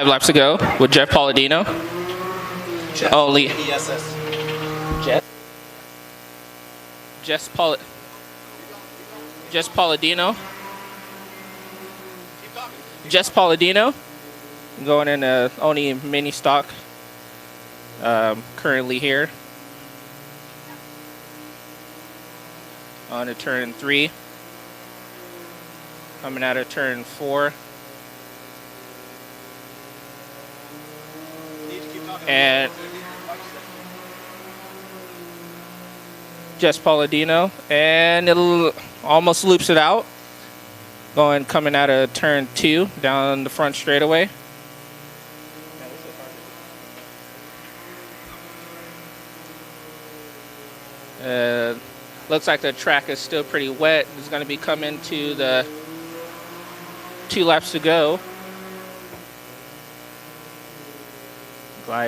5 laps to go with Jeff Palladino. Only Jess Palladino. Jess Palladino going in only mini stock currently here on to turn 3, coming out of turn 4, and Jess Palladino, and it almost loops it out, coming out of turn 2 down the front straightaway. Looks like the track is still pretty wet. It's going to be coming to the 2 laps to go.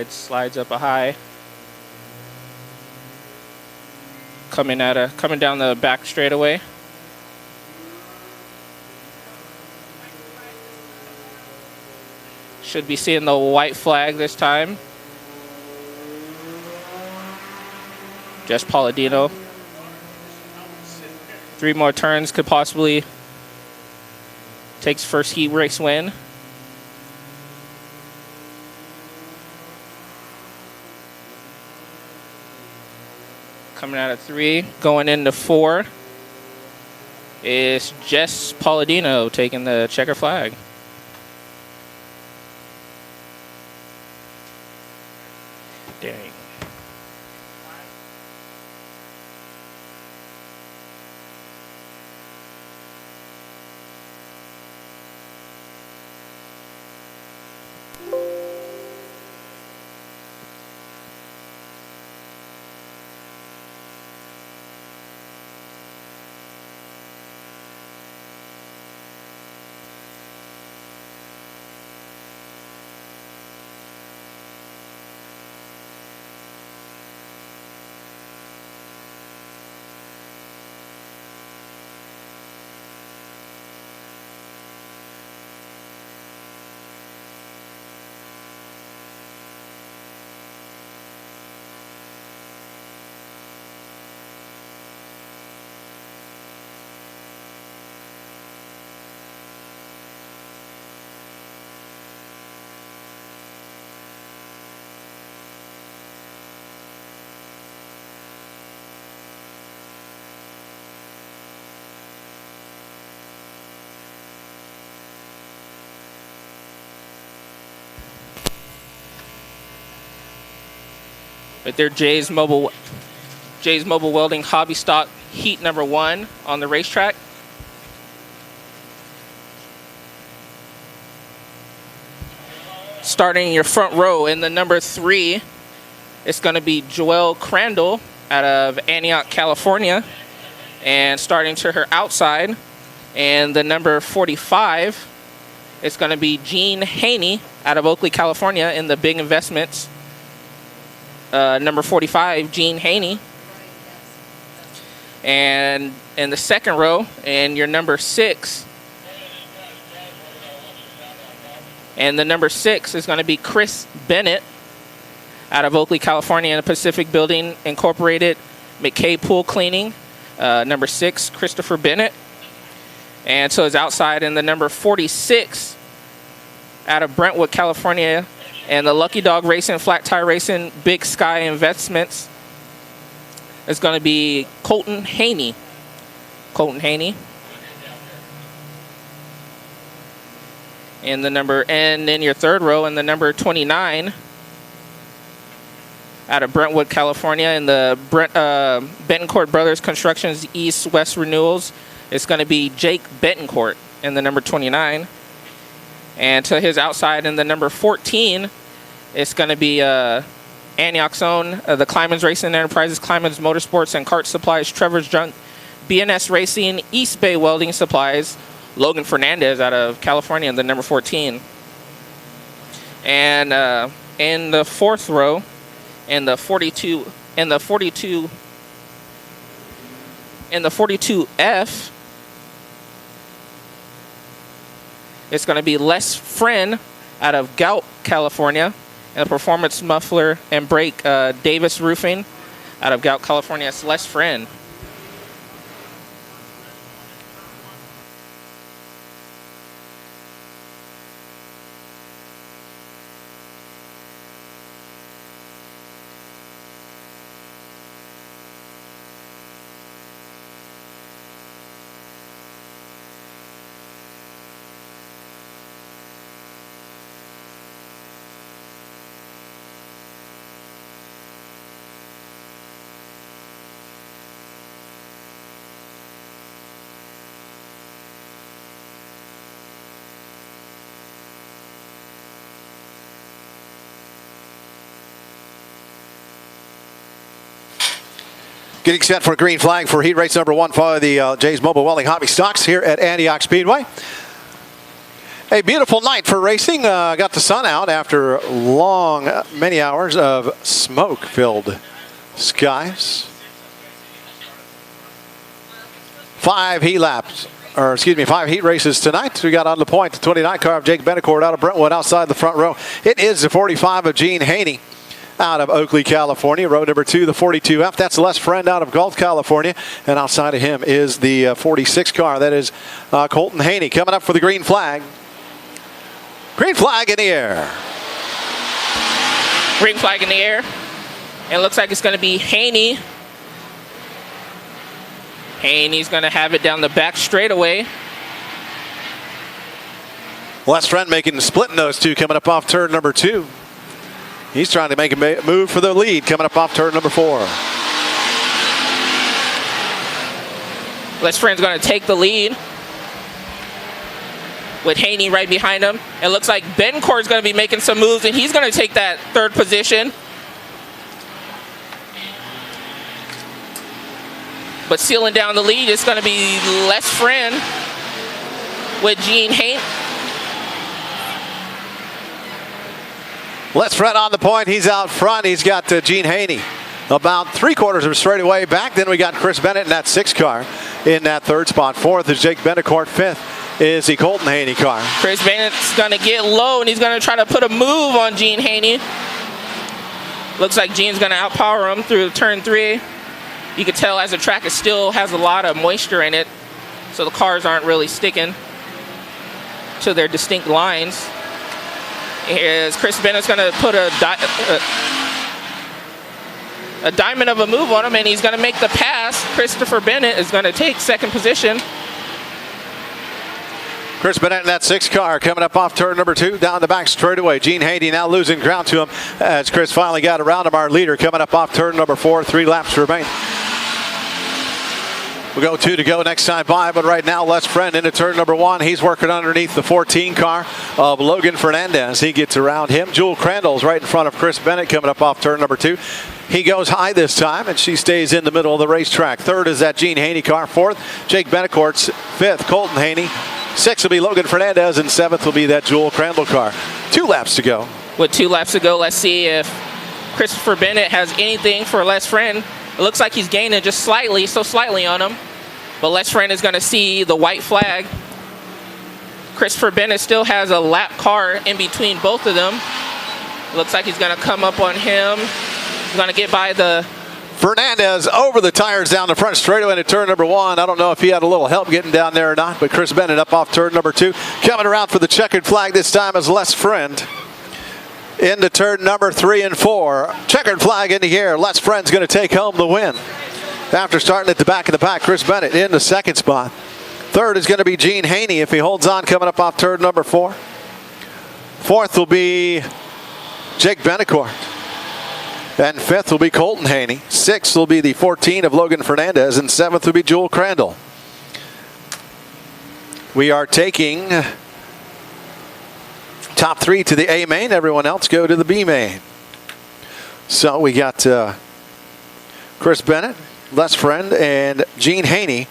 Slides up a high. Coming down the back straightaway. Should be seeing the white flag this time. Jess Palladino. 3 more turns could possibly takes first heat race win. Coming out of 3, going into 4 is Jess Palladino taking the checker flag. Dang. Right there, Jay's Mobile Welding Hobby Stock Heat number 1 on the racetrack. Starting your front row in the number 3, it's going to be Joelle Crandall out of Antioch, California. And starting to her outside, and the number 45, it's going to be Jean Haney out of Oakley, California in the Big Investments. Number 45, Jean Haney. And in the second row, and your number 6. And the number 6 is going to be Chris Bennett out of Oakley, California in the Pacific Building Incorporated McKay Pool Cleaning. Number 6, Christopher Bennett. And so it's outside in the number 46 out of Brentwood, California. And the Lucky Dog Racing, Flat Tire Racing, Big Sky Investments is going to be Colton Haney. And then your third row in the number 29 out of Brentwood, California, in the Betancourt Brothers Constructions East-West Renewals, it's going to be Jake Betancourt in the number 29. And to his outside in the number 14, it's going to be Antioch's own, the Climans Racing Enterprises, Climans Motorsports and Kart Supplies, Trevor's Junk, BNS Racing, East Bay Welding Supplies, Logan Fernandez out of California in the number 14. And in the fourth row, in the 42F, it's going to be Les Friend out of Gout, California. And the performance muffler and brake, Davis Roofing out of Gout, California. It's Les Friend. Getting set for a green flag for heat race number 1 for the Jay's Mobile Welding Hobby Stocks here at Antioch Speedway. A beautiful night for racing. Got the sun out after many hours of smoke-filled skies. 5 heat races tonight. We got on the point the 29 car of Jake Benecourt out of Brentwood outside the front row. It is the 45 of Gene Haney out of Oakley, California. Row number 2, the 42F. That's Les Friend out of Gulf, California. And outside of him is the 46 car. That is Colton Haney coming up for the green flag. Green flag in the air. Green flag in the air. And it looks like it's going to be Haney. Haney's going to have it down the back straightaway. Les Friend making splitting those two coming up off turn number 2. He's trying to make a move for the lead coming up off turn number 4. Les Friend's going to take the lead with Haney right behind him. It looks like Betancourt's going to be making some moves, and he's going to take that 3rd position. But sealing down the lead is going to be Les Friend with Gene Haney. Les Friend on the point. He's out front. He's got Gene Haney about 3/4 of a straightaway back. Then we got Chris Bennett in that 6 car in that 3rd spot. 4th is Jake Benecourt. 5th is the Colton Haney car. Chris Bennett's going to get low, and he's going to try to put a move on Gene Haney. Looks like Gene's going to outpower him through turn 3. You can tell as the track still has a lot of moisture in it, so the cars aren't really sticking to their distinct lines. Here's Chris Bennett's going to put a diamond of a move on him, and he's going to make the pass. Christopher Bennett is going to take 2nd position. Chris Bennett in that 6 car coming up off turn number 2 down the back straightaway. Gene Haney now losing ground to him as Chris finally got around him. Our leader coming up off turn number 4. 3 laps remain. We'll go 2 to go next time by, but right now Les Friend into turn number 1. He's working underneath the 14 car of Logan Fernandez. He gets around him. Jewel Crandall's right in front of Chris Bennett coming up off turn number 2. He goes high this time, and she stays in the middle of the racetrack. 3rd is that Gene Haney car. 4th, Jake Benecourt's. 5th, Colton Haney. 6th will be Logan Fernandez, and 7th will be that Jewel Crandall car. 2 laps to go. With 2 laps to go, let's see if Christopher Bennett has anything for Les Friend. It looks like he's gaining just slightly, so slightly on him. But Les Friend is going to see the white flag. Christopher Bennett still has a lap car in between both of them. Looks like he's going to come up on him. He's going to get by the... Fernandez over the tires down the front straightaway into turn number 1. I don't know if he had a little help getting down there or not, but Chris Bennett up off turn number 2. Coming around for the checkered flag this time is Les Friend. Into turn number 3 and 4. Checkered flag in the air. Les Friend's going to take home the win. After starting at the back of the pack, Chris Bennett in the 2nd spot. 3rd is going to be Gene Haney if he holds on coming up off turn number 4. 4th will be Jake Benecourt. And 5th will be Colton Haney. 6th will be the 14 of Logan Fernandez. And 7th will be Jewel Crandall. We are taking top 3 to the A main. Everyone else go to the B main. So we got Chris Bennett, Les Friend, and Gene Haney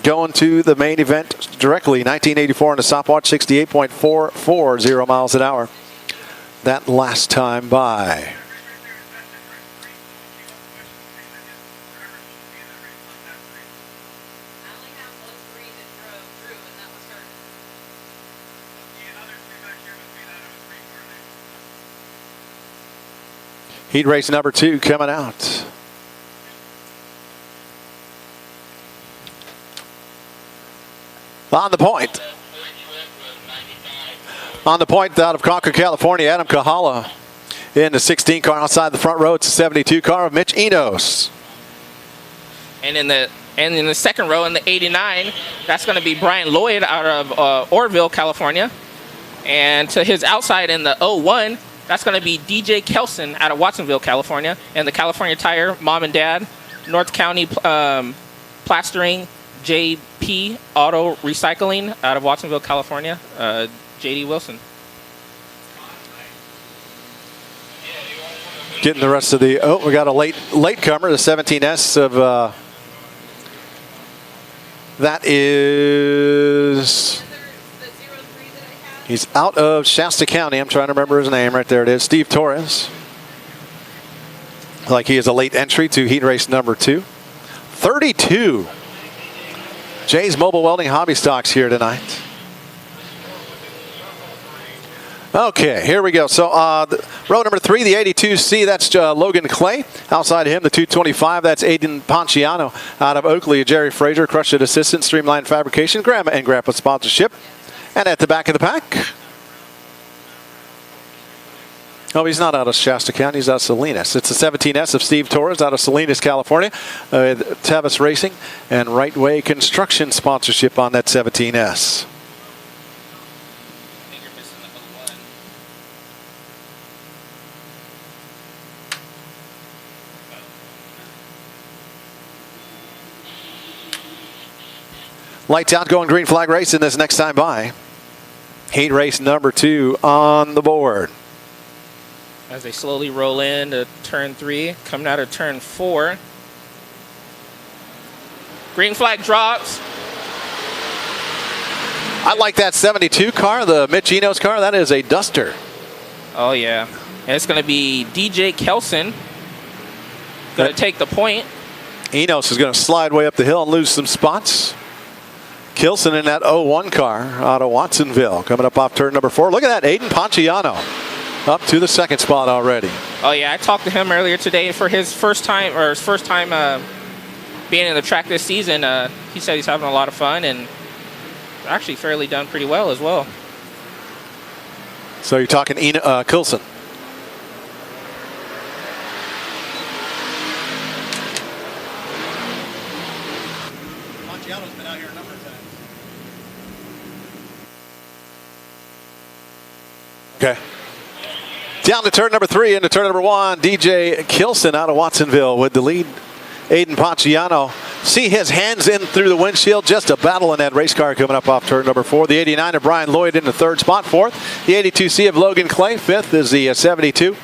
going to the main event directly. 1984 in a stopwatch, 68.440 miles an hour. That last time by. Heat race number 2 coming out. On the point. On the point out of Concord, California, Adam Kahala in the 16 car outside the front row. It's a 72 car of Mitch Enos. And in the second row in the 89, that's going to be Brian Lloyd out of Orville, California. And to his outside in the 01, that's going to be DJ Kelson out of Watsonville, California. And the California Tire, Mom and Dad, North County Plastering, JP Auto Recycling out of Watsonville, California, JD Wilson. Getting the rest of the, we got a late comer, the 17S of, that is, he's out of Shasta County. I'm trying to remember his name. Right there it is, Steve Torres. Like he is a late entry to heat race number 2. 32. Jay's Mobile Welding Hobby Stocks here tonight. Okay, here we go. So row number 3, the 82C, that's Logan Clay. Outside of him, the 225, that's Aiden Ponciano out of Oakley. Jerry Frazier, Crush It Assistant, Streamline Fabrication, Grandma and Grandpa sponsorship. And at the back of the pack. Oh, he's not out of Shasta County. He's out of Salinas. It's the 17S of Steve Torres out of Salinas, California. Tavis Racing and Right Way Construction sponsorship on that 17S. Lights out, going green flag racing this next time by. Heat race number 2 on the board. As they slowly roll in to turn 3, coming out of turn 4. Green flag drops. I like that 72 car, the Mitch Enos car. That is a duster. Oh, yeah. And it's going to be DJ Kelson. Going to take the point. Enos is going to slide way up the hill and lose some spots. Kilson in that 01 car out of Watsonville. Coming up off turn number 4. Look at that, Aiden Ponciano. Up to the second spot already. Oh, yeah. I talked to him earlier today for his first time being in the track this season. He said he's having a lot of fun and actually fairly done pretty well as well. So you're talking Kilson. Ponciano's been out here a number of times. Okay. Down to turn number 3, into turn number 1, DJ Kilson out of Watsonville with the lead. Aiden Ponciano. See his hands in through the windshield. Just a battle in that race car coming up off turn number 4. The 89 of Brian Lloyd in the 3rd spot. 4th, the 82C of Logan Clay. 5th is the 72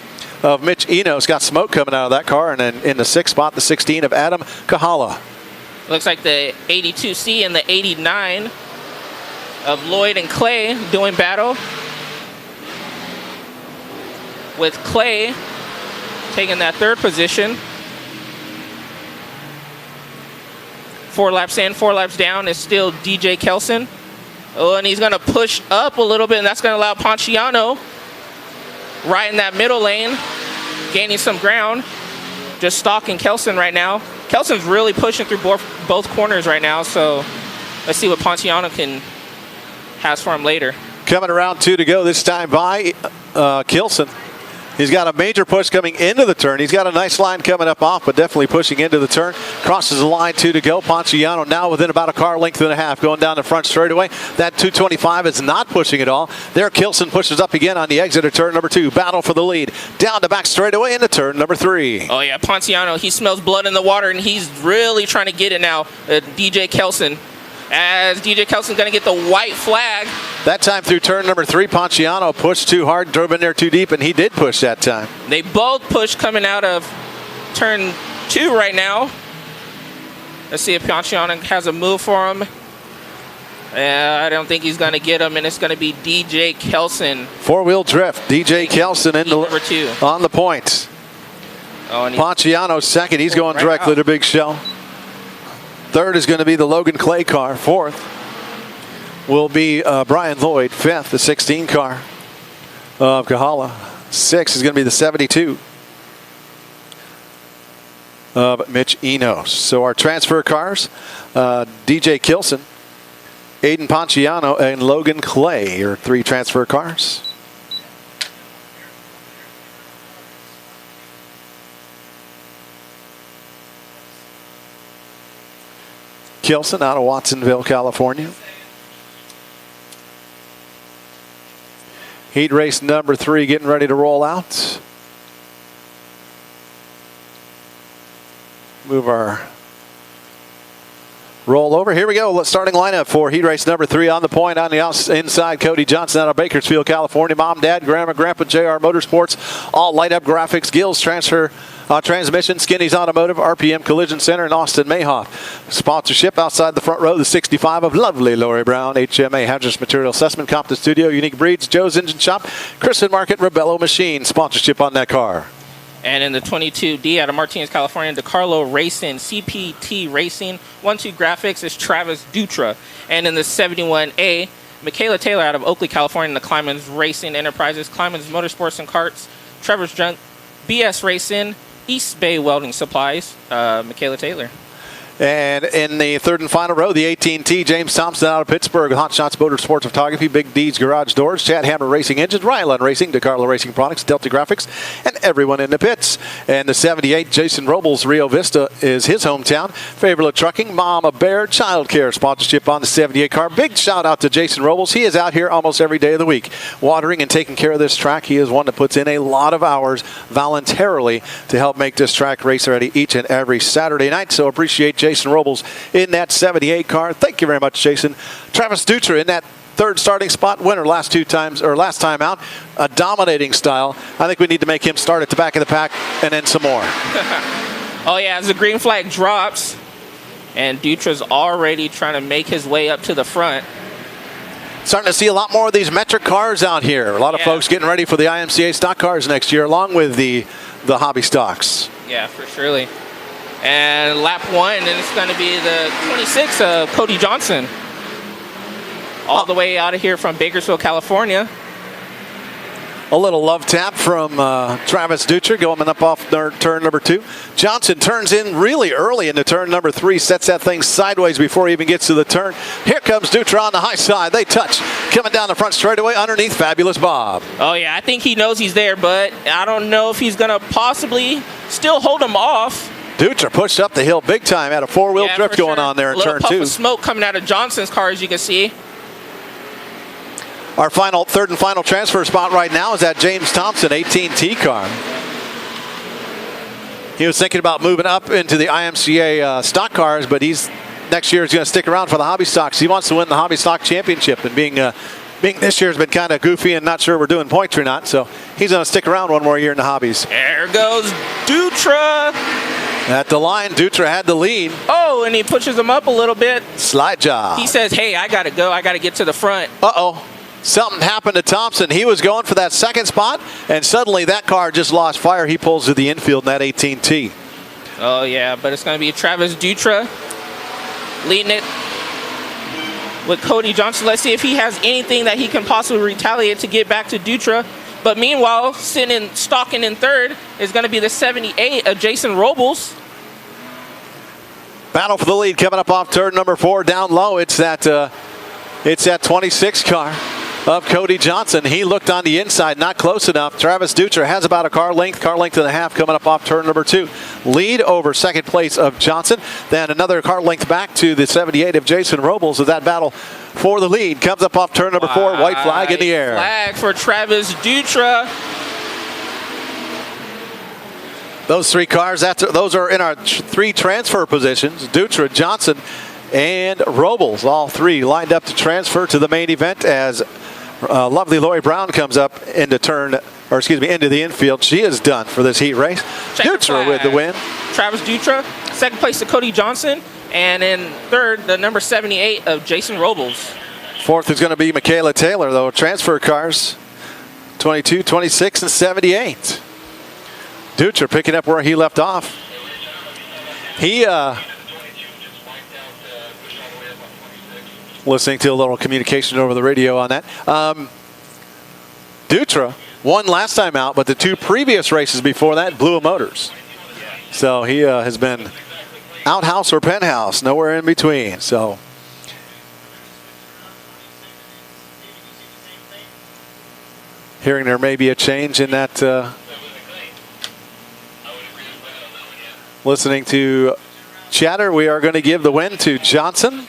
of Mitch Enos. Got smoke coming out of that car. And then in the 6th spot, the 16 of Adam Kahala. Looks like the 82C and the 89 of Lloyd and Clay doing battle. With Clay taking that 3rd position. 4 laps in, 4 laps down is still DJ Kelson. Oh, and he's going to push up a little bit, and that's going to allow Ponciano right in that middle lane, gaining some ground. Just stalking Kelson right now. Kelson's really pushing through both corners right now, so let's see what Ponciano has for him later. Coming around 2 to go this time by Kilson. He's got a major push coming into the turn. He's got a nice line coming up off, but definitely pushing into the turn. Crosses the line, 2 to go. Ponciano now within about a car length and a half, going down the front straightaway. That 225 is not pushing at all. There, Kilson pushes up again on the exit of turn number 2. Battle for the lead. Down the back straightaway into turn number 3. Oh, yeah, Ponciano, he smells blood in the water, and he's really trying to get it now. DJ Kelson. As DJ Kelson's going to get the white flag. That time through turn number 3, Ponciano pushed too hard, drove in there too deep, and he did push that time. They both push coming out of turn 2 right now. Let's see if Ponciano has a move for him. I don't think he's going to get him, and it's going to be DJ Kelson. 4-wheel drift. DJ Kelson in number 2 on the point. Oh, and Ponciano second. He's going right directly out. to Big Shell. 3rd is going to be the Logan Clay car. 4th will be Brian Lloyd. 5th, the 16 car of Kahala. 6th is going to be the 72 of Mitch Enos. So our transfer cars, DJ Kilson, Aiden Ponciano, and Logan Clay are 3 transfer cars. Kilson out of Watsonville, California. Heat race number 3 getting ready to roll out. Move our roll over. Here we go. Starting lineup for heat race number 3 on the point on the inside. Cody Johnson out of Bakersfield, California. Mom, Dad, Grandma, Grandpa, JR Motorsports. All light up graphics. Gills Transmission, Skinny's Automotive, RPM Collision Center, and Austin Mayhoff. Sponsorship outside the front row, the 65 of lovely Lori Brown, HMA Hazardous Material Assessment, Compton Studio, Unique Breeds, Joe's Engine Shop, Kristen Market, Rebello Machine. Sponsorship on that car. And in the 22D out of Martinez, California, DeCarlo Racing, CPT Racing, 1-2 Graphics is Travis Dutra. And in the 71A, Michaela Taylor out of Oakley, California, the Climans Racing Enterprises, Climans Motorsports and Carts, Trevor's Junk, BS Racing, East Bay Welding Supplies, Michaela Taylor. And in the 3rd and final row, the 18T, James Thompson out of Pittsburgh, Hot Shots Motorsports Photography, Big D's Garage Doors, Chad Hammer Racing Engines, Ryland Racing, DeCarlo Racing Products, Delta Graphics, and everyone in the pits. And the 78, Jason Robles, Rio Vista is his hometown. Favorite Trucking, Mama Bear, Child Care. Sponsorship on the 78 car. Big shout out to Jason Robles. He is out here almost every day of the week, watering and taking care of this track. He is one that puts in a lot of hours voluntarily to help make this track race ready each and every Saturday night. So appreciate Jason Robles in that 78 car. Thank you very much, Jason. Travis Dutra in that 3rd starting spot, winner last time out. A dominating style. I think we need to make him start at the back of the pack and then some more. Oh yeah, as the green flag drops, and Dutra's already trying to make his way up to the front. Starting to see a lot more of these metric cars out here. A lot of folks getting ready for the IMCA stock cars next year, along with the hobby stocks. Yeah, for surely. And lap 1, and it's going to be the 26 of Cody Johnson. All the way out of here from Bakersfield, California. A little love tap from Travis Dutra going up off turn number 2. Johnson turns in really early into turn number 3, sets that thing sideways before he even gets to the turn. Here comes Dutra on the high side. They touch. Coming down the front straightaway underneath Fabulous Bob. Oh, yeah, I think he knows he's there, but I don't know if he's going to possibly still hold him off. Dutra pushed up the hill big time. Had a 4-wheel drift going on there in turn 2. A little puff of smoke coming out of Johnson's car, as you can see. Our 3rd and final transfer spot right now is that James Thompson 18T car. He was thinking about moving up into the IMCA stock cars, but next year he's going to stick around for the hobby stocks. He wants to win the hobby stock championship, and being this year has been kind of goofy and not sure we're doing points or not, so he's going to stick around one more year in the hobbies. There goes Dutra. At the line, Dutra had the lead. Oh, and he pushes him up a little bit. Slide job. He says, hey, I got to go. I got to get to the front. Uh-oh. Something happened to Thompson. He was going for that 2nd spot, and suddenly that car just lost fire. He pulls to the infield in that 18T. Oh, yeah, but it's going to be Travis Dutra leading it with Cody Johnson. Let's see if he has anything that he can possibly retaliate to get back to Dutra. But meanwhile, stalking in 3rd is going to be the 78 of Jason Robles. Battle for the lead coming up off turn number 4 down low. It's that 26 car of Cody Johnson. He looked on the inside, not close enough. Travis Dutra has about a car length and a half coming up off turn number 2. Lead over 2nd place of Johnson. Then another car length back to the 78 of Jason Robles as that battle for the lead comes up off turn number 4. White flag in the air. Flag for Travis Dutra. Those 3 cars, those are in our 3 transfer positions. Dutra, Johnson, and Robles, all 3 lined up to transfer to the main event as lovely Lori Brown comes up into the infield. She is done for this heat race. Dutra with the win. Travis Dutra, 2nd place to Cody Johnson, and in 3rd, the number 78 of Jason Robles. 4th is going to be Michaela Taylor, though. Transfer cars, 22, 26, and 78. Dutra picking up where he left off. Listening to a little communication over the radio on that. Dutra won last time out, but the 2 previous races before that, Blue Motors. So he has been outhouse or penthouse, nowhere in between. So hearing there may be a change in that. Listening to chatter, we are going to give the win to Johnson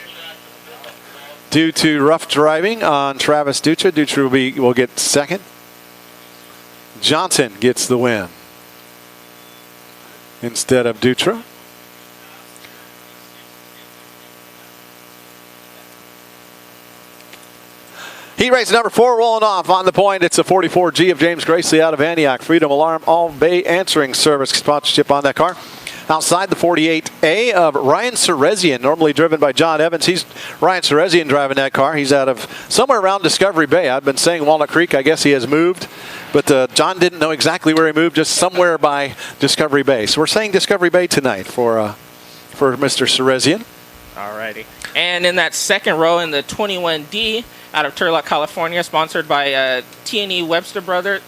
due to rough driving on Travis Dutra. Dutra will get second. Johnson gets the win instead of Dutra. Heat race number 4 rolling off on the point. It's a 44G of James Gracely out of Antioch. Freedom Alarm All Bay Answering Service sponsorship on that car. Outside, the 48A of Ryan Serezian, normally driven by John Evans. Ryan Serezian driving that car. He's out of somewhere around Discovery Bay. I've been saying Walnut Creek. I guess he has moved. But John didn't know exactly where he moved, just somewhere by Discovery Bay. So we're saying Discovery Bay tonight for Mr. Serezian. All righty. And in that second row in the 21D out of Turlock, California, sponsored by T&E Webster Brothers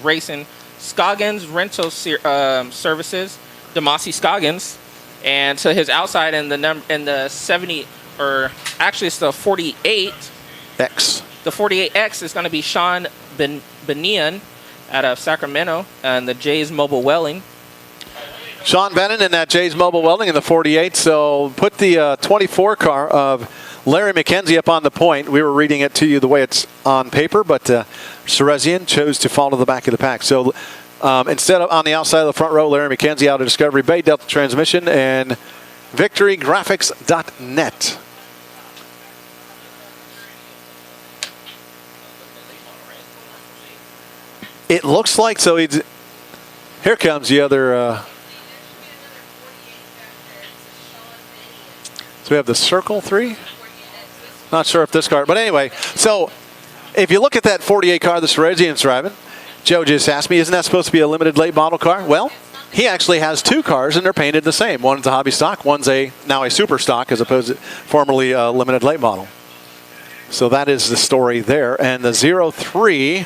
Racing, Scoggins Rental Services, Demasi Scoggins, and to his outside in the 70, or actually it's the 48X. The 48X is going to be Sean Benian out of Sacramento and the Jays Mobile Welding. Sean Bennett in that Jays Mobile Welding in the 48. So put the 24 car of Larry McKenzie up on the point. We were reading it to you the way it's on paper, but Serezian chose to fall to the back of the pack. So instead of on the outside of the front row, Larry McKenzie out of Discovery Bay, Delta Transmission, and VictoryGraphics.net. It looks like so. Here comes the other. So we have the Circle 3. Not sure if this car, but anyway. So if you look at that 48 car the Serezian's driving, Joe just asked me, isn't that supposed to be a limited late model car? Well, he actually has 2 cars and they're painted the same. One's a hobby stock, one's now a super stock as opposed to formerly a limited late model. So that is the story there. And the 03,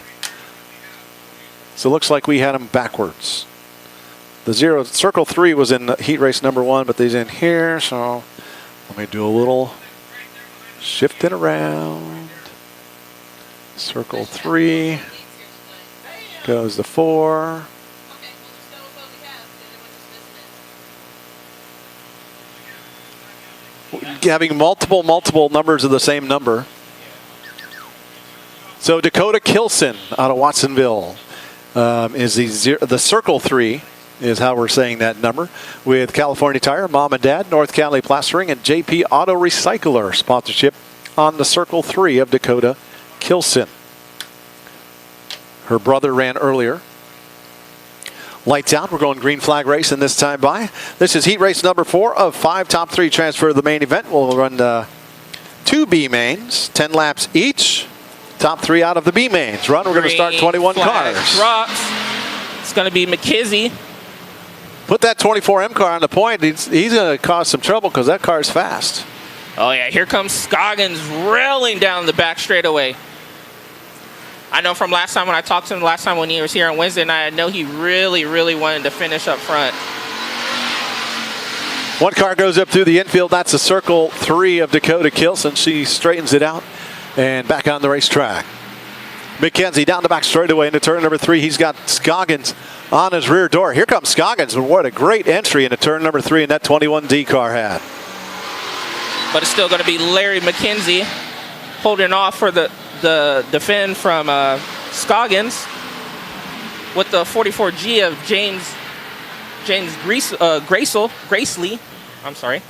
so it looks like we had them backwards. The Circle 3 was in heat race number 1, but these in here, so let me do a little shifting around. Circle 3 goes to 4. Having multiple numbers of the same number. So Dakota Kilson out of Watsonville is the Circle 3 is how we're saying that number, with California Tire, Mom and Dad, North Cali Plastering, and JP Auto Recycler sponsorship on the Circle 3 of Dakota Kilson. Her brother ran earlier. Lights out. We're going green flag racing this time by. This is heat race number 4 of 5 top 3 transfer to the main event. We'll run 2 B mains, 10 laps each. Top 3 out of the B mains run. We're going to start 21 cars. Drops. It's going to be McKenzie. Put that 24M car on the point. He's going to cause some trouble because that car is fast. Oh, yeah. Here comes Scoggins railing down the back straightaway. I know from last time when I talked to him last time when he was here on Wednesday night, I know he really, really wanted to finish up front. One car goes up through the infield. That's the Circle 3 of Dakota Kilson. She straightens it out and back on the racetrack. McKenzie down the back straightaway into turn number 3. He's got Scoggins on his rear door. Here comes Scoggins. What a great entry into turn number 3 in that 21D car had. But it's still going to be Larry McKenzie holding off for the defend from Scoggins with the 44G of James Gracely. I'm sorry.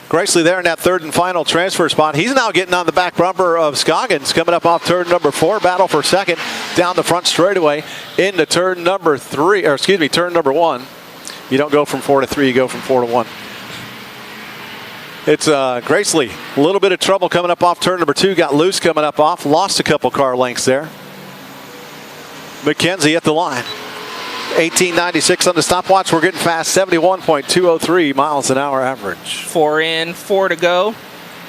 Gracely there in that third and final transfer spot. He's now getting on the back bumper of Scoggins, coming up off turn number 4. Battle for second down the front straightaway into turn number 3, or excuse me, turn number 1. You don't go from 4 to 3, you go from 4 to 1. It's Gracely. A little bit of trouble coming up off turn number 2. Got loose coming up off. Lost a couple car lengths there. McKenzie at the line. 1896 on the stopwatch. We're getting fast. 71.203 miles an hour average. 4 in, 4 to go.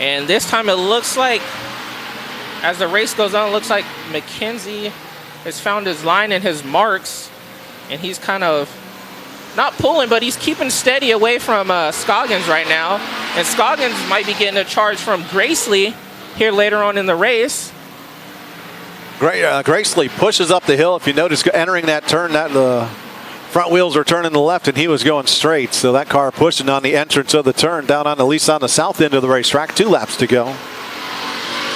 And this time it looks like, as the race goes on, it looks like McKenzie has found his line and his marks. And he's kind of not pulling, but he's keeping steady away from Scoggins right now. And Scoggins might be getting a charge from Gracely here later on in the race. Gracely pushes up the hill. If you notice, entering that turn, the front wheels are turning to the left, and he was going straight. So that car pushing on the entrance of the turn down on at least on the south end of the racetrack. 2 laps to go.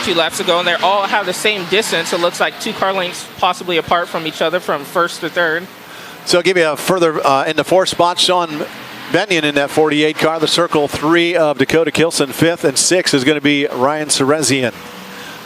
2 laps to go, and they all have the same distance. It looks like 2 car lengths possibly apart from each other from first to third. So I'll give you a further in the 4th spot, Sean Benyon in that 48 car. The circle 3 of Dakota Kilson, 5th, and 6th is going to be Ryan Serezian.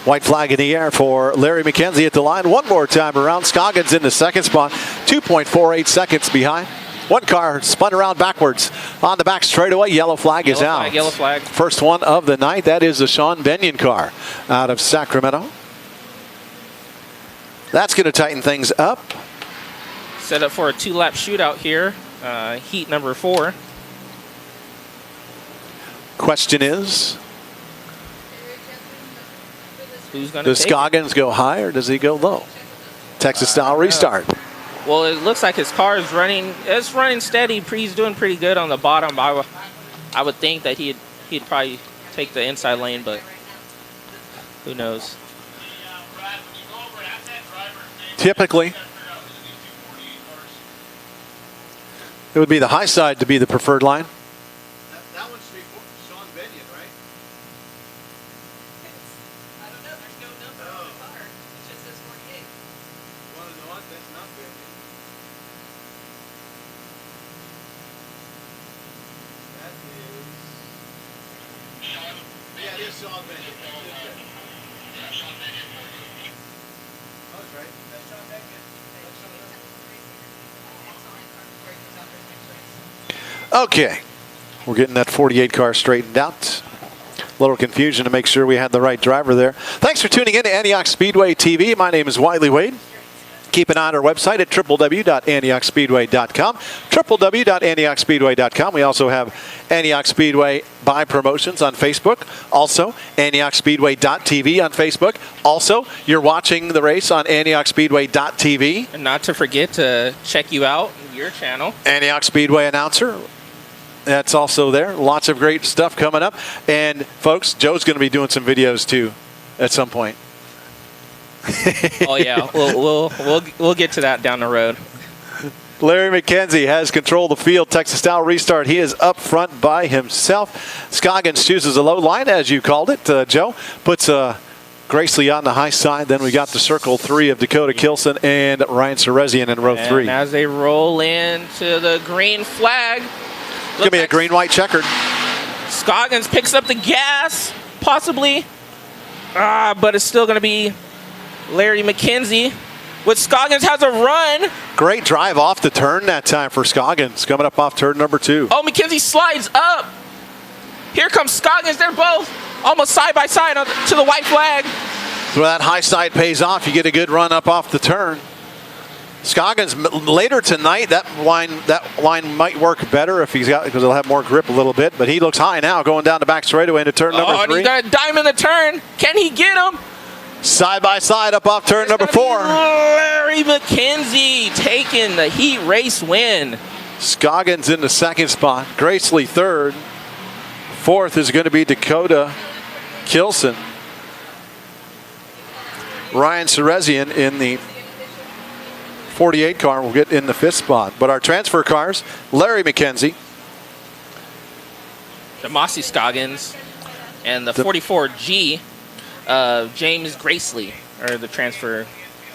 White flag in the air for Larry McKenzie at the line. One more time around. Scoggins in the 2nd spot, 2.48 seconds behind. 1 car spun around backwards on the back straightaway. Yellow flag is out. Yellow flag. First one of the night. That is the Sean Benyon car out of Sacramento. That's going to tighten things up. Set up for a 2-lap shootout here. Heat number 4. Question is, who's going to does Scoggins go high or does he go low? Texas style restart. Well, it looks like his car is running. It's running steady. He's doing pretty good on the bottom. I would think that he'd probably take the inside lane, but who knows? Typically, it would be the high side to be the preferred line. That one's Sean Benyon, right? I don't know. There's no number on the car. It just says 48. Well, no, that's not Benyon. That is Sean. Yeah, it is Sean Benyon. Yeah, Sean Benyon. Oh, that's right. That's Sean Benyon. Okay, we're getting that 48 car straightened out. A little confusion to make sure we had the right driver there. Thanks for tuning in to Antioch Speedway TV. My name is Wiley Wade. Keep an eye on our website at www.antiochspeedway.com, www.antiochspeedway.com. We also have Antioch Speedway by Promotions on Facebook. Also, antiochspeedway.tv on Facebook. Also, you're watching the race on antiochspeedway.tv. And not to forget to check you out, your channel. Antioch Speedway announcer. That's also there. Lots of great stuff coming up. And folks, Joe's going to be doing some videos too at some point. Oh yeah, we'll get to that down the road. Larry McKenzie has control of the field. Texas style restart. He is up front by himself. Scoggins chooses a low line, as you called it. Joe puts Gracely on the high side. Then we got the circle 3 of Dakota Kilson and Ryan Serezian in row 3. And as they roll into the green flag, It's going to be a green-white checkered. Scoggins picks up the gas, possibly. But it's still going to be Larry McKenzie. With Scoggins has a run. Great drive off the turn that time for Scoggins, coming up off turn number 2. Oh, McKenzie slides up. Here comes Scoggins. They're both almost side by side to the white flag. So that high side pays off. You get a good run up off the turn. Scoggins later tonight, that line might work better if he's got, because he'll have more grip a little bit. But he looks high now, going down the back straightaway into turn number 3. And he got a dime in the turn. Can he get him? Side by side up off turn number 4. Larry McKenzie taking the heat race win. Scoggins in the 2nd spot. Gracely 3rd. 4th is going to be Dakota Kilson. Ryan Serezian in the 48 car will get in the 5th spot. But our transfer cars, Larry McKenzie, Demasi Scoggins, and the 44G, James Gracely, are the transfer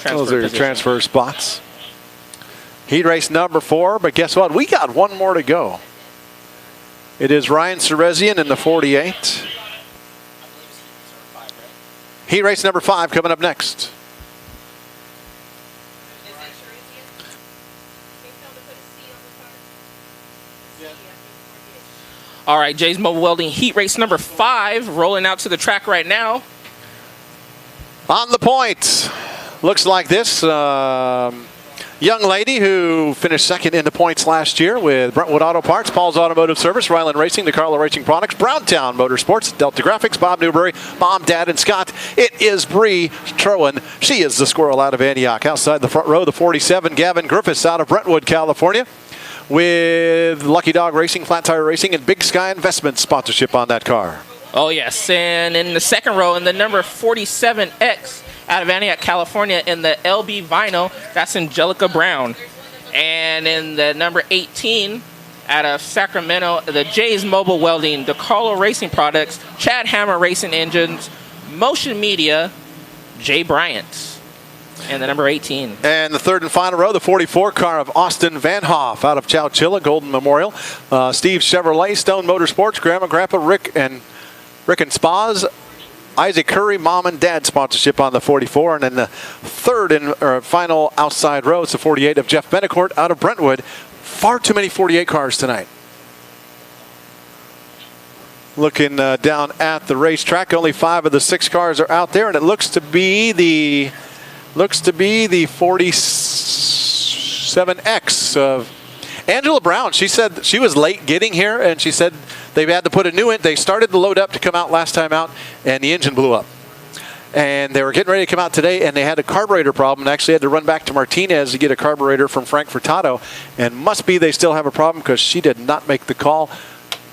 those are your position. transfer spots. Heat race number 4, but guess what? We got one more to go. It is Ryan Serezian in the 48. Heat race number 5 coming up next. All right, Jay's Mobile Welding heat race number 5 rolling out to the track right now. On the point, looks like this young lady who finished 2nd in the points last year with Brentwood Auto Parts, Paul's Automotive Service, Ryland Racing, DeCarlo Racing Products, Browntown Motorsports, Delta Graphics, Bob Newberry, Mom, Dad, and Scott. It is Bree Trowan. She is the squirrel out of Antioch. Outside the front row, the 47, Gavin Griffiths out of Brentwood, California. with Lucky Dog Racing, Flat Tire Racing, and Big Sky Investment sponsorship on that car. Oh, yes. And in the second row, in the number 47X out of Antioch, California, in the LB Vinyl, that's Angelica Brown. And in the number 18 out of Sacramento, the Jay's Mobile Welding, DeCarlo Racing Products, Chad Hammer Racing Engines, Motion Media, Jay Bryant. And the number 18. And the third and final row, the 44 car of Austin Van Hoff out of Chowchilla, Golden Memorial. Steve Chevrolet, Stone Motorsports, Grandma, Grandpa, Rick and Spas, Isaac Curry, Mom and Dad sponsorship on the 44. And then the third and final outside row is the 48 of Jeff Benecourt out of Brentwood. Far too many 48 cars tonight. Looking down at the racetrack, only 5 of the 6 cars are out there, and it looks to be the 47X of Angela Brown. She said she was late getting here, and she said they've had to put a new in. They started the load up to come out last time out, and the engine blew up. And they were getting ready to come out today, and they had a carburetor problem, and actually had to run back to Martinez to get a carburetor from Frank Furtado. And must be they still have a problem because she did not make the call.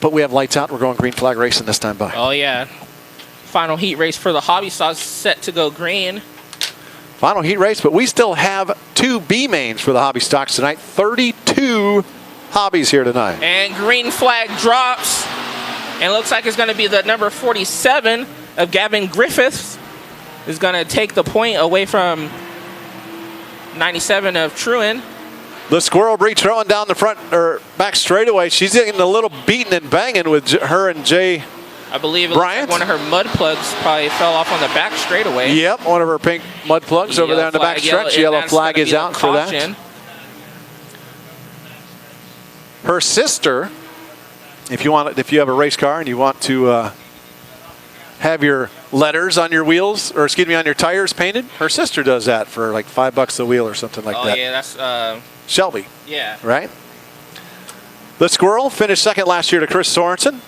But we have lights out. We're going green flag racing this time by. Oh, yeah. Final heat race for the hobby stocks set to go green. Final heat race, but we still have 2 B mains for the hobby stocks tonight. 32 hobbies here tonight. And green flag drops. And it looks like it's going to be the number 47 of Gavin Griffiths is going to take the point away from 97 of Truan. The Squirrel Bree throwing down the front or back straightaway. She's getting a little beating and banging with her and Jay. I believe it looks like one of her mud plugs probably fell off on the back straightaway. Yep, one of her pink mud plugs over there in the back stretch. Yellow flag is out for that. Her sister, if you have a race car and you want to have your letters on your wheels, or excuse me, on your tires painted, her sister does that for like $5 a wheel or something like that. Oh yeah, that's Shelby. Yeah. Right? The Squirrel finished second last year to Chris Sorensen.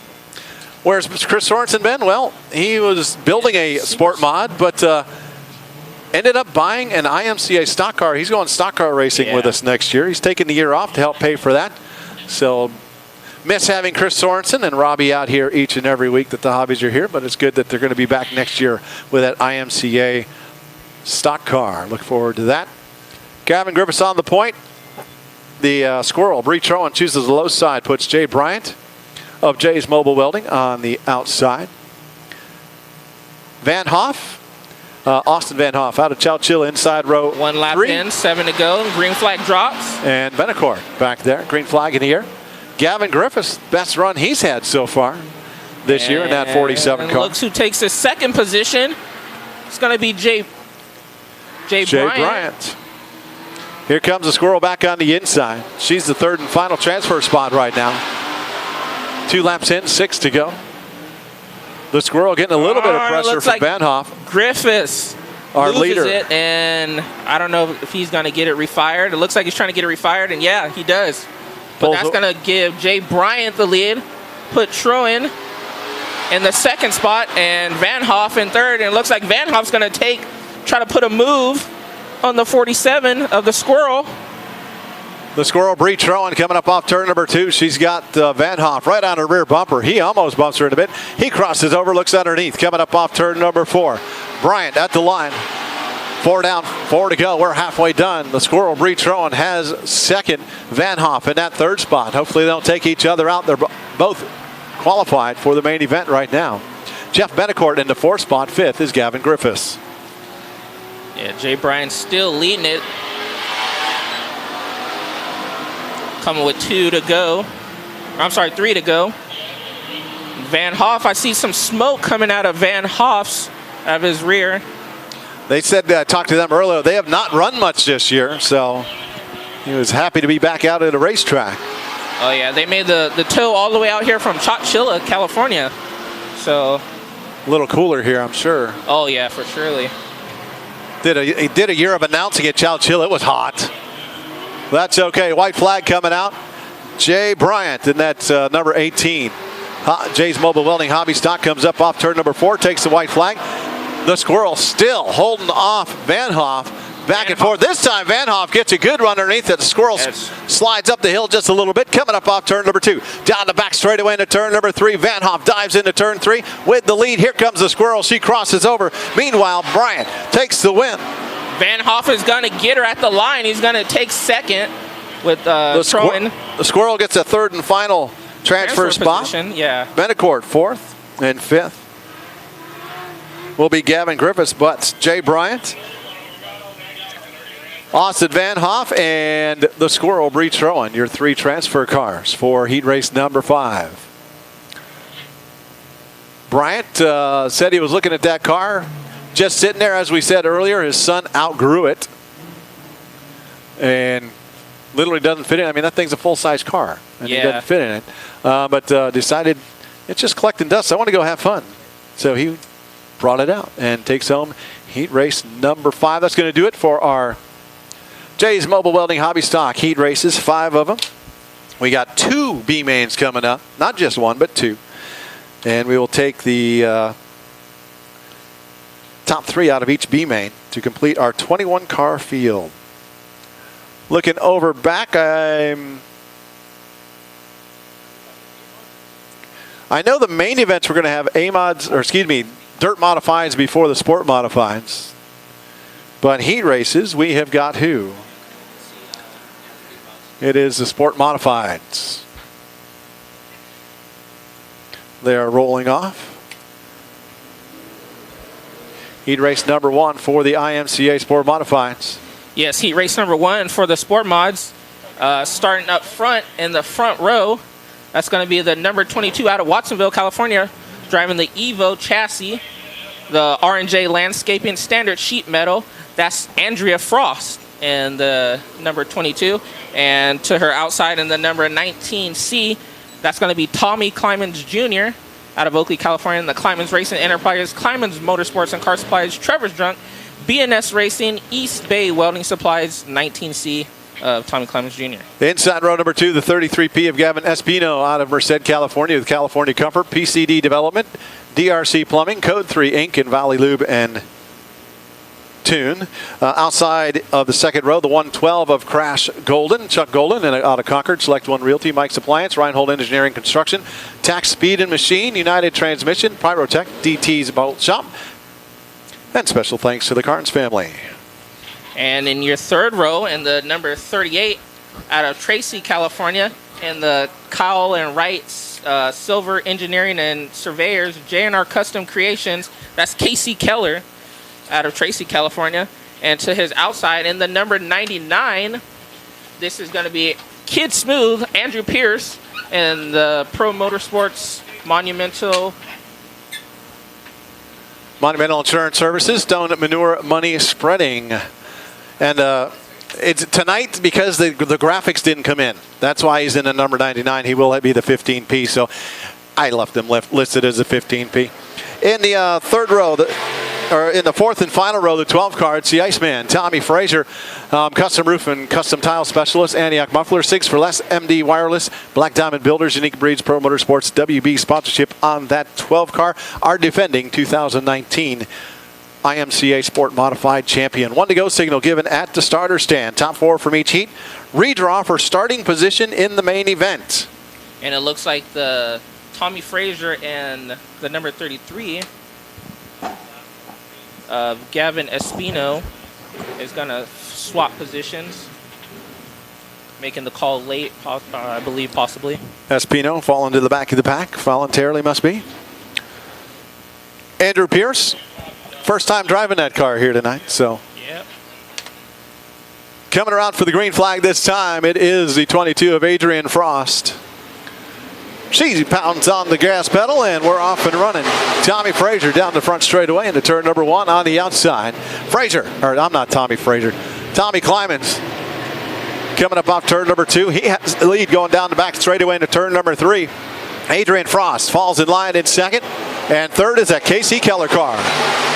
Where's Chris Sorensen been? Well, he was building a sport mod, but ended up buying an IMCA stock car. He's going stock car racing with us next year. He's taking the year off to help pay for that. So miss having Chris Sorensen and Robbie out here each and every week that the hobbies are here, but it's good that they're going to be back next year with that IMCA stock car. Look forward to that. Gavin Griffiths on the point. The Squirrel, Bree Trowan, chooses the low side, puts Jay Bryant of Jay's Mobile Welding on the outside. Van Hoff, Austin Van Hoff out of Chowchilla, inside row 1 lap 3. in, 7 to go, green flag drops. And Benecourt back there, green flag in the air. Gavin Griffiths, best run he's had so far this year in that 47 car. Looks who takes the second position. It's going to be Jay Bryant. Here comes the Squirrel back on the inside. She's the third and final transfer spot right now. 2 laps in, 6 to go. The Squirrel getting a little bit of pressure from Van Hoff. Griffiths our loses leader. It, and I don't know if he's going to get it refired. It looks like he's trying to get it refired, and yeah, he does. But that's going to give Jay Bryant the lead, put Trowan in the second spot, and Van Hoff in third. And it looks like Van Hoff's going to try to put a move on the 47 of the Squirrel. The Squirrel, Bree Trowan, coming up off turn number 2. She's got Van Hoff right on her rear bumper. He almost bumps her in a bit. He crosses over, looks underneath, coming up off turn number 4. Bryant at the line. 4 down, 4 to go. We're halfway done. The Squirrel, Bree Trowan, has second. Van Hoff in that third spot. Hopefully they don't take each other out. They're both qualified for the main event right now. Jeff Benecourt in the 4th spot. 5th is Gavin Griffiths. Yeah, Jay Bryant still leading it. Coming with 2 to go. I'm sorry, 3 to go. Van Hoff, I see some smoke coming out of Van Hoff's, out of his rear. They said, talked to them earlier, they have not run much this year, so he was happy to be back out at a racetrack. Oh yeah, they made the tow all the way out here from Chowchilla, California. So a little cooler here, I'm sure. Oh yeah, for surely. He did a year of announcing at Chowchilla. It was hot. That's okay. White flag coming out. Jay Bryant in that number 18. Jay's Mobile Welding Hobby Stock comes up off turn number 4, takes the white flag. The Squirrel still holding off Van Hoff. Back and forth. This time, Van Hoff gets a good run underneath it. The Squirrel slides up the hill just a little bit. Coming up off turn number 2. Down the back straightaway into turn number 3. Van Hoff dives into turn 3 with the lead. Here comes the Squirrel. She crosses over. Meanwhile, Bryant takes the win. Van Hoff is going to get her at the line. He's going to take second with The Squirrel gets a third and final transfer spot. Position. Yeah. Betancourt 4th and 5th. Will be Gavin Griffiths, but Jay Bryant, Austin Van Hoff, and the Squirrel Bree Troen, your 3 transfer cars for heat race number 5. Bryant said he was looking at that car, just sitting there. As we said earlier, his son outgrew it and literally doesn't fit in. I mean, that thing's a full-size car, and he doesn't fit in it. But decided it's just collecting dust. I want to go have fun. So he brought it out and takes home heat race number 5. That's going to do it for our Jay's Mobile Welding Hobby Stock heat races, 5 of them. We got 2 B mains coming up, not just 1, but 2. And we will take the top 3 out of each B main to complete our 21 car field. Looking over back, I know the main events we're going to have dirt modifieds before the sport modifieds. But heat races, we have got who? It is the sport modifieds. They are rolling off. Heat race number 1 for the IMCA sport modifieds. Yes, heat race number 1 for the sport mods. Starting up front in the front row, that's going to be the number 22 out of Watsonville, California, driving the Evo chassis, the R&J Landscaping Standard Sheet Metal. That's Andrea Frost in the number 22. And to her outside in the number 19C, that's going to be Tommy Climans Jr. out of Oakley, California, the Climans Racing Enterprise, Climans Motorsports and Car Supplies, Trevor's Drunk, BNS Racing, East Bay Welding Supplies, 19C of Tommy Climans Jr. Inside row number 2, the 33P of Gavin Espino out of Merced, California, with California Comfort, PCD Development, DRC Plumbing, Code 3 Inc. and Valley Lube and Tune. Outside of the second row, the 112 of Crash Golden, Chuck Golden, and out of Concord, Select One Realty, Mike's Appliance, Reinhold Engineering Construction, Tax Speed and Machine, United Transmission, Pyrotech, DT's Bolt Shop, and special thanks to the Carnes family. And in your third row, in the number 38 out of Tracy, California, in the Kyle and Wright's Silver Engineering and Surveyors, J&R Custom Creations, that's Casey Keller out of Tracy, California. And to his outside, in the number 99, this is going to be Kid Smooth, Andrew Pierce, and the Pro Motorsports Monumental Insurance Services, Stone Manure Money Spreading. And it's tonight because the graphics didn't come in. That's why he's in the number 99. He will be the 15P. So I left him listed as a 15P. In the third row, in the fourth and final row, the 12 car, it's the Iceman, Tommy Frazier, custom roof and custom tile specialist, Antioch Muffler, 6 for Less, MD Wireless, Black Diamond Builders, Unique Breeds, Pro Motorsports, WB sponsorship on that 12 car, our defending 2019 IMCA Sport Modified Champion. 1 to go signal given at the starter stand. Top 4 from each heat. Redraw for starting position in the main event. And it looks like the Tommy Frazier and the number 33 of Gavin Espino is going to swap positions, making the call late, I believe, possibly. Espino falling to the back of the pack, voluntarily must be. Andrew Pierce, first time driving that car here tonight, so. Yep. Coming around for the green flag this time, it is the 22 of Adrian Frost. She pounds on the gas pedal, and we're off and running. Tommy Frazier down the front straightaway into turn number 1 on the outside. Tommy Climans coming up off turn number 2. He has the lead going down the back straightaway into turn number 3. Adrian Frost falls in line in second, and third is that Casey Keller car.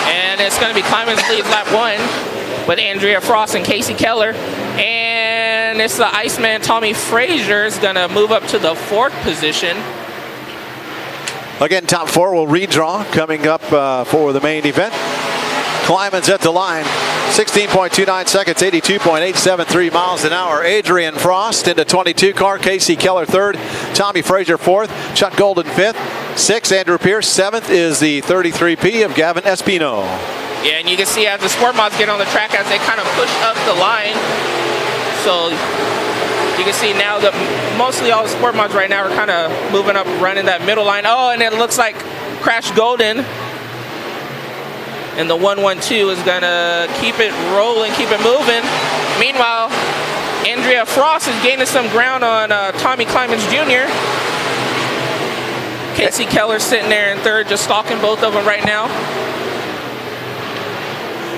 And it's going to be Climans leads lap 1 with Andrea Frost and Casey Keller. And it's the Iceman Tommy Frazier is going to move up to the 4th position. Again, top 4 will redraw coming up for the main event. Kleiman's at the line. 16.29 seconds, 82.873 miles an hour. Adrian Frost into 22 car. Casey Keller third. Tommy Frazier fourth. Chuck Golden fifth. Sixth, Andrew Pierce. Seventh is the 33P of Gavin Espino. Yeah, and you can see as the sport mods get on the track as they kind of push up the line. So you can see now that mostly all the sport mods right now are kind of moving up, running that middle line. Oh, and it looks like Crash Golden and the 112 is going to keep it rolling, keep it moving. Meanwhile, Andrea Frost is gaining some ground on Tommy Kleiman's Jr. Casey Keller sitting there in third, just stalking both of them right now.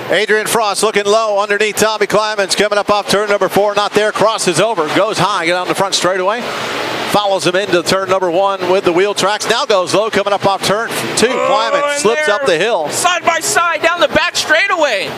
Adrian Frost looking low underneath Tommy Kleiman's, coming up off turn number 4. Not there, crosses over, goes high, get on the front straightaway. Follows him into turn number 1 with the wheel tracks. Now goes low, coming up off turn 2. Kleiman slips up the hill. Side by side down the back straightaway.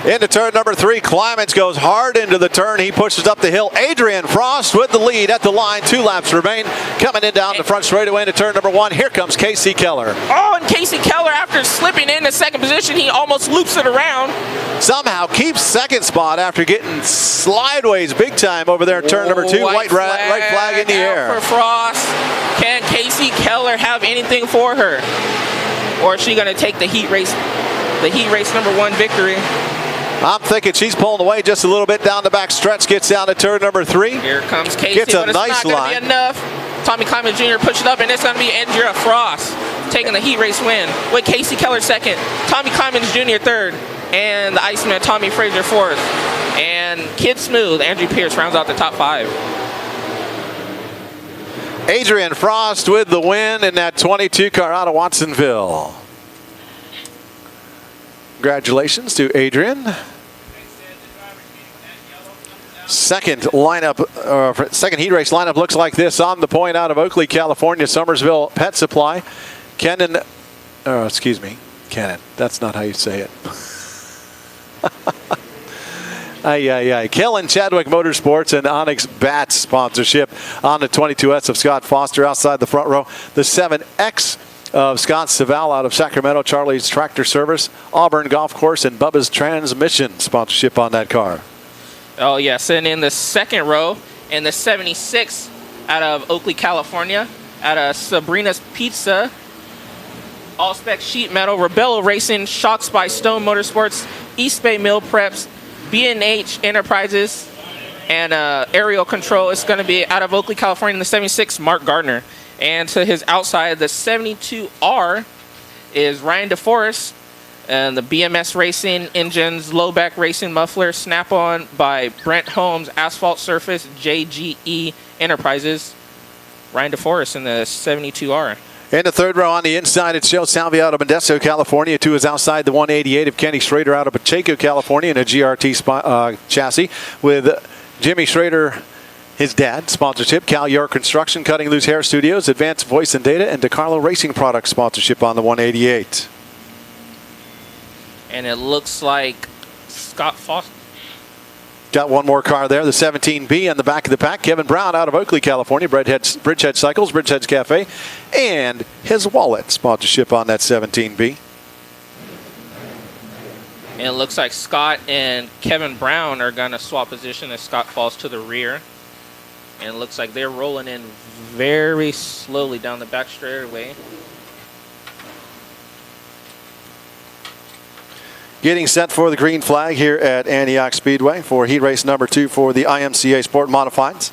Into turn number 3, Kleiman goes hard into the turn. He pushes up the hill. Adrian Frost with the lead at the line. 2 laps remain. Coming in down the front straightaway into turn number 1. Here comes Casey Keller. Oh, and Casey Keller, after slipping into second position, he almost loops it around. Somehow keeps second spot after getting slideways big time over there in turn number 2. White flag in the air. For Frost. Can Casey Keller have anything for her? Or is she going to take the heat race number 1 victory? I'm thinking she's pulling away just a little bit down the back stretch. Gets down to turn number 3. Here comes Casey, gets a but it's nice not line. going to be enough. Tommy Kleiman Jr. pushed it up, and it's going to be Andrea Frost taking the heat race win with Casey Keller second, Tommy Kleiman Jr. third, and the Iceman Tommy Frazier fourth. And Kid Smooth, Andrew Pierce rounds out the top 5. Adrian Frost with the win in that 22 car out of Watsonville. Congratulations to Adrian. Second lineup, second heat race lineup looks like this on the point out of Oakley, California. Somersville Pet Supply. Kenan, that's not how you say it. Kellen Chadwick Motorsports and Onyx Bats sponsorship on the 22S of Scott Foster outside the front row. The 7X of Scott Saval out of Sacramento, Charlie's Tractor Service, Auburn Golf Course, and Bubba's Transmission sponsorship on that car. Oh, yes, and in the second row, in the 76 out of Oakley, California, out of Sabrina's Pizza, All-Spec Sheet Metal, Rebello Racing, Shocks by Stone Motorsports, East Bay Mill Preps, B&H Enterprises, and Aerial Control. It's going to be out of Oakley, California, in the 76, Mark Gardner. And to his outside, the 72R is Ryan DeForest. And the BMS Racing Engines, Low Back Racing Muffler, Snap-On by Brent Holmes, Asphalt Surface, JGE Enterprises. Ryan DeForest in the 72R. In the third row on the inside, it's Joe Salvia out of Modesto, California. 2 is outside the 188 of Kenny Schrader out of Pacheco, California, in a GRT chassis with Jimmy Schrader, his dad, sponsorship. Cal York Construction, Cutting Loose Hair Studios, Advanced Voice and Data, and DeCarlo Racing Products sponsorship on the 188. And it looks like Scott Foster. Got one more car there, the 17B on the back of the pack. Kevin Brown out of Oakley, California. Bridgehead Cycles, Bridgehead's Cafe, and his wallet sponsorship on that 17B. And it looks like Scott and Kevin Brown are going to swap position as Scott falls to the rear. And it looks like they're rolling in very slowly down the back straightaway. Getting set for the green flag here at Antioch Speedway for heat race number 2 for the IMCA Sport Modifieds.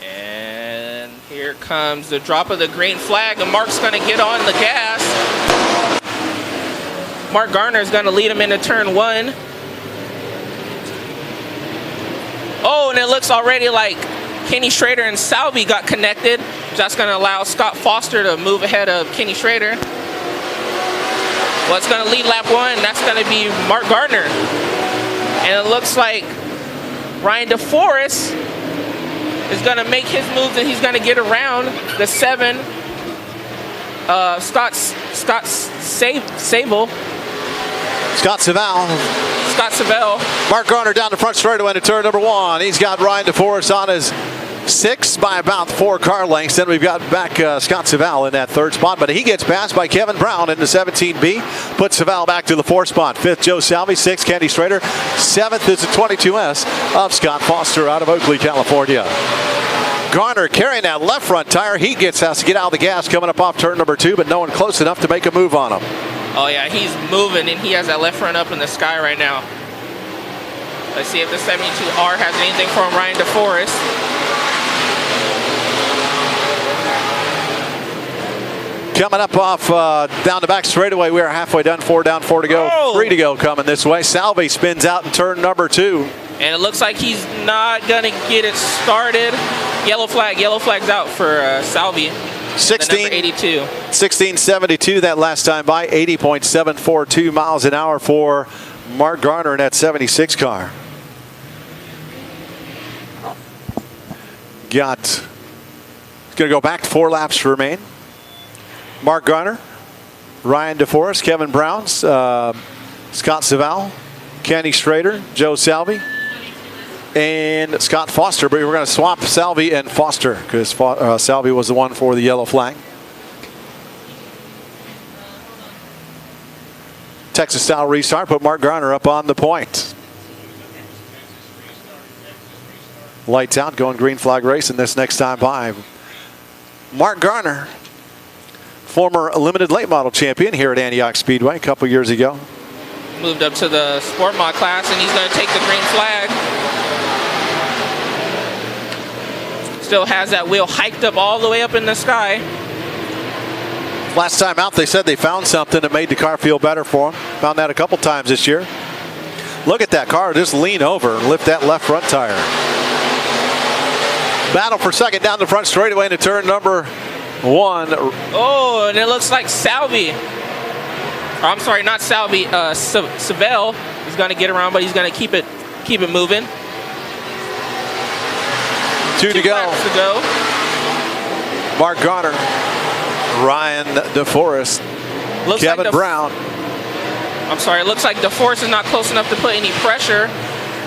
And here comes the drop of the green flag, and Mark's going to get on the gas. Mark Garner is going to lead him into turn 1. Oh, and it looks already like Kenny Schrader and Salvi got connected. That's going to allow Scott Foster to move ahead of Kenny Schrader. What's going to lead lap 1? That's going to be Mark Gardner. And it looks like Ryan DeForest is going to make his moves, and he's going to get around the 7. Scott Sable. Scott Saval. Mark Garner down the front straightaway into turn number 1. He's got Ryan DeForest on his 6 by about 4 car lengths. Then we've got back Scott Savall in that 3rd spot, but he gets passed by Kevin Brown into 17B. Puts Savall back to the 4th spot. 5th, Joe Salvi. 6th, Kenny Strader. 7th is the 22S of Scott Foster out of Oakley, California. Garner carrying that left front tire. He has to get out of the gas coming up off turn number 2, but no one close enough to make a move on him. Oh yeah, he's moving, and he has that left front up in the sky right now. Let's see if the 72R has anything for him. Ryan DeForest. Coming up off down the back straightaway. We are halfway done. 4 down, 4 to go. Oh. 3 to go coming this way. Salvi spins out in turn number 2. And it looks like he's not going to get it started. Yellow flag's out for Salvi. 82. 1672 that last time by. 80.742 miles an hour for Mark Garner in that 76 car. It's going to go back to 4 laps to remain. Mark Garner, Ryan DeForest, Kevin Brown, Scott Savall, Kenny Strader, Joe Salvi, and Scott Foster. But we're going to swap Salvi and Foster because Salvi was the one for the yellow flag. Texas style restart, put Mark Garner up on the point. Lights out, going green flag racing this next time by. Mark Garner, former limited late model champion here at Antioch Speedway a couple years ago. Moved up to the sport mod class, and he's going to take the green flag. Still has that wheel hiked up all the way up in the sky. Last time out, they said they found something that made the car feel better for them. Found that a couple times this year. Look at that car just lean over and lift that left front tire. Battle for second down the front straightaway into turn number 1. Oh, and it looks like Salvi. I'm sorry, not Salvi. Savell is going to get around, but he's going to keep it moving. 2 to go. Laps to go. Mark Garner, Ryan DeForest, Kevin Brown. I'm sorry, it looks like DeForest is not close enough to put any pressure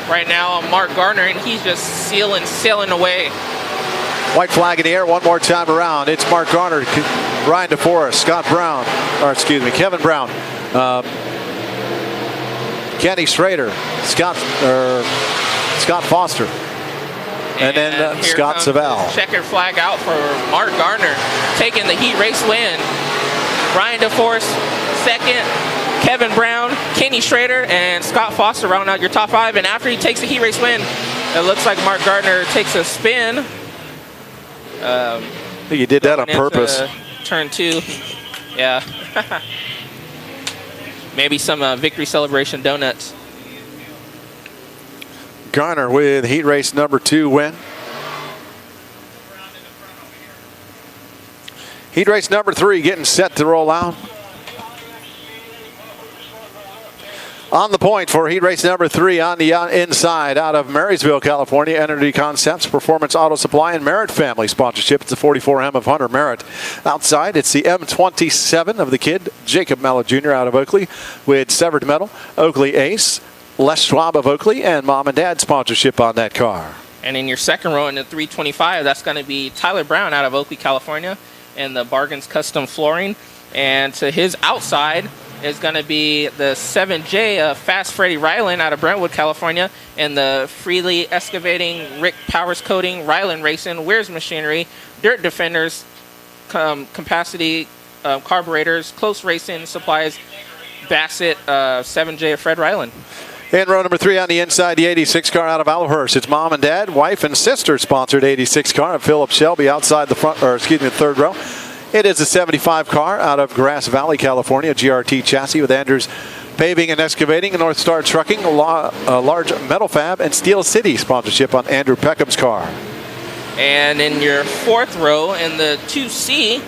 right now on Mark Garner, and he's just sailing away. White flag in the air one more time around. It's Mark Garner, Ryan DeForest, Kevin Brown, Kenny Strader, Scott Foster, and then Scott Savall. Checkered flag out for Mark Garner, taking the heat race win. Ryan DeForest second, Kevin Brown, Kenny Strader, and Scott Foster round out your top 5. And after he takes the heat race win, it looks like Mark Garner takes a spin. I think he did that on purpose. Turn 2. Yeah. Maybe some victory celebration donuts. Garner with heat race number 2 win. Heat race number 3 getting set to roll out. On the point for heat race number 3 on the inside out of Marysville, California, Energy Concepts, Performance Auto Supply, and Merritt Family sponsorship. It's the 44M of Hunter Merritt. Outside, it's the M27 of the kid, Jacob Mello Jr. out of Oakley with Severed Metal, Oakley Ace, Les Schwab of Oakley, and Mom and Dad sponsorship on that car. And in your second row in the 325, that's going to be Tyler Brown out of Oakley, California, and the Bargains Custom Flooring. And to his outside is going to be the 7J of Fast Freddy Ryland out of Brentwood, California, and the Freely Excavating, Rick Powers Coating, Ryland Racing, Weir's Machinery, Dirt Defenders, Capacity, Carburetors, Close Racing Supplies, Bassett, 7J of Fred Ryland. In row number 3 on the inside, the 86 car out of Alhurst. It's Mom and Dad, wife and sister sponsored 86 car of Philip Shelby outside the third row. It is a 75 car out of Grass Valley, California, GRT chassis with Andrews Paving and Excavating, and North Star Trucking, Large Metal Fab, and Steel City sponsorship on Andrew Peckham's car. And in your fourth row in the 2C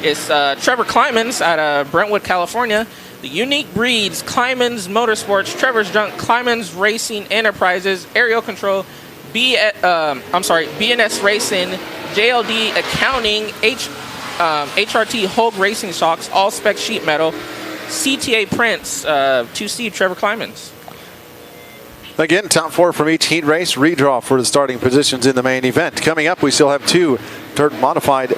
is Trevor Klimans out of Brentwood, California. The Unique Breeds, Klimans Motorsports, Trevor's Junk, Klimans Racing Enterprises, Aerial Control, BNS Racing, JLD Accounting, HRT Hogue Racing Shocks, All Spec Sheet Metal, CTA Prints, 2C Trevor Klimans. Again, top 4 from each heat race. Redraw for the starting positions in the main event. Coming up, we still have 2 dirt modified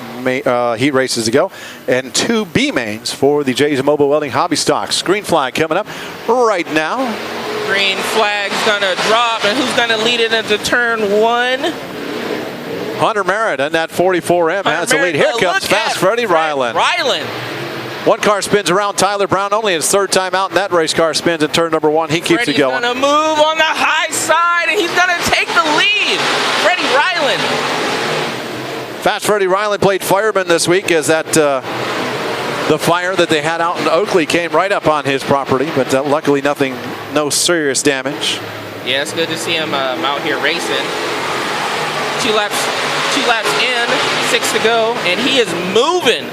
heat races to go and 2 B mains for the J's Mobile Welding Hobby Stocks. Green flag coming up right now. Green flag's gonna drop, and who's gonna lead it into turn 1? Hunter Merritt and that 44M has the lead. Here comes Fast Freddie Ryland. One car spins around Tyler Brown, only his 3rd time out, and that race car spins in turn number 1. He keeps it going. Freddie's gonna move on the high side, and he's gonna take the lead. Freddie Ryland. Fast Freddie Ryland played fireman this week as that the fire that they had out in Oakley came right up on his property, but luckily no serious damage. Yeah, it's good to see him out here racing. 2 laps in, 6 to go, and he is moving.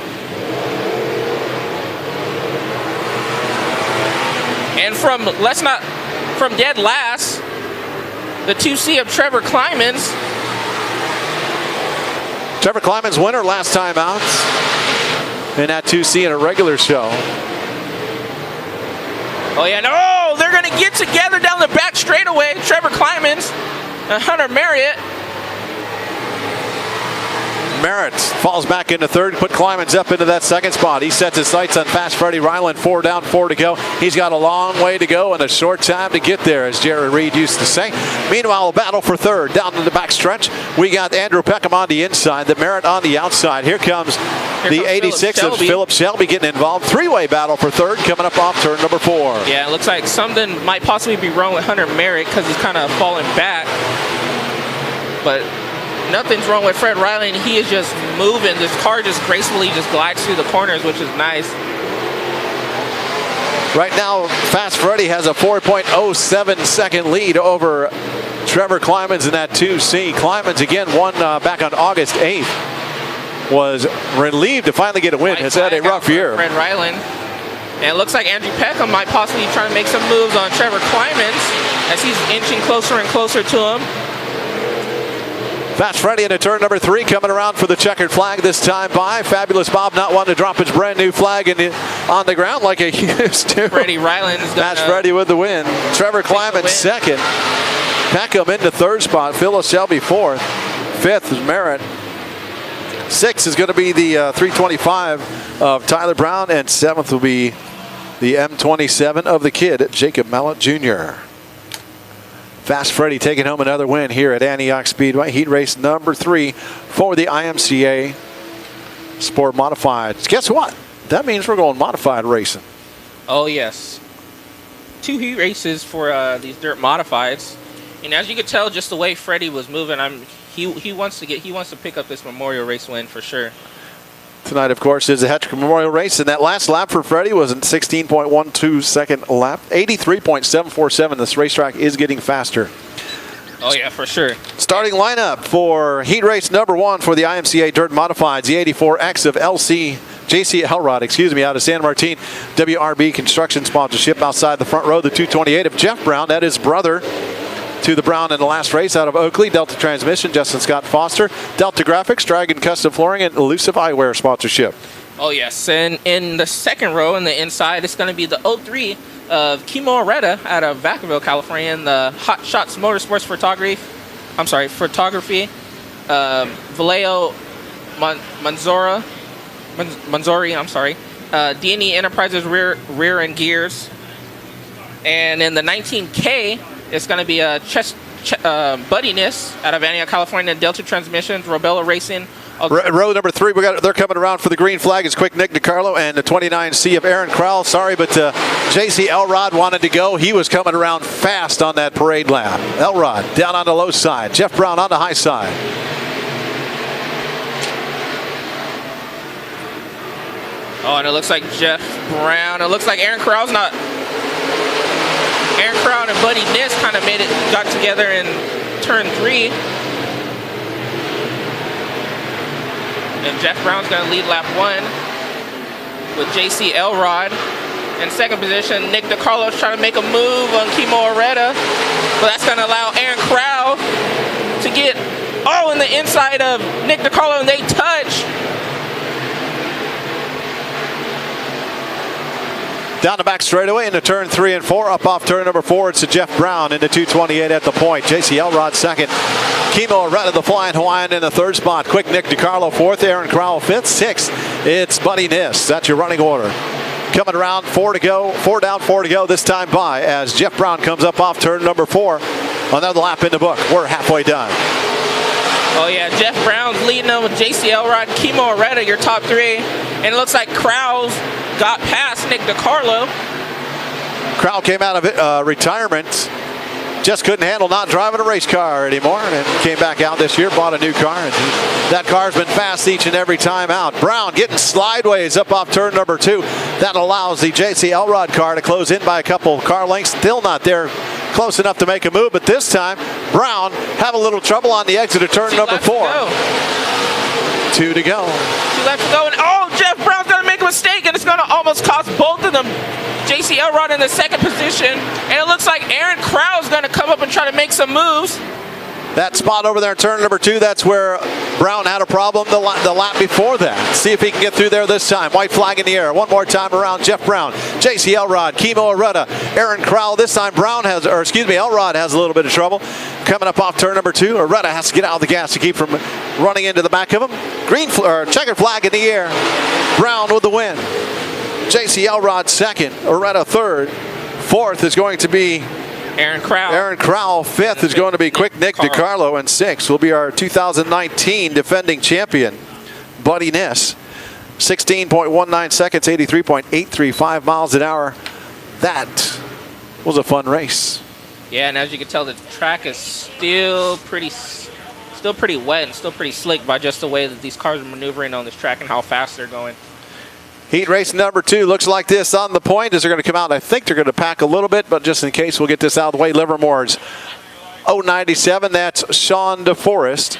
And from dead last, the 2C of Trevor Klimans. Trevor Klimans winner last time out in that 2C in a regular show. Oh yeah, no, they're gonna get together down the back straightaway. Trevor Klimans and Hunter Merritt. Merritt falls back into 3rd, put Klimans up into that 2nd spot. He sets his sights on Fast Freddie Ryland. 4 down, 4 to go. He's got a long way to go and a short time to get there, as Jerry Reed used to say. Meanwhile, a battle for 3rd down to the back stretch. We got Andrew Peckham on the inside, the Merritt on the outside. Here comes the 86 of Philip Shelby getting involved. 3-way battle for 3rd coming up off turn number 4. Yeah, it looks like something might possibly be wrong with Hunter Merritt because he's kind of falling back. But nothing's wrong with Fred Ryland. He is just moving. This car just gracefully just glides through the corners, which is nice. Right now, Fast Freddie has a 4.07 second lead over Trevor Klimans in that 2C. Klimans again won back on August 8th. Was relieved to finally get a win. Has had a rough year. Fred Ryland. And it looks like Andrew Peckham might possibly try to make some moves on Trevor Klimans as he's inching closer and closer to him. Fast Freddie into turn number 3, coming around for the checkered flag this time by Fabulous Bob, not wanting to drop his brand new flag on the ground like he used to. Freddie Ryland's Fast Freddie with the win. Trevor Klimans 2nd. Peckham into 3rd spot. Phyllis Shelby 4th. 5th is Merritt. 6th is going to be the 325 of Tyler Brown, and 7th will be the M27 of the kid, Jacob Mallet Jr. Fast Freddie taking home another win here at Antioch Speedway. Heat race number 3 for the IMCA Sport Modifieds. Guess what? That means we're going modified racing. Oh yes, 2 heat races for these dirt modifieds. And as you could tell, just the way Freddie was moving, he wants to pick up this Memorial race win for sure. Tonight, of course, is the Hetrick Memorial race, and that last lap for Freddie was a 16.12 second lap, 83.747. This racetrack is getting faster. Oh yeah, for sure. Starting lineup for heat race number 1 for the IMCA Dirt Modifieds, the 84X of JC Elrod, out of San Martin, WRB Construction sponsorship. Outside the front row, the 228 of Jeff Brown, that is brother to the Brown in the last race out of Oakley. Delta Transmission, Justin Scott Foster. Delta Graphics, Dragon Custom Flooring, and Elusive Eyewear sponsorship. Oh yes, and in the second row in the inside, it's going to be the 03 of Kimo Areta out of Vacaville, California, and the Hot Shots Motorsports photography. Vallejo Manzori, D&E Enterprises rear and gears. And in the 19K, it's going to be a Buddiness out of Antioch, California, Delta Transmissions, Robello Racing. Row number 3, they're coming around for the green flag. It's Quick Nick DiCarlo and the 29C of Aaron Crowell. Sorry, but JC Elrod wanted to go. He was coming around fast on that parade lap. Elrod down on the low side. Jeff Brown on the high side. Oh, and it looks like Jeff Brown. It looks like Aaron Crowell and Buddy Niss kind of got together in turn 3. And Jeff Brown's going to lead lap 1 with JC Elrod. In second position, Nick DiCarlo's trying to make a move on Kimo Areta. But that's going to allow Aaron Crowell to get in the inside of Nick DiCarlo, and they touch. Down the back straightaway into turn 3 and 4. Up off turn number 4, it's to Jeff Brown into 228 at the point. J.C. Elrod second. Kimo Aretta, the Flying Hawaiian, in the third spot. Quick Nick DiCarlo fourth. Aaron Crowell fifth. Sixth, it's Buddy Niss. That's your running order. Coming around, 4 to go. 4 down, 4 to go this time by as Jeff Brown comes up off turn number 4. Another lap in the book. We're halfway done. Oh yeah, Jeff Brown's leading them with J.C. Elrod, Kimo Aretta, your top 3. And it looks like Crowell's got past Nick DiCarlo. Crowell came out of retirement. Just couldn't handle not driving a race car anymore, and came back out this year, bought a new car, and that car's been fast each and every time out. Brown getting slideways up off turn number 2. That allows the J.C. Elrod car to close in by a couple car lengths. Still not there close enough to make a move, but this time Brown have a little trouble on the exit of turn number 4. 2 to go. 2 laps to go, and oh, Jeff Brown's going to make a mistake, and it's going to almost cost both of them. J.C. Elrod in the second position, and it looks like Aaron Crowell's going to come up and try to make some moves. That spot over there in turn number 2, that's where Brown had a problem the lap before that. See if he can get through there this time. White flag in the air. One more time around Jeff Brown, J.C. Elrod, Kimo Aretta, Aaron Crowell. This time Elrod has a little bit of trouble. Coming up off turn number 2, Aretta has to get out of the gas to keep from running into the back of him. Checkered flag in the air. Brown with the win. J.C. Elrod second, Aretta third. Fourth is going to be Aaron Crowell. Aaron Crowell. Fifth is going to be Quick Nick DiCarlo, and sixth will be our 2019 defending champion, Buddy Niss. 16.19 seconds, 83.835 miles an hour. That was a fun race. Yeah, and as you can tell, the track is still pretty wet and still pretty slick by just the way that these cars are maneuvering on this track and how fast they're going. Heat race number 2 looks like this on the point as they're going to come out. I think they're going to pack a little bit, but just in case, we'll get this out of the way. Livermore's 097, that's Sean DeForest.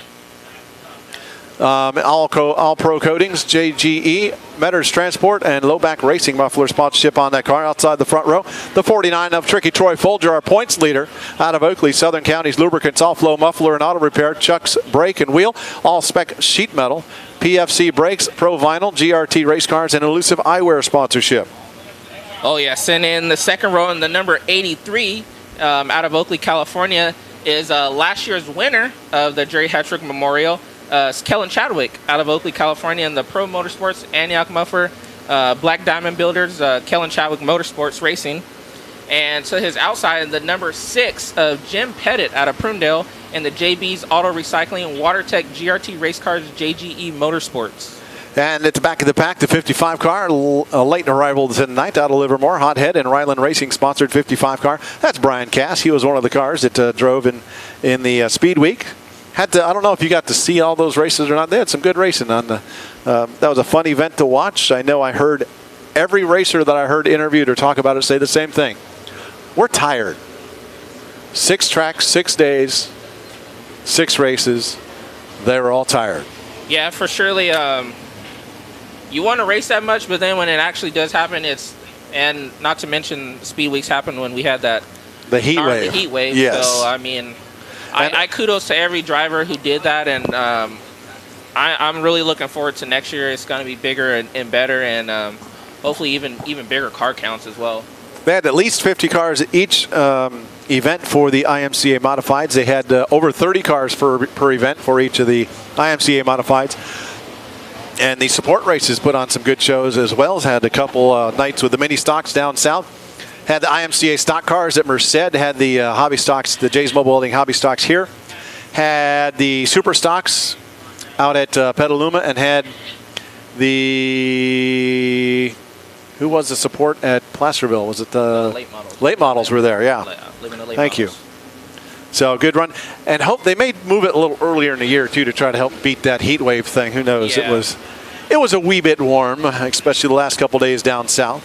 All Pro Coatings, JGE, Metters Transport, and Lowback Racing muffler sponsorship on that car outside the front row. The 49 of Tricky Troy Folger, our points leader out of Oakley. Southern Counties Lubricants, All Flow Muffler and Auto Repair, Chuck's Brake and Wheel, All Spec Sheet Metal, PFC Brakes, Pro Vinyl, GRT Race Cars, and Elusive Eyewear sponsorship. Oh yes, and in the second row in the number 83 out of Oakley, California is last year's winner of the Jerry Hetrick Memorial. Kellen Chadwick out of Oakley, California, in the Pro Motorsports Antioch Muffler Black Diamond Builders, Kellen Chadwick Motorsports Racing. And to his outside, the number 6 of Jim Pettit out of Prunedale in the JB's Auto Recycling WaterTech GRT Race Cars JGE Motorsports. And at the back of the pack, the 55 car, a late arrival tonight out of Livermore. Hothead and Ryland Racing sponsored 55 car. That's Brian Cass. He was one of the cars that drove in the Speed Week. I don't know if you got to see all those races or not. They had some good racing on the. That was a fun event to watch. I know I heard every racer that I heard interviewed or talk about it say the same thing. We're tired. 6 tracks, 6 days, 6 races. They were all tired. Yeah, for surely. You want to race that much, but then when it actually does happen, and not to mention Speed Weeks happened when we had the heat wave. Yes. So I mean, I kudos to every driver who did that, and I'm really looking forward to next year. It's going to be bigger and better, and hopefully even bigger car counts as well. They had at least 50 cars each event for the IMCA Modifieds. They had over 30 cars per event for each of the IMCA Modifieds. And the support races put on some good shows as well. As had a couple nights with the mini stocks down south. Had the IMCA stock cars at Merced. Had the hobby stocks, the Jay's Mobile Welding hobby stocks here. Had the super stocks out at Petaluma, and had the... Who was the support at Placerville? Was it the late models? Late models were there, yeah. Thank you. So good run, and hope they may move it a little earlier in the year too to try to help beat that heat wave thing. Who knows? Yeah. It was a wee bit warm, especially the last couple days down south.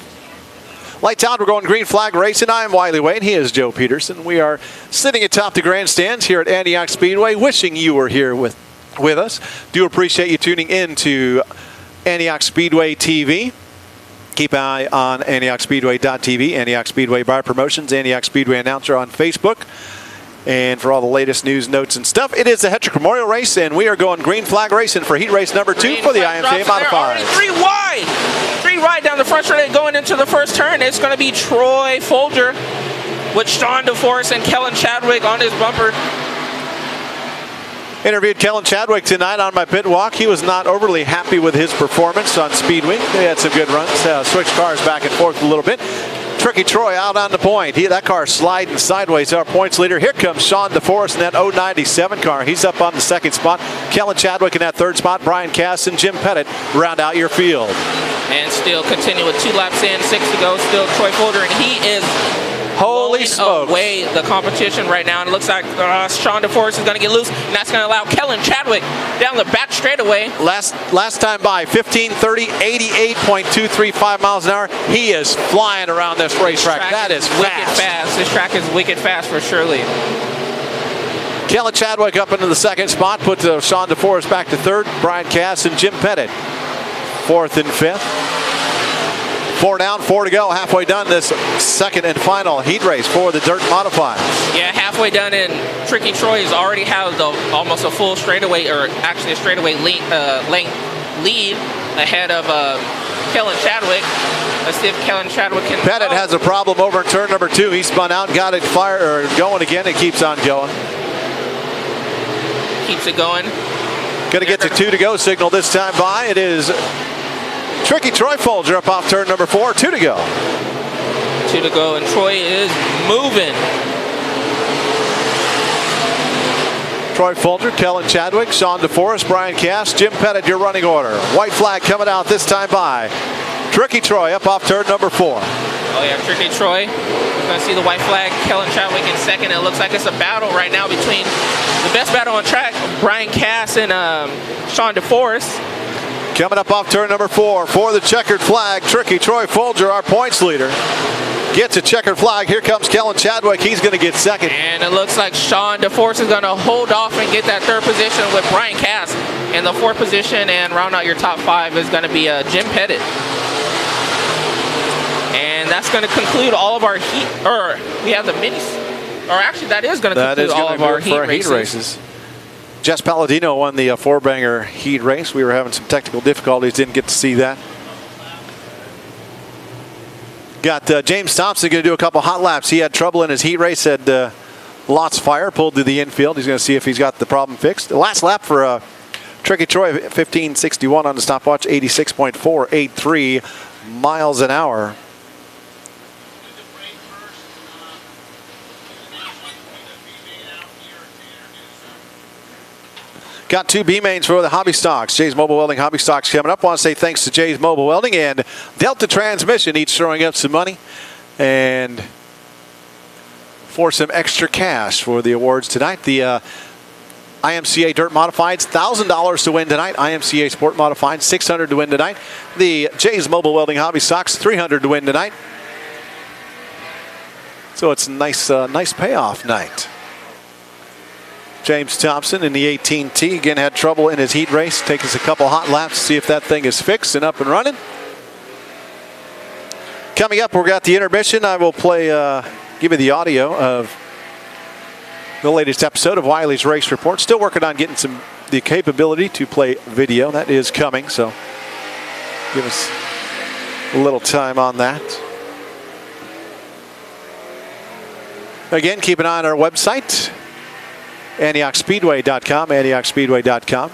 Lights out. We're going green flag racing. I am Wiley Wayne. He is Joe Peterson. We are sitting atop the grandstands here at Antioch Speedway. Wishing you were here with us. Do appreciate you tuning in to Antioch Speedway TV. Keep an eye on AntiochSpeedway.tv, Antioch Speedway Bar Promotions, Antioch Speedway Announcer on Facebook. And for all the latest news, notes, and stuff, it is the Hetrick Memorial Race, and we are going green flag racing for heat race number 2 for the IMCA Modified. 3 wide outside down the front straight going into the first turn. It's going to be Troy Folger with Sean DeForest and Kellen Chadwick on his bumper. Interviewed Kellen Chadwick tonight on my pit walk. He was not overly happy with his performance on Speed Week. They had some good runs. Switched cars back and forth a little bit. Tricky Troy out on the point. That car sliding sideways. Our points leader. Here comes Sean DeForest in that 097 car. He's up on the second spot. Kellen Chadwick in that third spot. Brian Cass and Jim Pettit round out your field. And still continue with 2 laps in, 6 to go. Still Troy Folger, and he is holy smokes away the competition right now. And it looks like Sean DeForest is going to get loose, and that's going to allow Kellen Chadwick down the back straightaway. Last time by 15:30, 88.235 miles an hour. He is flying around this racetrack. That is fast. This track is wicked fast for surely. Kellen Chadwick up into the second spot. Put Sean DeForest back to third. Brian Cass and Jim Pettit fourth and fifth. 4 down, 4 to go. Halfway done this second and final heat race for the Dirt Modified. Yeah, halfway done, and Tricky Troy has already had almost a full straightaway, or actually a straightaway length lead ahead of Kellen Chadwick. Let's see if Kellen Chadwick can. Pettit has a problem over in turn number 2. He spun out, got it going again. It keeps on going. Keeps it going. Going to get to 2 to go signal this time by. It is Tricky Troy Folger up off turn number 4. 2 to go. 2 to go, and Troy is moving. Troy Folger, Kellen Chadwick, Sean DeForest, Brian Cass, Jim Pettit, your running order. White flag coming out this time by Tricky Troy up off turn number 4. Oh yeah, Tricky Troy. We're going to see the white flag. Kellen Chadwick in second. It looks like it's a battle right now between the best battle on track, Brian Cass and Sean DeForest. Coming up off turn number 4 for the checkered flag, Tricky Troy Folger, our points leader. Gets a checkered flag. Here comes Kellen Chadwick. He's going to get second. And it looks like Sean DeForest is going to hold off and get that third position with Brian Cass. In the fourth position and round out your top 5 is going to be Jim Pettit. And that's going to conclude all of our heat, or we have the minis. Or actually, that is going to conclude all of our heat races. Jess Palladino won the four-banger heat race. We were having some technical difficulties, didn't get to see that. Got James Thompson going to do a couple hot laps. He had trouble in his heat race, had lots of fire, pulled to the infield. He's going to see if he's got the problem fixed. The last lap for Tricky Troy, 15:61 on the stopwatch, 86.483 miles an hour. Got 2 B mains for the hobby stocks. Jay's Mobile Welding hobby stocks coming up. Want to say thanks to Jay's Mobile Welding and Delta Transmission, each throwing up some money and for some extra cash for the awards tonight. The IMCA Dirt Modifieds, $1,000 to win tonight. IMCA Sport Modifieds, $600 to win tonight. The Jay's Mobile Welding hobby stocks, $300 to win tonight. So it's a nice payoff night. James Thompson in the 18T again had trouble in his heat race. Take us a couple hot laps to see if that thing is fixed and up and running. Coming up, we've got the intermission. I will play, give you the audio of the latest episode of Wiley's Race Report. Still working on getting the capability to play video. That is coming, so give us a little time on that. Again, keep an eye on our website. AntiochSpeedway.com, AntiochSpeedway.com.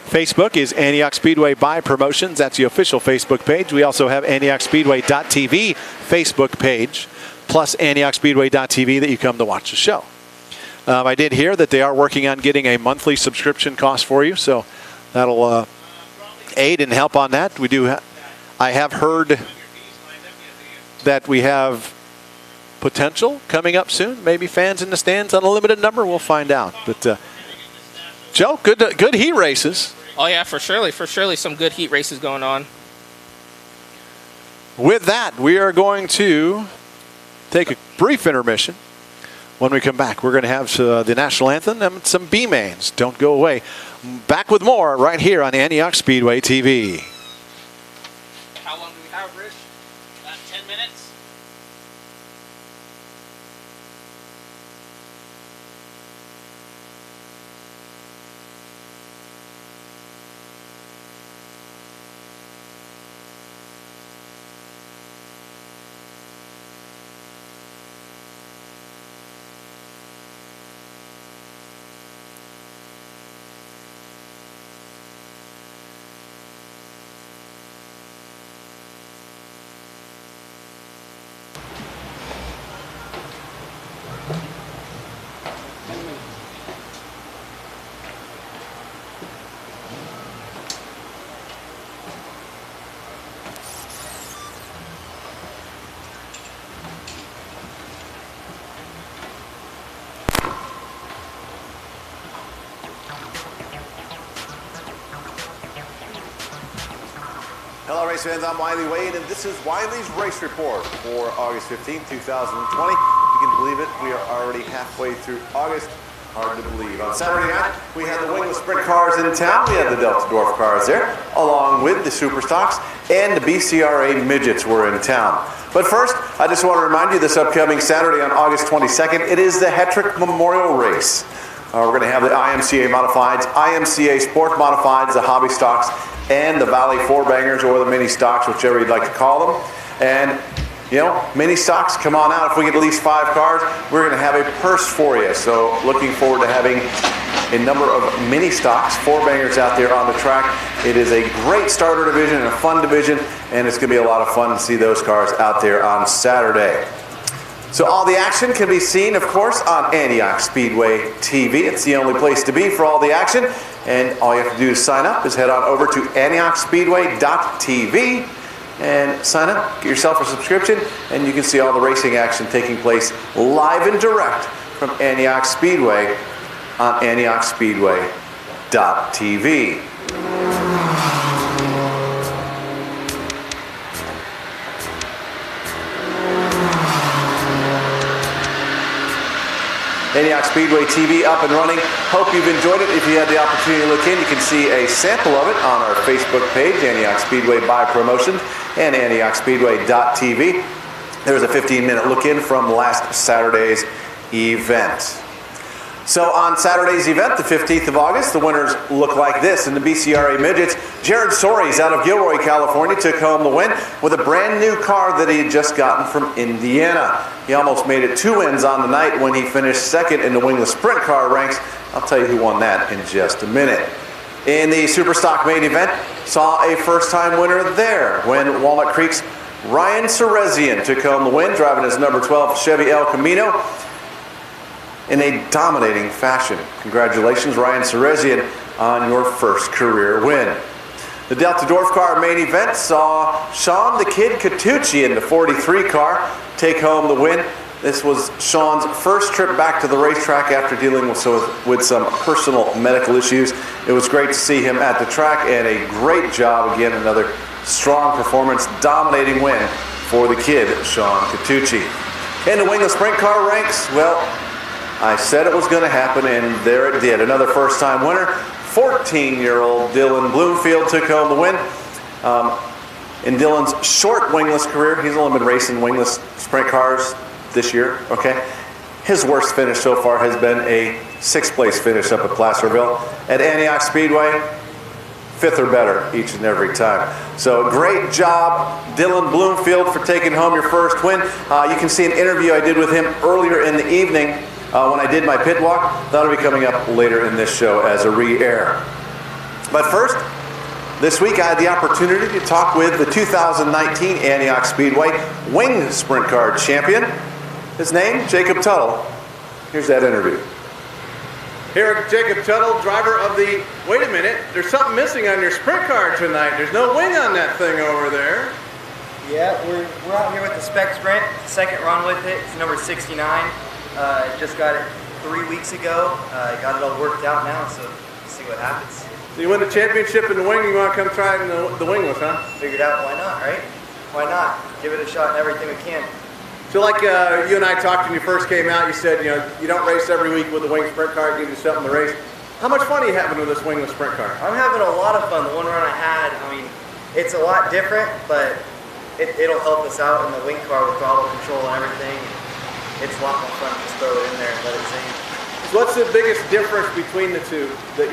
Facebook is Antioch Speedway by Promotions. That's the official Facebook page. We also have AntiochSpeedway.tv Facebook page, plus AntiochSpeedway.tv that you come to watch the show. I did hear that they are working on getting a monthly subscription cost for you, so that'll aid and help on that. We do. I have heard that we have potential coming up soon. Maybe fans in the stands on a limited number. We'll find out. But Joe, good heat races. Oh yeah, for surely some good heat races going on. With that, we are going to take a brief intermission. When we come back, we're going to have the national anthem and some B mains. Don't go away. Back with more right here on Antioch Speedway TV. How long do we have, Rich? About 10 minutes. race fans, I'm Wiley Wade, and this is Wiley's Race Report for August 15th, 2020. If you can believe it, we are already halfway through August. Hard to believe. On Saturday night, we had the wingless sprint cars in town. We had the Delta Dwarf cars there, along with the Super Stocks, and the BCRA midgets were in town. But first, I just want to remind you this upcoming Saturday on August 22nd, it is the Hetrick Memorial Race. We're going to have the IMCA Modifieds, IMCA Sport Modifieds, the Hobby Stocks, and the Valley Four Bangers, or the Mini Stocks, whichever you'd like to call them. And, you know, Mini Stocks, come on out. If we get at least 5 cars, we're going to have a purse for you. So looking forward to having a number of Mini Stocks, 4 Bangers out there on the track. It is a great starter division and a fun division, and it's going to be a lot of fun to see those cars out there on Saturday. So all the action can be seen, of course, on Antioch Speedway TV. It's the only place to be for all the action. And all you have to do to sign up is head on over to AntiochSpeedway.tv and sign up, get yourself a subscription, and you can see all the racing action taking place live and direct from Antioch Speedway on AntiochSpeedway.tv. Antioch Speedway TV up and running. Hope you've enjoyed it. If you had the opportunity to look in, you can see a sample of it on our Facebook page, Antioch Speedway by Promotion, and AntiochSpeedway.tv. There was a 15-minute look in from last Saturday's event. So on Saturday's event, the 15th of August, the winners look like this. In the BCRA Midgets, Jared Soares out of Gilroy, California, took home the win with a brand new car that he had just gotten from Indiana. He almost made it 2 wins on the night when he finished second in the wingless sprint car ranks. I'll tell you who won that in just a minute. In the Super Stock main event, saw a first-time winner there when Walnut Creek's Ryan Serezian took home the win, driving his number 12 Chevy El Camino in a dominating fashion. Congratulations, Ryan Serezian, on your first career win. The Delta Dwarf car main event saw Sean the Kid Catucci in the 43 car take home the win. This was Sean's first trip back to the racetrack after dealing with some personal medical issues. It was great to see him at the track, and a great job again, another strong performance, dominating win for the kid, Sean Catucci. In the wingless sprint car ranks, well, I said it was going to happen, and there it did. Another first-time winner, 14-year-old Dylan Bloomfield took home the win. In Dylan's short wingless career, he's only been racing wingless sprint cars this year, okay? His worst finish so far has been a 6th place finish up at Placerville. At Antioch Speedway, 5th or better each and every time. So great job, Dylan Bloomfield, for taking home your first win. You can see an interview I did with him earlier in the evening when I did my pit walk. That'll be coming up later in this show as a re-air. But first, this week I had the opportunity to talk with the 2019 Antioch Speedway Wing Sprint Car Champion. His name, Jacob Tuttle. Here's that interview. Here, Jacob Tuttle, driver of the... Wait a minute, there's something missing on your sprint car tonight. There's no wing on that thing over there. Yeah, we're out here with the spec sprint, second run with it. It's number 69. Just got it 3 weeks ago. Got it all worked out now, so let's see what happens. So you win the championship in the wing, you want to come try it in the wingless, huh? Figured out, why not, right? Why not? Give it a shot and everything we can. So like you and I talked when you first came out, you said, you know, you don't race every week with a wing sprint car, it gives you something to race. How much fun are you having with this wingless sprint car? I'm having a lot of fun. The one run I had, I mean, it's a lot different, but it'll help us out in the wing car with throttle control and everything. It's a lot more fun to just throw it in there and let it sing. So what's the biggest difference between the two that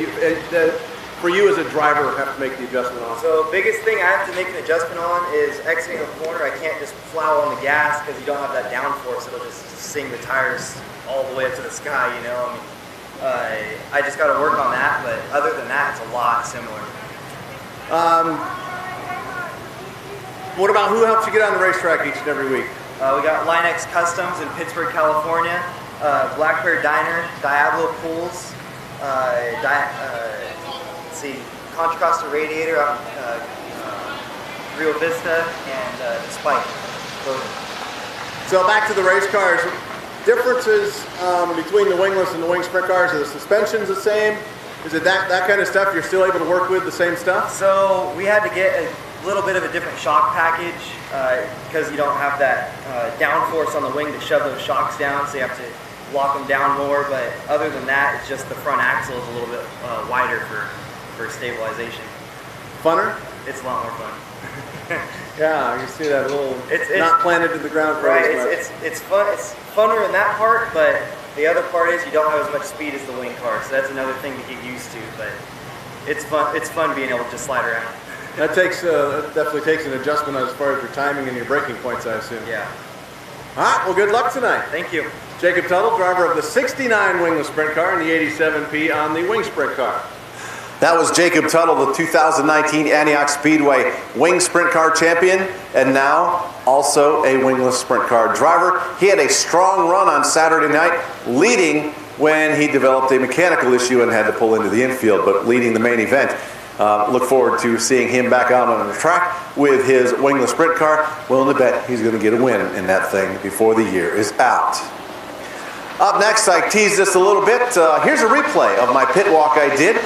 for you as a driver have to make the adjustment on? So biggest thing I have to make an adjustment on is exiting a corner. I can't just plow on the gas because you don't have that downforce. It'll just sing the tires all the way up to the sky, you know. I mean, I just got to work on that, but other than that, it's a lot similar. What about who helps you get on the racetrack each and every week? We got Line X Customs in Pittsburgh, California, Black Bear Diner, Diablo Pools, Contra Costa Radiator out in Rio Vista, and the Spike. So back to the race cars. Differences between the wingless and the wing sprint cars. Are the suspensions the same? Is it that kind of stuff you're still able to work with, the same stuff? So we had to get little bit of a different shock package because you don't have that downforce on the wing to shove those shocks down, so you have to lock them down more. But other than that, it's just the front axle is a little bit wider for stabilization. Funner? It's a lot more fun. Yeah, you see that little It's not planted to the ground. Right, it's fun. It's funner in that part, but the other part is you don't have as much speed as the wing car, so that's another thing to get used to. But it's fun. It's fun being able to just slide around. That definitely takes an adjustment as far as your timing and your braking points, I assume. Yeah. All right, well, good luck tonight. Thank you. Jacob Tuttle, driver of the 69 wingless sprint car and the 87P on the wing sprint car. That was Jacob Tuttle, the 2019 Antioch Speedway wing sprint car champion, and now also a wingless sprint car driver. He had a strong run on Saturday night, leading when he developed a mechanical issue and had to pull into the infield, but leading the main event. Look forward to seeing him back out on the track with his wingless sprint car. Willing to bet he's going to get a win in that thing before the year is out. Up next, I teased this a little bit. Here's a replay of my pit walk I did.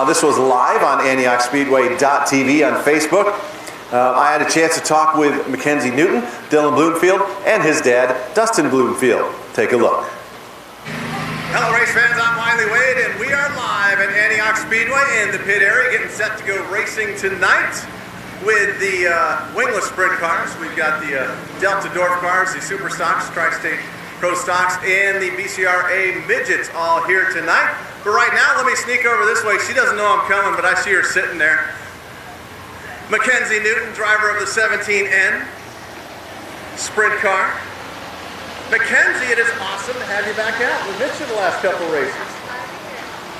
This was live on AntiochSpeedway.tv on Facebook. I had a chance to talk with Mackenzie Newton, Dylan Bloomfield, and his dad, Dustin Bloomfield. Take a look. Hello, race fans. I'm Wiley Wade, and we are live at Antioch Speedway in the pit area, getting set to go racing tonight with the wingless sprint cars. We've got the Delta Dwarf cars, the Super Stocks, Tri-State Pro Stocks, and the BCRA Midgets all here tonight. But right now, let me sneak over this way. She doesn't know I'm coming, but I see her sitting there. Mackenzie Newton, driver of the 17N sprint car. Mackenzie, it is awesome to have you back out. We missed you the last couple races.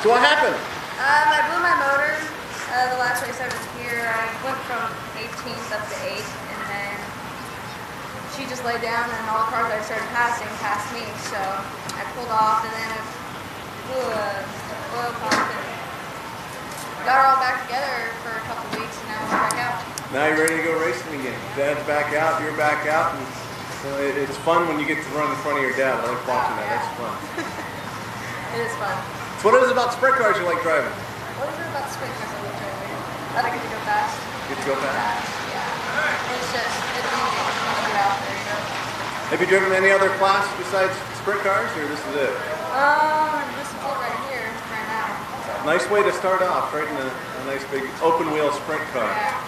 So what happened? I blew my motor. The last race I was here, I went from 18th up to 8th, and then she just laid down, and all the cars I started passing passed me. So I pulled off, and then I blew a oil pump, and got her all back together for a couple weeks, and now we're back out. Now you're ready to go racing again. Dad's back out, you're back out, and it's fun when you get to run in front of your dad. I like watching that. That's fun. It is fun. So what is it about sprint cars you like driving? What is it about the sprint cars I like driving? That I get to go fast. Get to go fast? Yeah. It's just, it's easy. It's fun to get out there, you know? Have you driven any other class besides sprint cars, or this is it? This is it right here, right now. So. Nice way to start off, right in a nice big open wheel sprint car. Yeah.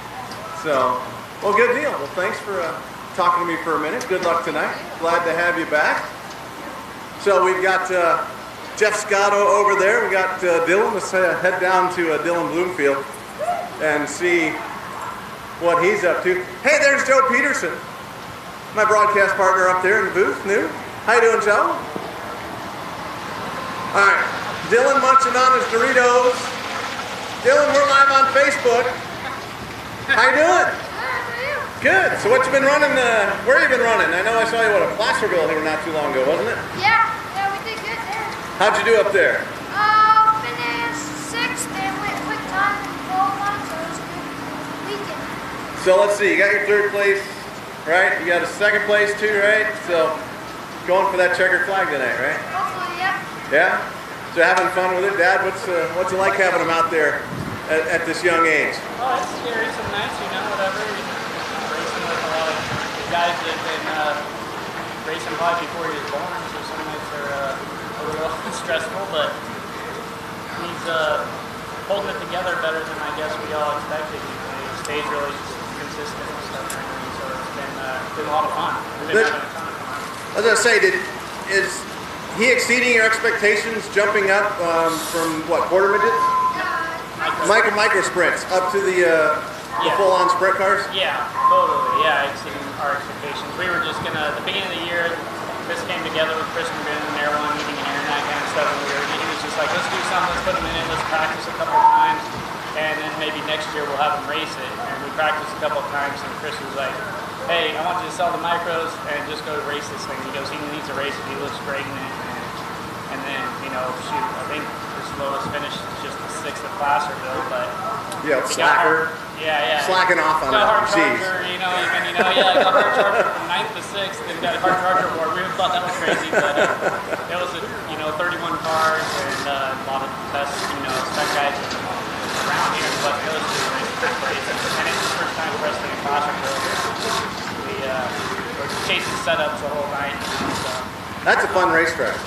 So, well, good deal. Well, thanks for talking to me for a minute. Good luck tonight. Glad to have you back. So we've got Jeff Scotto over there. We got Dylan. Let's head down to Dylan Bloomfield and see what he's up to. Hey, there's Joe Peterson, my broadcast partner up there in the booth. New. How you doing, Joe? All right. Dylan munching on his Doritos. Dylan, we're live on Facebook. How you doing? Good. So what you been running? Where you been running? I know I saw you at a Placerville here not too long ago, wasn't it? Yeah, we did good there. How'd you do up there? Finished 6th and went quick time and qualified, so it was a good weekend. So let's see. You got your 3rd place, right? You got a 2nd place too, right? So going for that checkered flag tonight, right? Hopefully, yeah. Yeah. So having fun with it, Dad. What's it like having him out there at this young age? Oh, it's scary some nights, you know, whatever. Racing with a lot of guys that have been racing probably before he was born, so some nights are a little stressful, but he's holding it together better than I guess we all expected. He stays really consistent and stuff, so it's been a lot of fun. We've been having a ton of fun. I was gonna say, is he exceeding your expectations, jumping up from what, quarter midgets? Micro sprints up to the full-on sprint cars? Yeah, totally. Yeah, exceeding our expectations. We were just gonna, at the beginning of the year, Chris came together with Chris McGinn and everyone meeting in Aaron, that kind of stuff, and he was just like, let's do something, let's put him in it, let's practice a couple of times, and then maybe next year we'll have him race it. And we practiced a couple of times, and Chris was like, hey, I want you to sell the micros and just go race this thing. He goes, he needs to race it, he looks great in it. And then, you know, shoot, I think his lowest finish is just the 6th at Placerville, but yeah, slacker. Yeah. Slacking off on that. Hard charger, you know, even, got hard charger from 9th to 6th, and got hard charger award. We thought that was crazy, but it was, 31 cars and a lot of the best, spec guys around here in the West Coast. good place. And it's the first time for us to do Fosterville. We're chasing setups the whole night. So. That's a fun racetrack.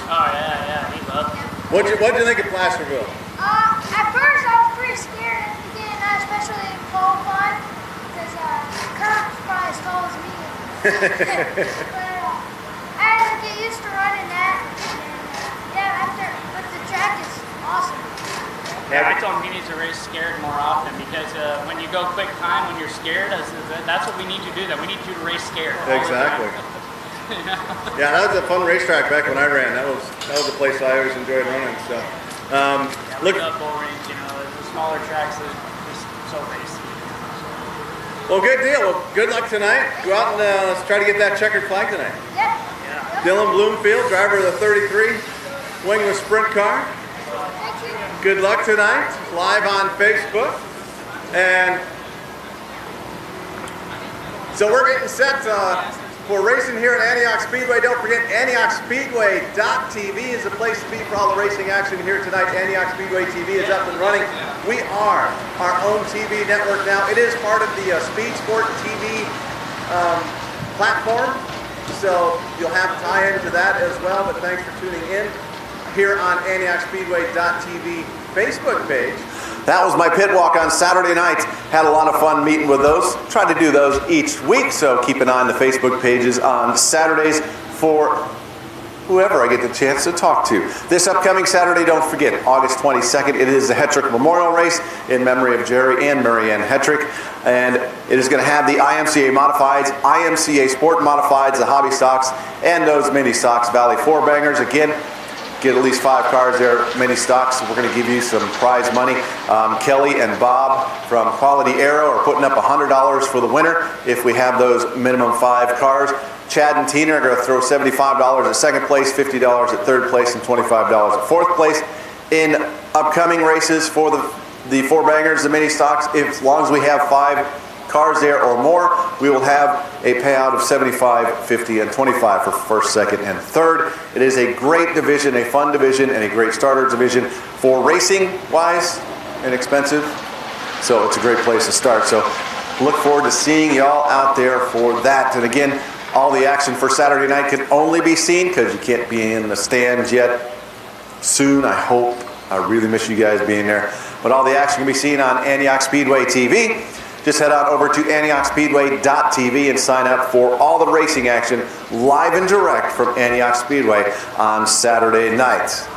Oh yeah, he loved it. What'd you think of Placerville? At first I was pretty scared at the beginning, especially in qualifying, because Kurt's probably as tall as me. But I had to get used to running that. And but the track is awesome. Yeah, I told him he needs to race scared more often because when you go quick time when you're scared, that's what we need you to do. That we need you to race scared. Exactly. Yeah, that was a fun racetrack back when I ran. That was a place I always enjoyed running. So, Look up Bull Range, the smaller tracks that are just so racy. Well, good deal. Well, good luck tonight. Go out and let's try to get that checkered flag tonight. Yep. Yeah. Dylan Bloomfield, driver of the 33 wingless sprint car. Thank you. Good luck tonight. Live on Facebook. And so we're getting set for racing here at Antioch Speedway. Don't forget, AntiochSpeedway.tv is the place to be for all the racing action here tonight. Antioch Speedway TV is up and running. We are our own TV network now. It is part of the Speed Sport TV platform, so you'll have tie-in to that as well. But thanks for tuning in here on AntiochSpeedway.tv Facebook page. That was my pit walk on Saturday night. Had a lot of fun meeting with those. Tried to do those each week, so keep an eye on the Facebook pages on Saturdays for whoever I get the chance to talk to. This upcoming Saturday, don't forget, August 22nd, it is the Hetrick Memorial Race in memory of Jerry and Marianne Hetrick. And it is going to have the IMCA Modifieds, IMCA Sport Modifieds, the Hobby Stocks, and those Mini Stocks Valley 4-bangers. Again, get at least 5 cars there, mini stocks. We're going to give you some prize money. Kelly and Bob from Quality Aero are putting up $100 for the winner if we have those minimum 5 cars. Chad and Tina are going to throw $75 at second place, $50 at third place, and $25 at fourth place. In upcoming races for the 4-bangers, the mini stocks, as long as we have 5 cars there or more, we will have a payout of $75, $50, and $25 for first, second, and third. It is a great division, a fun division, and a great starter division for racing-wise, inexpensive. So it's a great place to start. So look forward to seeing y'all out there for that. And again, all the action for Saturday night can only be seen because you can't be in the stands yet. Soon, I hope. I really miss you guys being there. But all the action can be seen on Antioch Speedway TV. Just head on over to AntiochSpeedway.tv and sign up for all the racing action live and direct from Antioch Speedway on Saturday nights.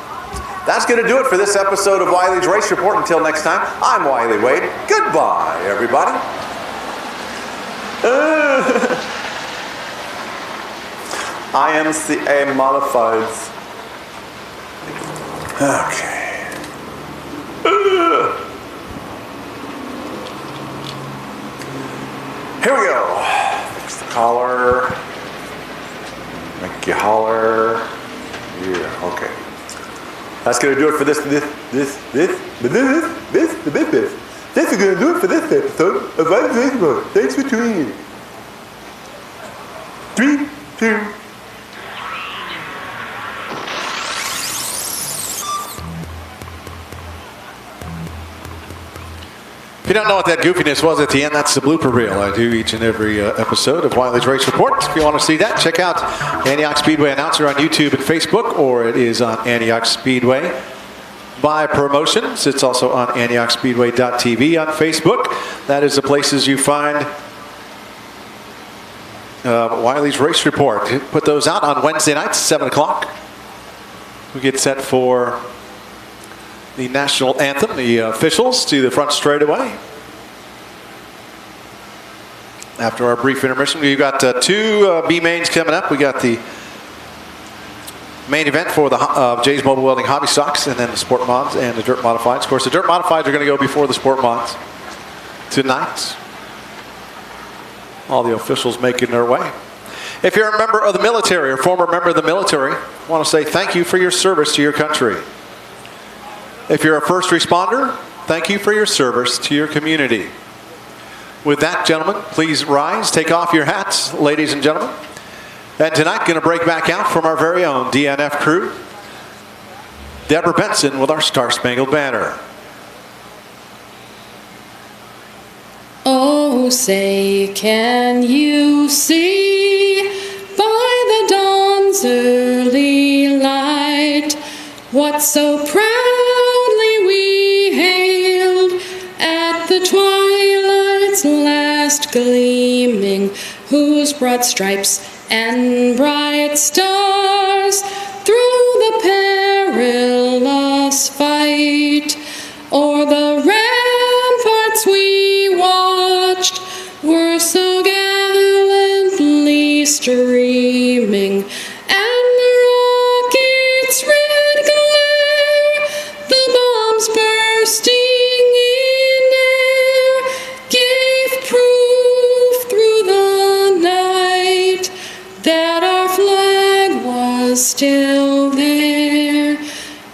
That's going to do it for this episode of Wiley's Race Report. Until next time, I'm Wiley Wade. Goodbye, everybody. IMCA Modifieds. Okay. Here we go. Fix the collar. Make you holler. Yeah, okay. That's going to do it for this is going to do it for this episode of Wiley's Race Report. Thanks for tuning in. 3, 2, If you don't know what that goofiness was at the end, that's the blooper reel I do each and every episode of Wiley's Race Report. If you want to see that, check out Antioch Speedway Announcer on YouTube and Facebook, or it is on Antioch Speedway by Promotions. It's also on AntiochSpeedway.tv on Facebook. That is the places you find Wiley's Race Report. Put those out on Wednesday nights, 7 o'clock. We get set for the national anthem, the officials to the front straightaway. After our brief intermission, we've got 2 B mains coming up. We got the main event for the Jay's Mobile Welding Hobby Stocks, and then the Sport Mods and the Dirt Modifieds. Of course, the Dirt Modifieds are going to go before the Sport Mods tonight. All the officials making their way. If you're a member of the military or former member of the military, I want to say thank you for your service to your country. If you're a first responder, thank you for your service to your community. With that, gentlemen, please rise, take off your hats, ladies and gentlemen. And tonight, going to break back out from our very own DNF crew, Deborah Benson with our Star Spangled Banner. Oh, say, can you see by the dawn's early light what so proudly we hailed at the twilight's last gleaming, whose broad stripes and bright stars through the perilous fight o'er the ramparts we watched were so gallantly streaming, and the rocket's red glare, the bombs bursting in air, gave proof through the night that our flag was still there.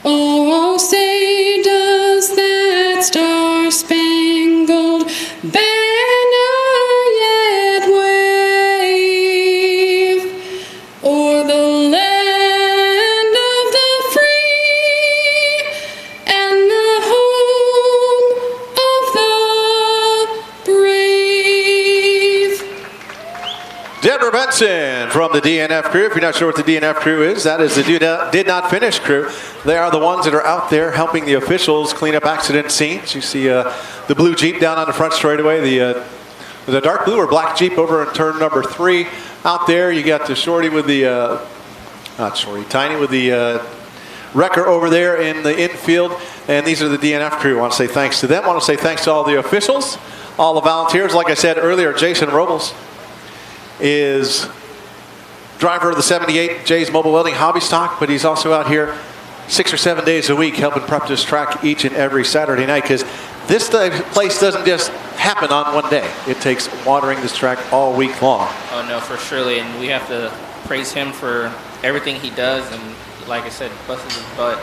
Oh, say, does that star-spangled banner yet wave o'er the land of the free and the home of the brave? Deborah Benson from the DNF crew. If you're not sure what the DNF crew is, that is the Did Not Finish crew. They are the ones that are out there helping the officials clean up accident scenes. You see the blue Jeep down on the front straightaway, the dark blue or black Jeep over in turn number 3. Out there, you got the shorty with the, Tiny with the wrecker over there in the infield. And these are the DNF crew. I want to say thanks to them. I want to say thanks to all the officials, all the volunteers. Like I said earlier, Jason Robles is driver of the 78 J's Mobile Welding Hobby Stock, but he's also out here 6 or 7 days a week helping prep this track each and every Saturday night, because this place doesn't just happen on one day. It takes watering this track all week long. Oh no, for surely, and we have to praise him for everything he does, and like I said, busts his butt,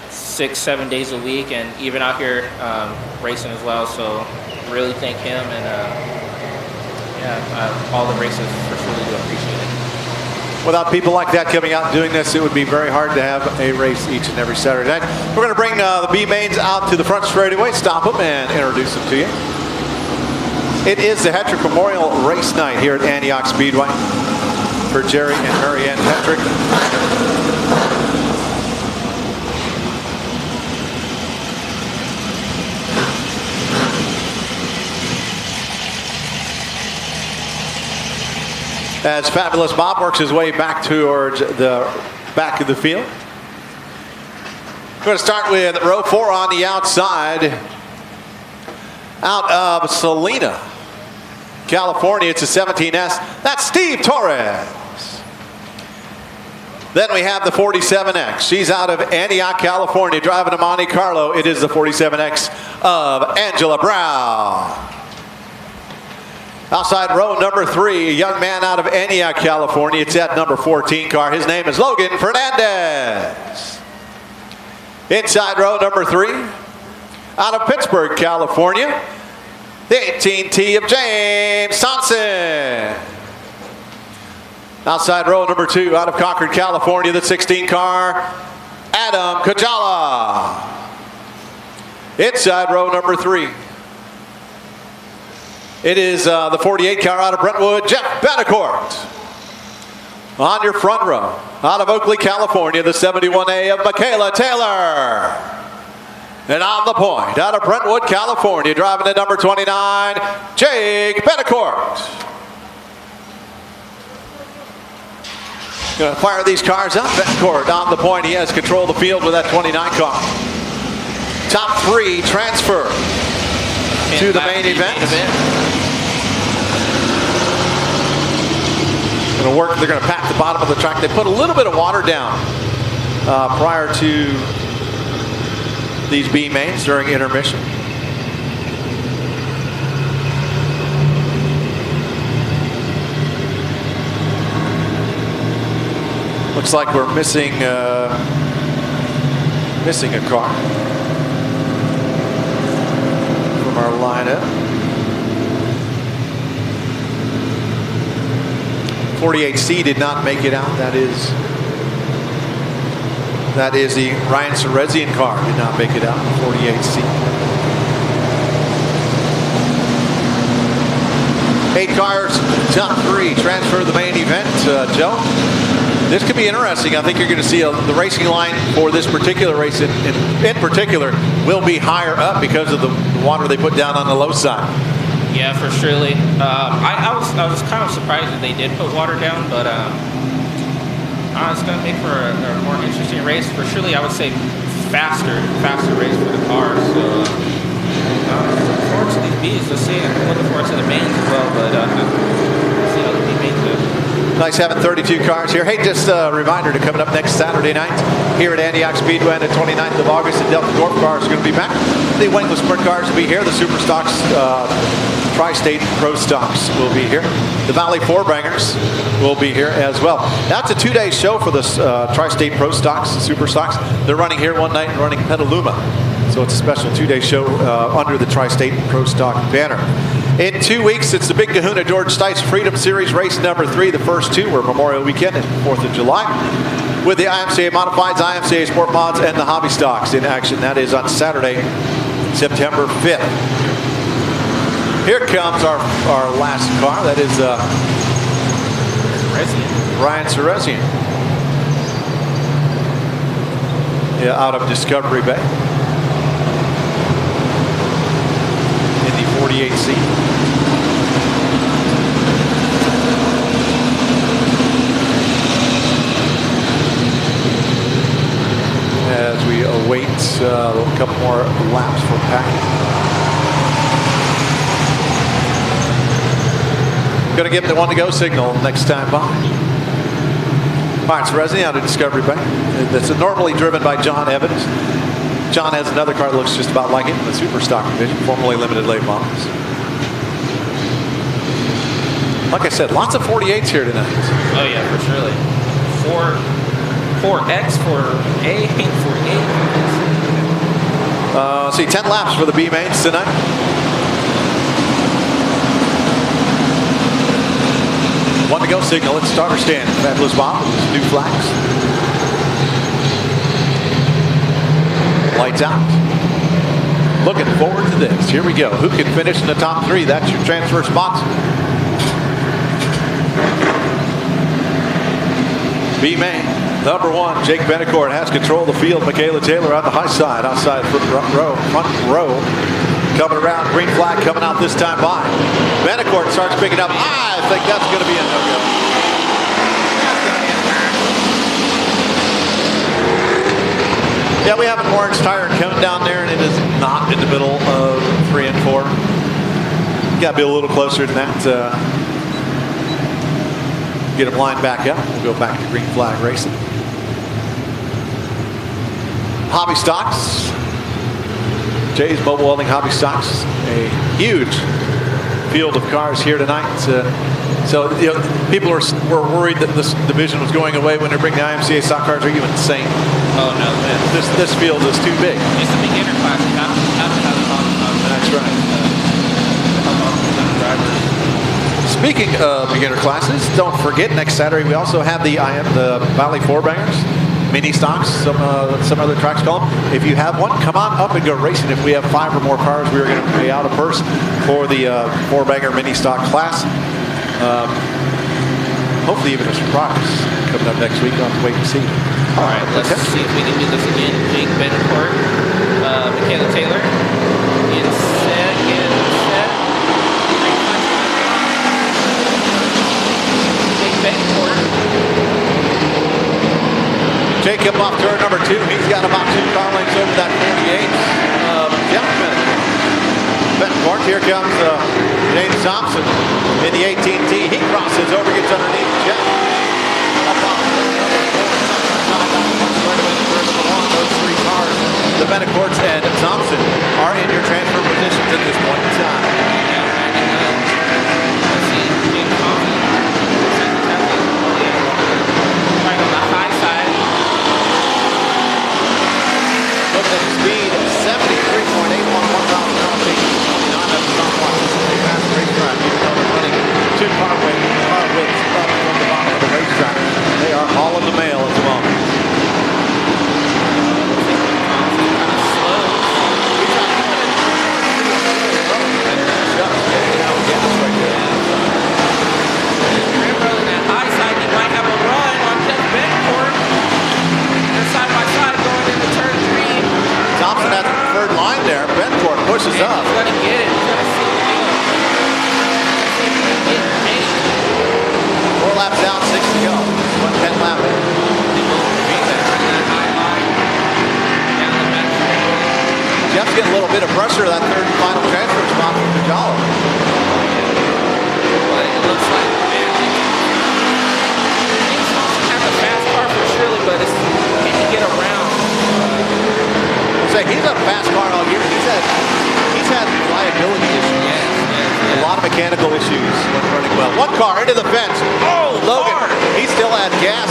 6-7 days a week, and even out here racing as well. So really thank him, and all the races for sure do appreciate it. Without people like that coming out and doing this, it would be very hard to have a race each and every Saturday night. We're going to bring the B mains out to the front straightaway, stop them, and introduce them to you. It is the Hetrick Memorial race night here at Antioch Speedway for Jerry and Marianne Hetrick. As Fabulous Bob works his way back towards the back of the field. We're going to start with row 4 on the outside. Out of Salina, California, it's a 17S. That's Steve Torres. Then we have the 47X. She's out of Antioch, California, driving to Monte Carlo. It is the 47X of Angela Brown. Outside row number 3, a young man out of Antioch, California. It's that number 14 car. His name is Logan Fernandez. Inside row number 3, out of Pittsburgh, California, the 18T of James Thompson. Outside row number 2, out of Concord, California, the 16 car, Adam Kajala. Inside row number 3, it is the 48 car out of Brentwood, Jeff Betancourt. On your front row, out of Oakley, California, the 71A of Michaela Taylor. And on the point, out of Brentwood, California, driving at number 29, Jake Betancourt. Going to fire these cars up. Betancourt on the point. He has control of the field with that 29 car. Top 3 transfer to the main event. Going to work. They're going to pack the bottom of the track. They put a little bit of water down prior to these B mains during intermission. Looks like we're missing a car from our lineup. 48C did not make it out. That is the Ryan Serezian car. Did not make it out. 48C. 8 cars, top 3 transfer to the main event. Joe, this could be interesting. I think you're going to see the racing line for this particular race in particular will be higher up because of the water they put down on the low side. Yeah, for surely. I was kind of surprised that they did put water down, but it's going to make for a more interesting race. For surely, I would say faster race for the cars. So looking forward to these Bs. Let's see. I'm looking forward to the mains as well, but let's see how the B mains go. Nice having 32 cars here. Hey, just a reminder to coming up next Saturday night here at Antioch Speedway on the 29th of August. The Delta Corp cars are going to be back. The Wingless Sprint cars will be here. The Super Stocks, Tri-State Pro Stocks will be here. The Valley Four Bangers will be here as well. That's a 2-day show for the Tri-State Pro Stocks, Super Stocks. They're running here one night and running Petaluma. So it's a special 2-day show under the Tri-State Pro Stock banner. In 2 weeks, it's the Big Kahuna George Stites Freedom Series race number 3. The first 2 were Memorial Weekend and 4th of July. With the IMCA Modifieds, IMCA Sport Mods, and the Hobby Stocks in action. That is on Saturday, September 5th. Here comes our last car. That is Ryan Cerezian. Yeah, out of Discovery Bay. In the 48C. As we await a couple more laps for packing. Going to give him the 1-to-go signal next time by. All right, Cerezian out of Discovery Bay. That's normally driven by John Evans. John has another car that looks just about like it in the Super Stock division, formerly limited late models. Like I said, lots of 48s here tonight. Oh yeah, for surely. 4X for A, 48. See, 10 laps for the B mains tonight. One to go signal at starter stand. Fabulous Bob with new flags. Lights out. Looking forward to this. Here we go. Who can finish in the top 3? That's your transfer spots. B main. Number 1, Jake Benecourt has control of the field. Michaela Taylor on the high side, outside front row. Coming around, green flag coming out this time by. Benecourt starts picking up. I think that's going to be a no-go. Yeah, we have an orange tire cone down there, and it is not in the middle of 3 and 4. You got to be a little closer than that. Get them lined back up. We'll go back to green flag racing. Hobby Stocks. Jay's Mobile Welding Hobby Stocks. A huge field of cars here tonight. So you know, people were worried that this division was going away when they bring the IMCA stock cars. Are you insane? Oh no, man. This field is too big. It's a beginner class. You have to have That's right. Speaking of beginner classes, don't forget next Saturday we also have the Valley Four Bangers. Mini stocks, some other tracks call them. If you have one, come on up and go racing. If we have 5 or more cars, we are going to pay out a purse for the 4-banger mini stock class. Hopefully even a surprise coming up next week. I'll have to wait and see. All right, let's see if we can do this again. Jake Benecourt, Michaela Taylor, in set. Jake Benecourt. Jacob off turn number 2. He's got about 2 car lengths over that 48. Benecourt. Here comes James Thompson in the 18T. He crosses over, gets underneath Jeff. Up off those 3 cars. The Benecourts and Thompson are in your transfer positions at this point in time. Let's see, James Thompson. Right on the high side. Looking at the speed, 73.811 miles an hour. Not up to stopwatch. This is a fast racetrack. Even though they're running 2 car widths up from the bottom of the racetrack. They are hauling the mail at the moment. is up. He's gonna get it. He's gonna see it. He's gonna get it. 4 laps down, 6 to go. 110 lap in. Jeff's getting a little bit of pressure that third and final transfer spot from Kajala. But it looks like, man, he's supposed to have a fast car for surely, but it's, can he get around? Say he's had a fast car all year. He's had reliability issues. Yes. A lot of mechanical issues when running well. One car into the fence. Oh, Logan, hard. he still had gas.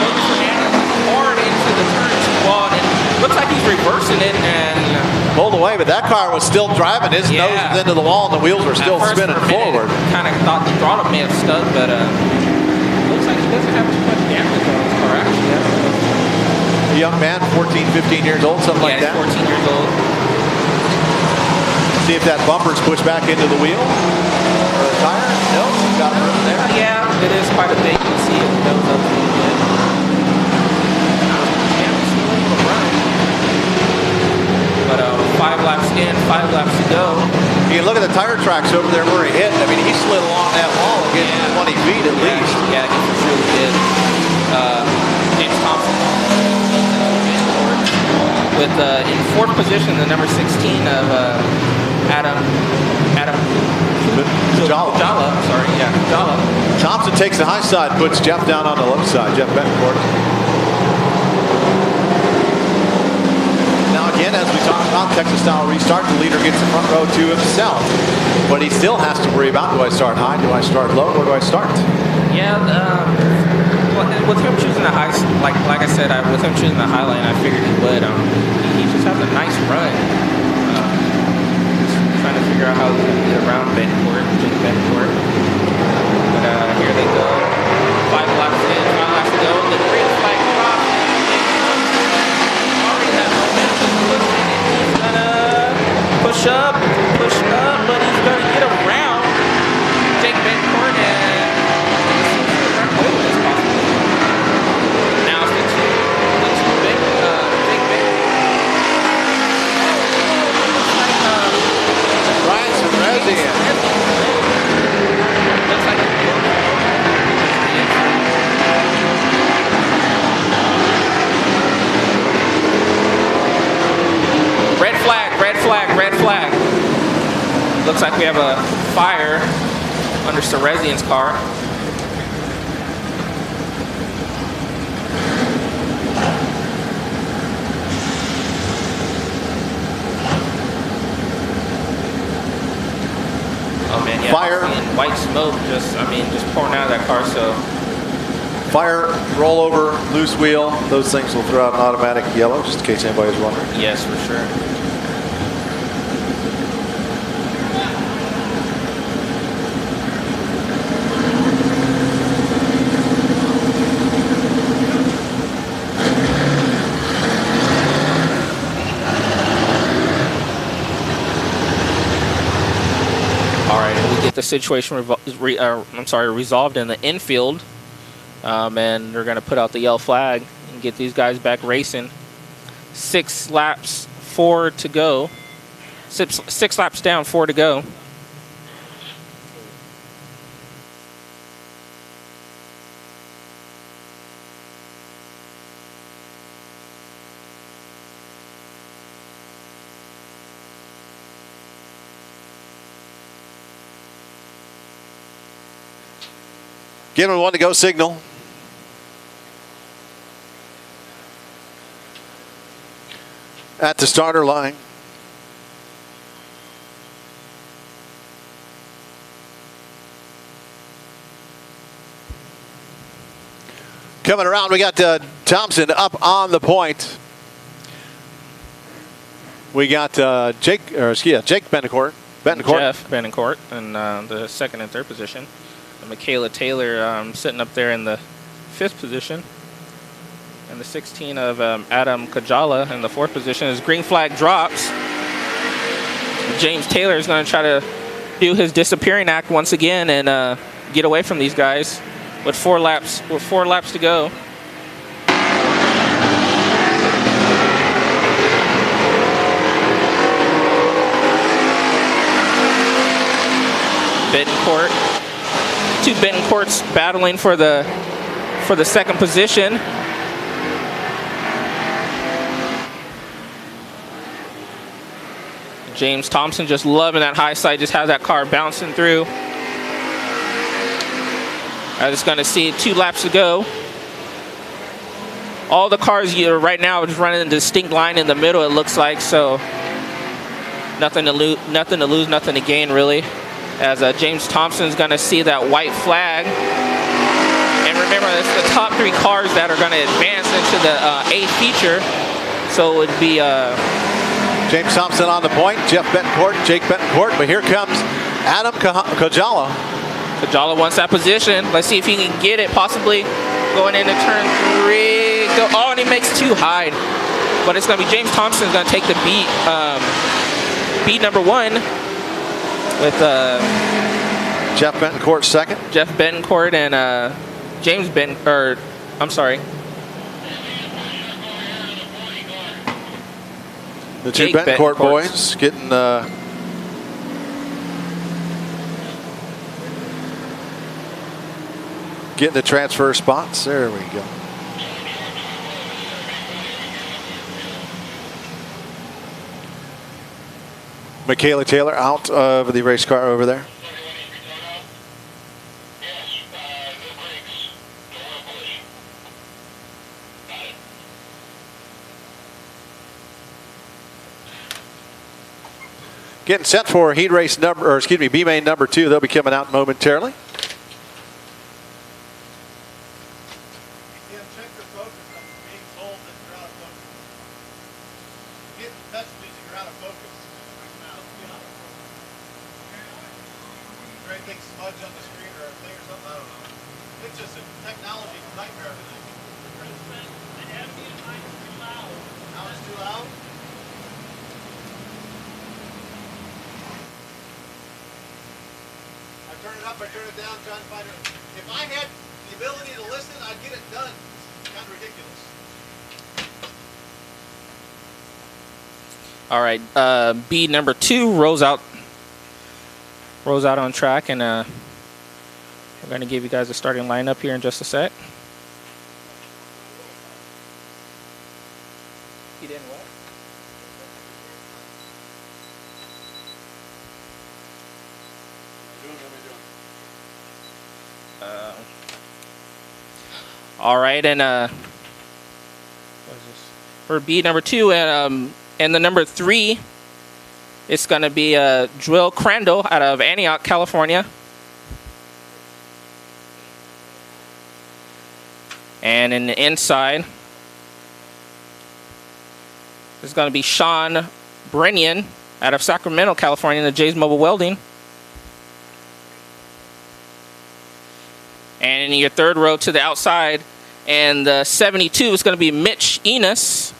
Logan Fernandez hard into the turn 2 wall, and it looks like he's reversing it and Pulled away, but that car was still driving. His nose was into the wall and the wheels were still spinning forward. Kind of thought the throttle may have stuck, but looks like he doesn't have too much damage on his car, actually. A young man, 14, 15 years old, something like that. 14 years old. See if that bumper's pushed back into the wheel or the tire. No, got it there. Yeah, it is quite a bit. You can see it goes up a little bit. But 5 laps in, 5 laps to go. You can look at the tire tracks over there where he hit. I mean, he slid along that wall and get 20 feet at least. Yeah, he really did. James Thompson with in 4th position, the number 16 of Adam Kajala. Sorry, yeah, Kajala. Thompson takes the high side, puts Jeff down on the left side. Jeff Betancourt. Now again, as we talked about Texas-style restart, the leader gets the front row to himself. But he still has to worry about, do I start high, do I start low, or do I start? Yeah, with him choosing the high, like I said, with him choosing the high lane, I figured he would. He just has a nice run. Trying to figure out how he's going to get around Jake Betancourt. But here they go. 5 laps in, 5 laps to go. The green flag drop. Already has momentum pushing, and he's gonna push up, but he's gonna get around Jake Betancourt and hold this possible. Now it's the two Jake Betancourt. Ryan Serezian. Looks like red flag, red flag, red flag. Looks like we have a fire under Serezian's car. Oh man, yeah. Fire. And white smoke just pouring out of that car, so. Fire, rollover, loose wheel, those things will throw out an automatic yellow, just in case anybody's wondering. Yes, for sure. All right, we get the situation resolved in the infield. And they're going to put out the yellow flag and get these guys back racing. 6 laps, 4 to go. 6 laps down, 4 to go. Give him 1 to go signal. At the starter line. Coming around, we got Thompson up on the point. We got Jake Betancourt. Jeff Betancourt in the 2nd and 3rd position. And Michaela Taylor sitting up there in the 5th position. And the 16 of Adam Kajala in the 4th position. As green flag drops, James Taylor is going to try to do his disappearing act once again and get away from these guys with 4 laps to go. Bettencourt. Two Bettencourts battling for the second position. James Thompson just loving that high side, just has that car bouncing through. I was going to see 2 laps to go. All the cars here right now are just running a distinct line in the middle, it looks like, so nothing to lose, nothing to gain, really. As James Thompson's going to see that white flag. And remember, it's the top 3 cars that are going to advance into the A feature. So it would be James Thompson on the point, Jeff Bettencourt, Jake Bettencourt, but here comes Adam Kajala. Kajala wants that position. Let's see if he can get it, possibly going into turn 3. Oh, and he makes 2 high. But it's going to be James Thompson's going to take the beat number 1 with Jeff Bettencourt second. Jeff Bettencourt and James I'm sorry. The 2 Jake Bettencourt Bettencourt boys getting the transfer spots. There we go. Michaela Taylor out of the race car over there. Getting set for heat race B main number 2. They'll be coming out momentarily. All right, B number 2 rolls out on track, and we're going to give you guys a starting lineup here in just a sec. You didn't what? All right, and what is this? For B number 2 and the number 3, it's going to be Joel Crandall out of Antioch, California. And in the inside, it's going to be Sean Brennan out of Sacramento, California, the J's Mobile Welding. And in your third row to the outside, and the 72 is going to be Mitch Enos.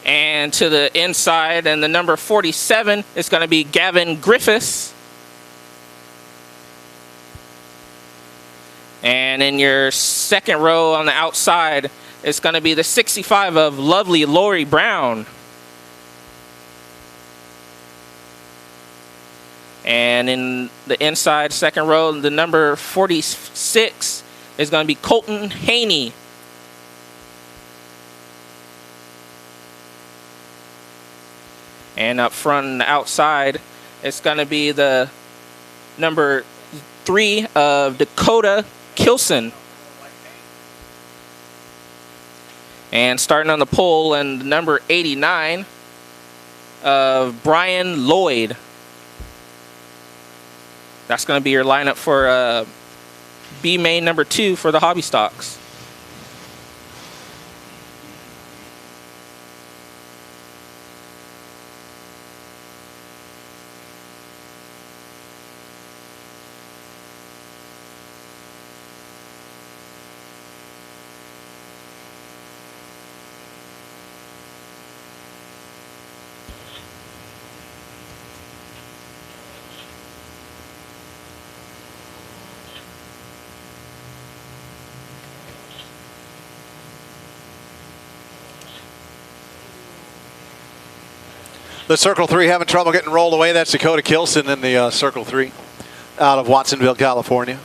And to the inside, and the number 47 is going to be Gavin Griffiths. And in your second row on the outside, it's going to be the 65 of lovely Lori Brown. And in the inside second row, the number 46 is going to be Colton Haney. And up front and outside, it's going to be the number 3 of Dakota Kilson. And starting on the pole, and number 89 of Brian Lloyd. That's going to be your lineup for B main number 2 for the hobby stocks. The Circle 3 having trouble getting rolled away. That's Dakota Kilson in the Circle 3 out of Watsonville, California.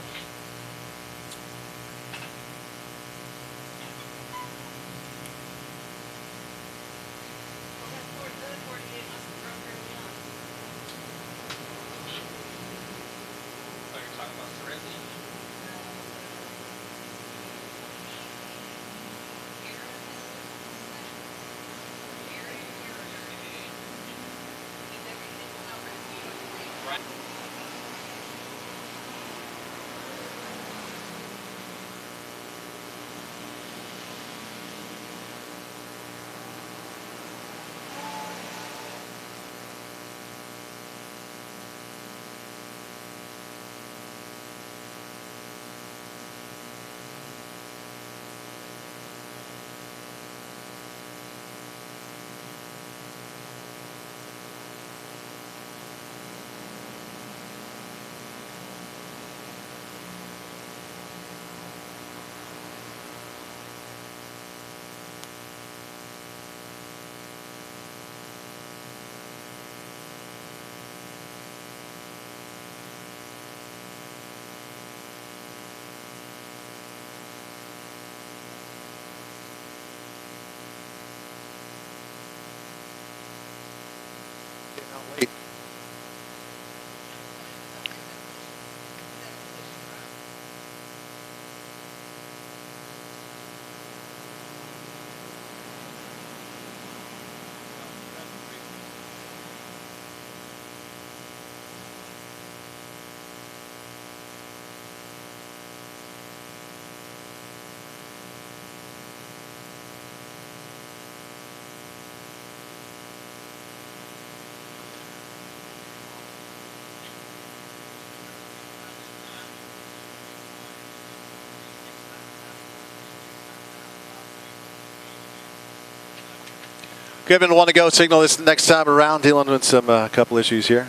Given one to go signal this next time around, dealing with some couple issues here.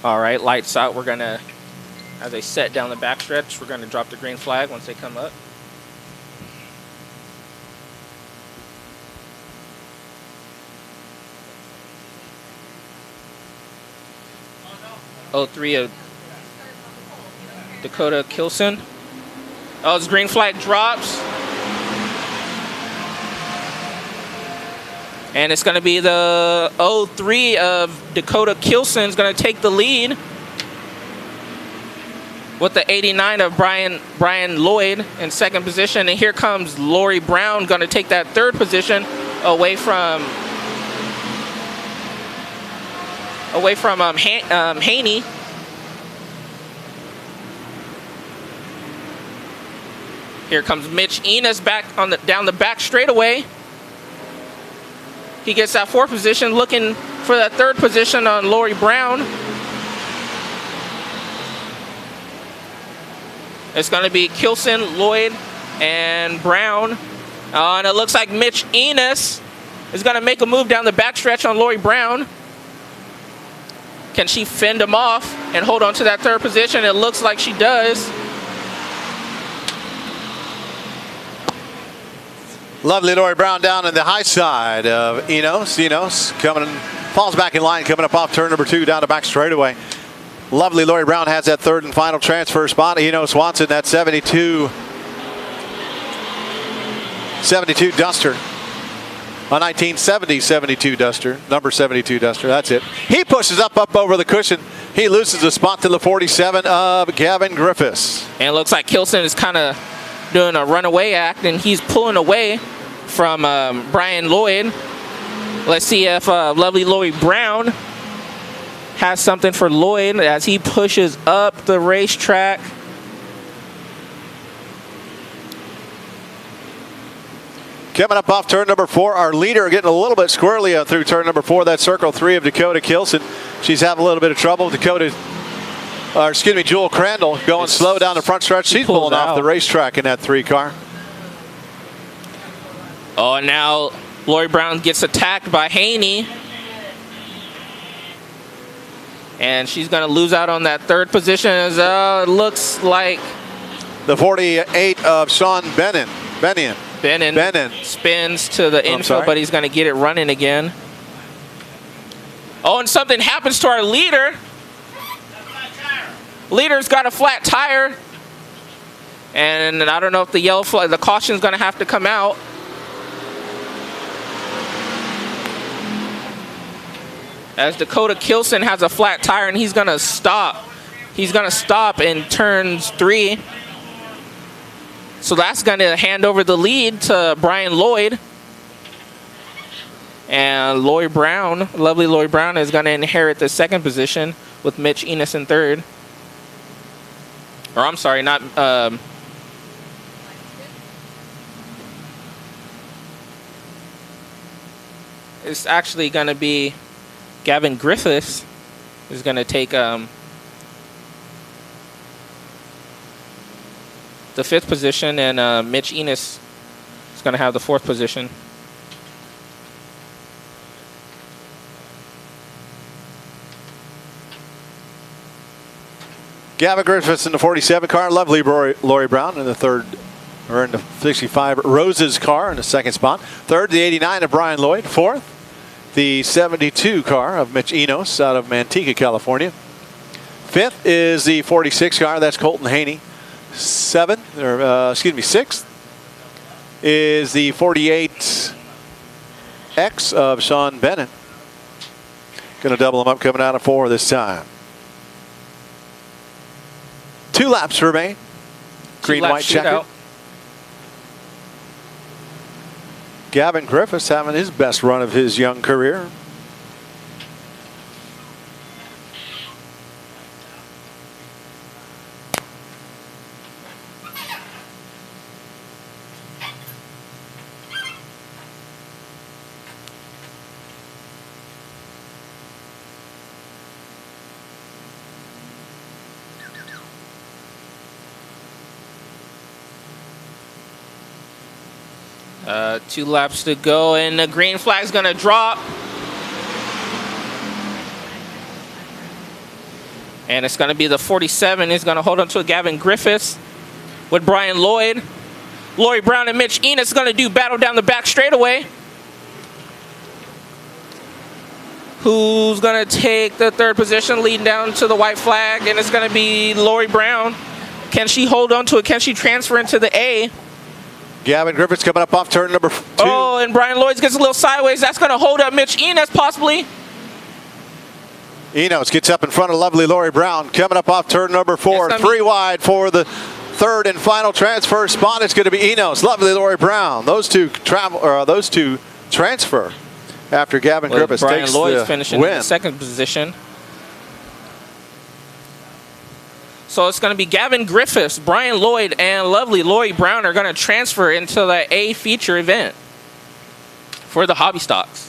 All right, lights out. We're going to, as they set down the backstretch, we're going to drop the green flag once they come up. Oh, 03 of Dakota Kilson. Oh, his green flag drops. And it's going to be the 03 of Dakota Kilson is going to take the lead with the 89 of Brian Lloyd in second position. And here comes Lori Brown going to take that third position away from Haney. Here comes Mitch Enos back on down the back straightaway. He gets that fourth position, looking for that third position on Lori Brown. It's going to be Kilson, Lloyd, and Brown. And it looks like Mitch Enos is going to make a move down the backstretch on Lori Brown. Can she fend him off and hold on to that third position? It looks like she does. Lovely Lori Brown down in the high side of Enos. Enos falls back in line, coming up off turn number 2 down the back straightaway. Lovely Lori Brown has that third and final transfer spot. Enos Swanson, that 72 Duster. A 1970 72 Duster, number 72 Duster, that's it. He pushes up over the cushion. He loses a spot to the 47 of Gavin Griffiths. And it looks like Kilson is kind of doing a runaway act, and he's pulling away from Brian Lloyd. Let's see if lovely Lori Brown has something for Lloyd as he pushes up the racetrack. Coming up off turn number 4, our leader getting a little bit squirrely through turn number 4. That's circle 3 of Dakota Kilson. She's having a little bit of trouble. Jewel Crandall going slow down the front stretch. She's pulling off the racetrack in that 3 car. Oh, and now Lori Brown gets attacked by Haney. And she's going to lose out on that third position as it looks like The 48 of Sean Bennin spins to the infield, but he's going to get it running again. Oh, and something happens to our leader. Leader's got a flat tire. And I don't know if the yellow flag, the caution's going to have to come out. As Dakota Kilson has a flat tire and he's going to stop. He's going to stop in turns 3. So that's going to hand over the lead to Brian Lloyd. And Lloyd Brown, lovely Lloyd Brown, is going to inherit the second position with Mitch Enos in third. Or I'm sorry, not... it's actually going to be Gavin Griffiths is going to take the 5th position, and Mitch Enos is going to have the 4th position. Gavin Griffiths in the 47 car. Lovely Lori Brown in the third, or in the 65 Rose's car in the second spot. Third, the 89 of Brian Lloyd. Fourth, the 72 car of Mitch Enos out of Manteca, California. Fifth is the 46 car. That's Colton Haney. Sixth is the 48X of Sean Bennett. Going to double them up coming out of 4 this time. 2 laps remain. Green-white checker. Gavin Griffiths having his best run of his young career. Two laps to go, and the green flag's going to drop. And it's going to be the 47. He's going to hold on to Gavin Griffiths with Brian Lloyd. Lori Brown and Mitch Enos going to do battle down the back straightaway. Who's going to take the 3rd position, leading down to the white flag, and it's going to be Lori Brown. Can she hold on to it? Can she transfer into the A? Gavin Griffiths coming up off turn number 2. Oh, and Brian Lloyd gets a little sideways. That's going to hold up Mitch Enos, possibly. Enos gets up in front of lovely Lori Brown. Coming up off turn number 4. 3 wide for the 3rd and final transfer spot. It's going to be Enos, lovely Lori Brown. Those two transfer after Gavin Griffiths Brian takes Lloyd's the finishing win. in the 2nd position. So it's going to be Gavin Griffiths, Brian Lloyd, and lovely Lori Brown are going to transfer into the A feature event for the hobby stocks.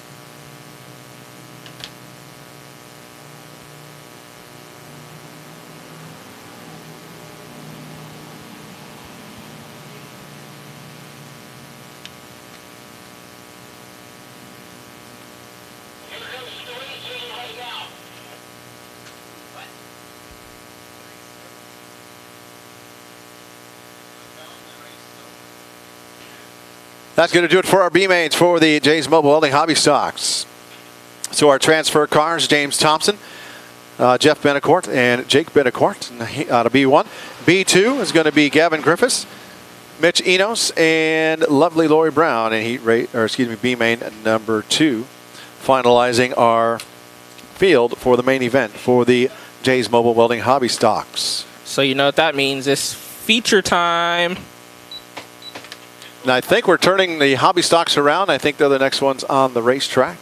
That's going to do it for our B-mains for the Jays Mobile Welding Hobby Stocks. So our transfer cars, James Thompson, Jeff Benacourt, and Jake Benacourt out of B1. B2 is going to be Gavin Griffiths, Mitch Enos, and lovely Lori Brown in B-main number 2, finalizing our field for the main event for the Jays Mobile Welding Hobby Stocks. So you know what that means. It's feature time. And I think we're turning the hobby stocks around. I think they're the next ones on the racetrack.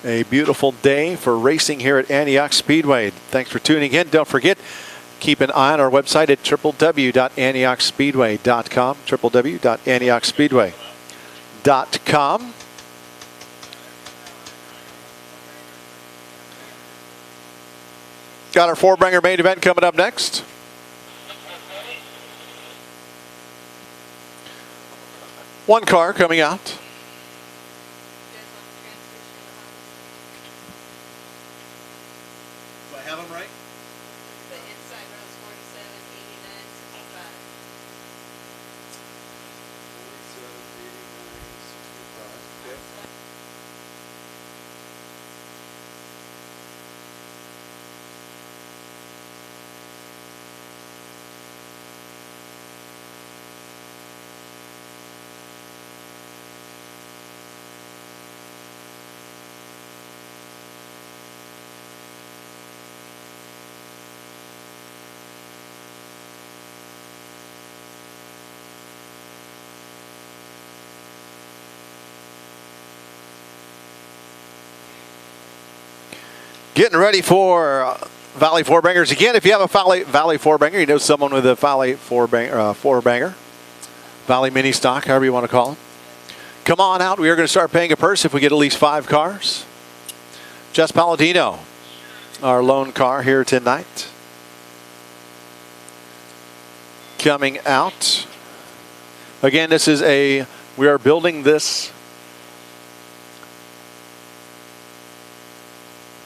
A beautiful day for racing here at Antioch Speedway. Thanks for tuning in. Don't forget, keep an eye on our website at www.antiochspeedway.com, www.antiochspeedway.com. Got our 4-banger main event coming up next. One car coming out. Do I have them right? The inside row is 47, 89, 65. 47, 89, 65. Okay. Getting ready for Valley Four Bangers. Again, if you have a Valley Four Banger, you know someone with a Valley Four Banger, Valley Mini Stock, however you want to call it. Come on out. We are going to start paying a purse if we get at least 5 cars. Jess Palladino, our lone car here tonight. Coming out. Again, we are building this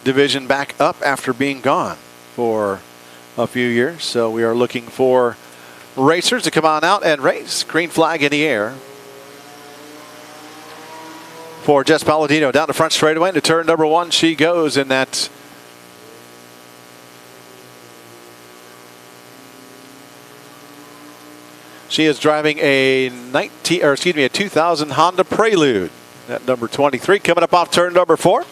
division back up after being gone for a few years. So we are looking for racers to come on out and race. Green flag in the air for Jess Palladino. Down the front straightaway into turn number 1 she goes in that she is driving a 2000 Honda Prelude. That number 23 coming up off turn number 4.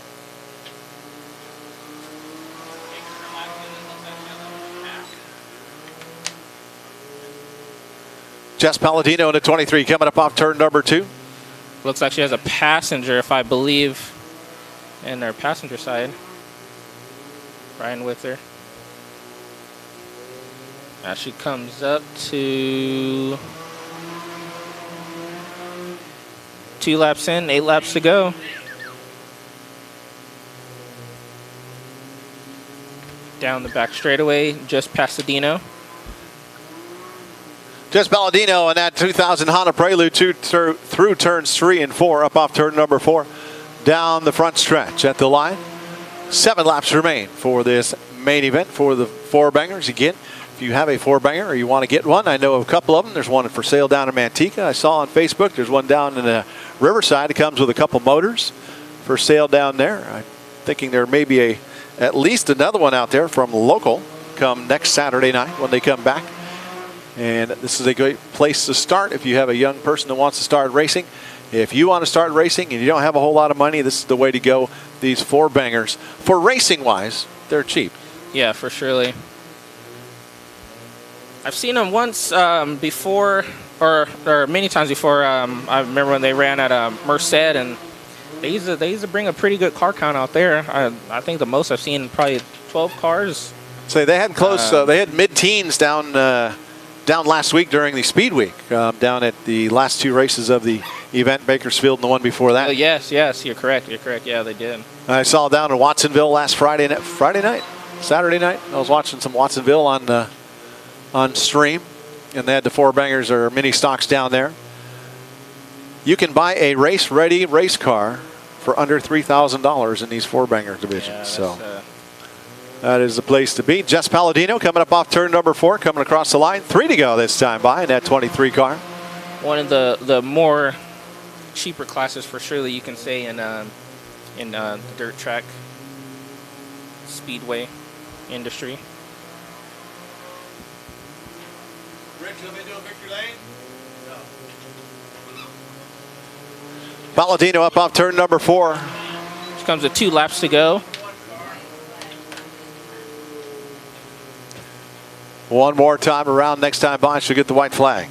Jess Palladino in the 23 coming up off turn number 2. Looks like she has a passenger, if I believe, in her passenger side. Riding with her. Now she comes up to 2 laps in, 8 laps to go. Down the back straightaway, just past the Dino. Jess Palladino in that 2000 Honda Prelude through turns 3 and 4, up off turn number 4, down the front stretch at the line. 7 laps remain for this main event for the Four Bangers. Again, if you have a Four Banger or you want to get one, I know of a couple of them. There's one for sale down in Manteca. I saw on Facebook there's one down in the Riverside. It comes with a couple motors for sale down there. I'm thinking there may be at least another one out there from local come next Saturday night when they come back. And this is a great place to start if you have a young person that wants to start racing. If you want to start racing and you don't have a whole lot of money, this is the way to go. These Four Bangers, for racing wise, they're cheap. Yeah, for surely. I've seen them once before, or many times before. I remember when they ran at Merced, and they used to bring a pretty good car count out there. I think the most I've seen probably 12 cars. So they had close. They had mid-teens down last week during the Speed Week, down at the last 2 races of the event, Bakersfield and the one before that. Oh, yes, you're correct. Yeah, they did. I saw down in Watsonville last Saturday night. I was watching some Watsonville on stream, and they had the Four Bangers or mini stocks down there. You can buy a race-ready race car for under $3,000 in these Four Banger divisions. Yeah, that is the place to be. Jess Palladino coming up off turn number 4, coming across the line. 3 to go this time by in that 23 car. One of the more cheaper classes for surely you can say in the dirt track speedway industry. Rich, have they doing Victory Lane? No. Palladino up off turn number 4. Here comes with 2 laps to go. One more time around. Next time by, she'll get the white flag.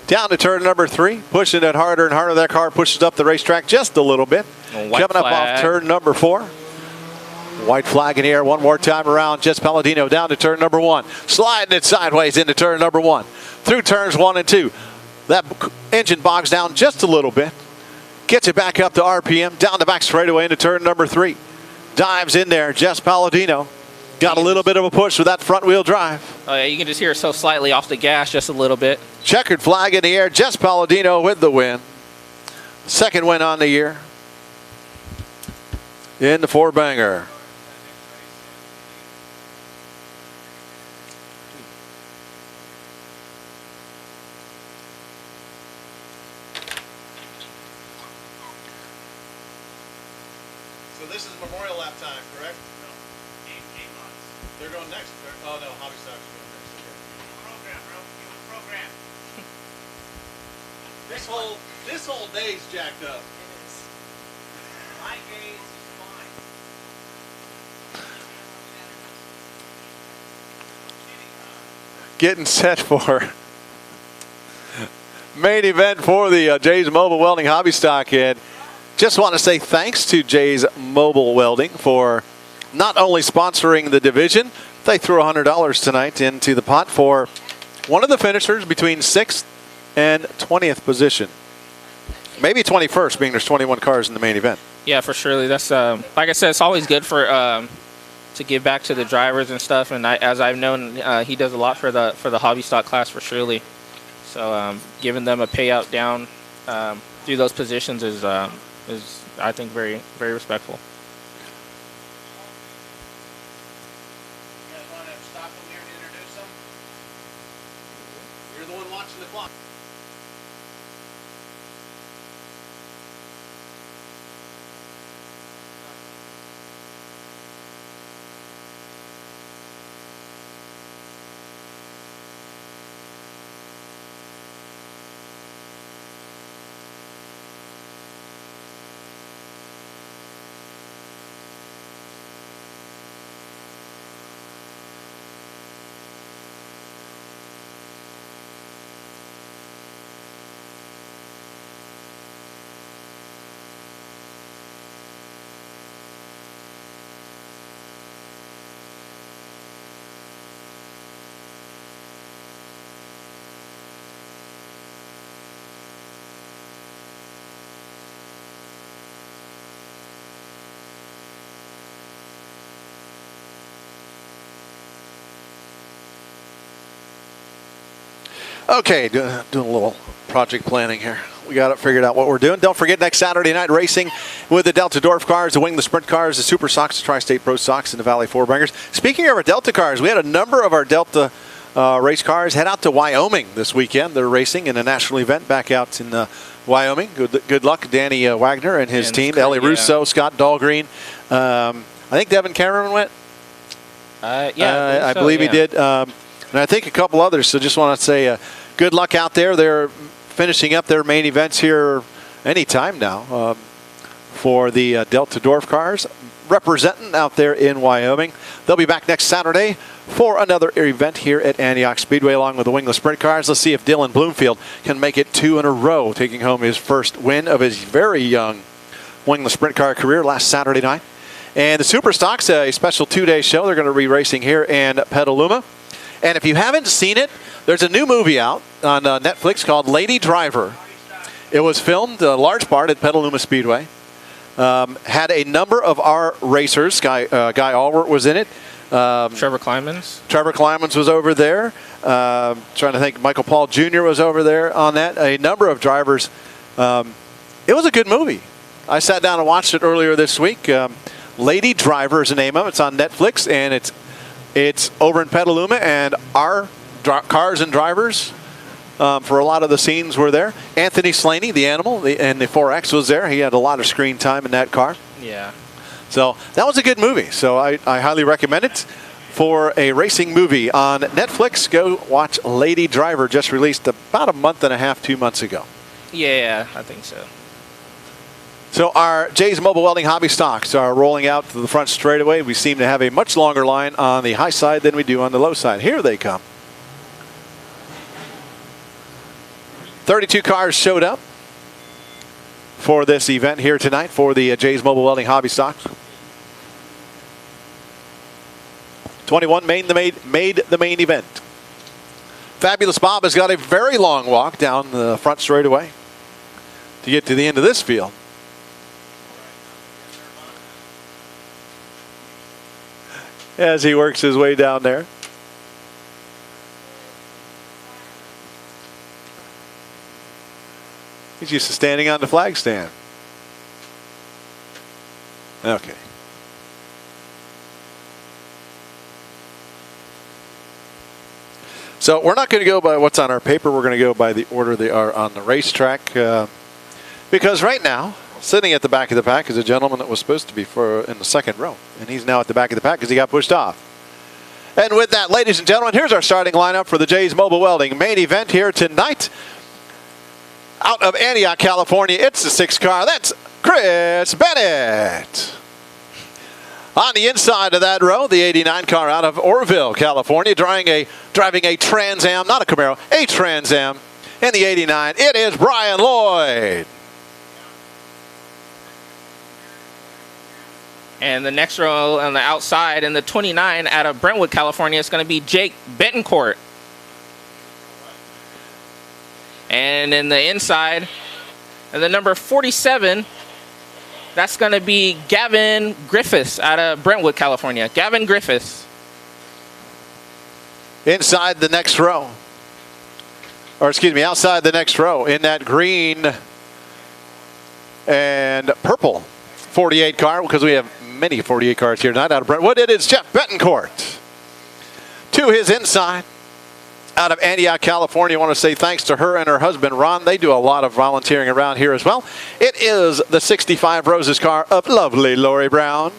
Down to turn number 3, pushing it harder and harder. That car pushes up the racetrack just a little bit. Coming up off turn number 4. White flag in the air one more time around. Jess Palladino down to turn number 1. Sliding it sideways into turn number 1. Through turns 1 and 2. That engine bogs down just a little bit. Gets it back up to RPM. Down the back straightaway into turn number 3. Dives in there, Jess Palladino. Got a little bit of a push with that front wheel drive. Oh, yeah, you can just hear it so slightly off the gas, just a little bit. Checkered flag in the air. Jess Palladino with the win. Second win on the year in the four-banger. So this is Memorial lap time, correct? No, game lots. They're going next. Oh no, Hobby Stock's going next. Program, bro. Give us program. Okay. This whole day's jacked up. It is. My gaze is fine. Getting set for main event for the Jay's Mobile Welding Hobby Stock. And just want to say thanks to Jay's Mobile Welding for not only sponsoring the division, they threw $100 tonight into the pot for one of the finishers between 6th and 20th position. Maybe 21st, being there's 21 cars in the main event. Yeah, for sure. That's like I said, it's always good for to give back to the drivers and stuff. And as I've known, he does a lot for the hobby stock class for surely. So giving them a payout down through those positions is I think very, very respectful. You guys want to stop them here and introduce them? You're the one watching the clock. Okay, doing a little project planning here. We got it figured out what we're doing. Don't forget, next Saturday night racing with the Delta Dwarf cars, the Wingless Sprint cars, the Super Sox, the Tri-State Pro Sox, and the Valley Four Bangers. Speaking of our Delta cars, we had a number of our Delta race cars head out to Wyoming this weekend. They're racing in a national event back out in Wyoming. Good luck, Danny Wagner and his team. Ellie Russo, Scott Dahlgreen. I think Devin Cameron went. I believe he did. And I think a couple others. So just want to say good luck out there. They're finishing up their main events here anytime now for the Delta Dwarf cars, representing out there in Wyoming. They'll be back next Saturday for another event here at Antioch Speedway along with the Wingless Sprint cars. Let's see if Dylan Bloomfield can make it 2 in a row, taking home his first win of his very young Wingless Sprint car career last Saturday night. And the Super Stocks, a special 2-day show. They're going to be racing here in Petaluma. And if you haven't seen it, there's a new movie out on Netflix called Lady Driver. It was filmed a large part at Petaluma Speedway. Had a number of our racers. Guy Allward was in it. Trevor Kleinmans. Trevor Kleinmans was over there. Trying to think, Michael Paul Jr. was over there on that. A number of drivers. It was a good movie. I sat down and watched it earlier this week. Lady Driver is the name of it. It's on Netflix, and it's over in Petaluma, and our cars and drivers for a lot of the scenes were there. Anthony Slaney, the animal, and the 4X was there. He had a lot of screen time in that car. Yeah. So that was a good movie. So I highly recommend it for a racing movie on Netflix. Go watch Lady Driver, just released about a month and a half, 2 months ago. Yeah, I think so. So our Jay's Mobile Welding Hobby Stocks are rolling out to the front straightaway. We seem to have a much longer line on the high side than we do on the low side. Here they come. 32 cars showed up for this event here tonight for the Jay's Mobile Welding Hobby Stocks. 21 made the main event. Fabulous Bob has got a very long walk down the front straightaway to get to the end of this field. as he works his way down there. He's used to standing on the flag stand. Okay. So we're not going to go by what's on our paper. We're going to go by the order they are on the racetrack. Because right now, sitting at the back of the pack is a gentleman that was supposed to be in the second row. And he's now at the back of the pack because he got pushed off. And with that, ladies and gentlemen, here's our starting lineup for the Jays Mobile Welding main event here tonight. Out of Antioch, California, it's the 6th car. That's Chris Bennett. On the inside of that row, the 89 car out of Orville, California, driving a Trans Am, not a Camaro, a Trans Am. In the 89, it is Brian Lloyd. And the next row on the outside, in the 29 out of Brentwood, California, is going to be Jake Betancourt. And in the inside, and the number 47, that's going to be Gavin Griffiths out of Brentwood, California. Gavin Griffiths. Inside the next row. Or excuse me, outside the next row in that green and purple 48 car, because we have many 48 cars here tonight out of Brentwood. It is Jeff Betancourt. To his inside, out of Antioch, California. I want to say thanks to her and her husband, Ron. They do a lot of volunteering around here as well. It is the 65 Roses car of lovely Lori Brown.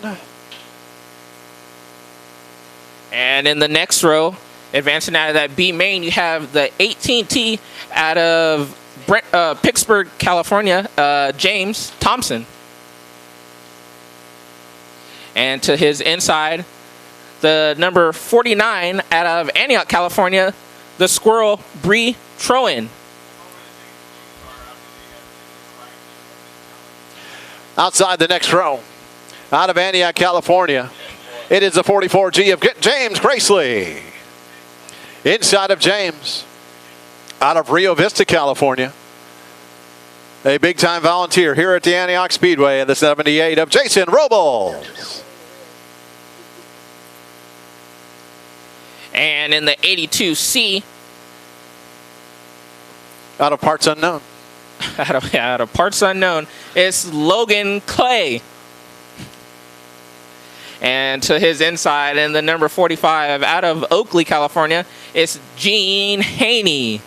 And in the next row, advancing out of that B main, you have the 18T out of Pittsburgh, California, James Thompson. And to his inside, the number 49 out of Antioch, California, the Squirrel, Bree Troen. Outside the next row, out of Antioch, California, it is the 44G of James Gracely. Inside of James, out of Rio Vista, California, a big-time volunteer here at the Antioch Speedway, in the 78 of Jason Robles. And in the 82C, out of Parts Unknown. out of Parts Unknown, it's Logan Clay. And to his inside, in the number 45 out of Oakley, California, it's Gene Haney.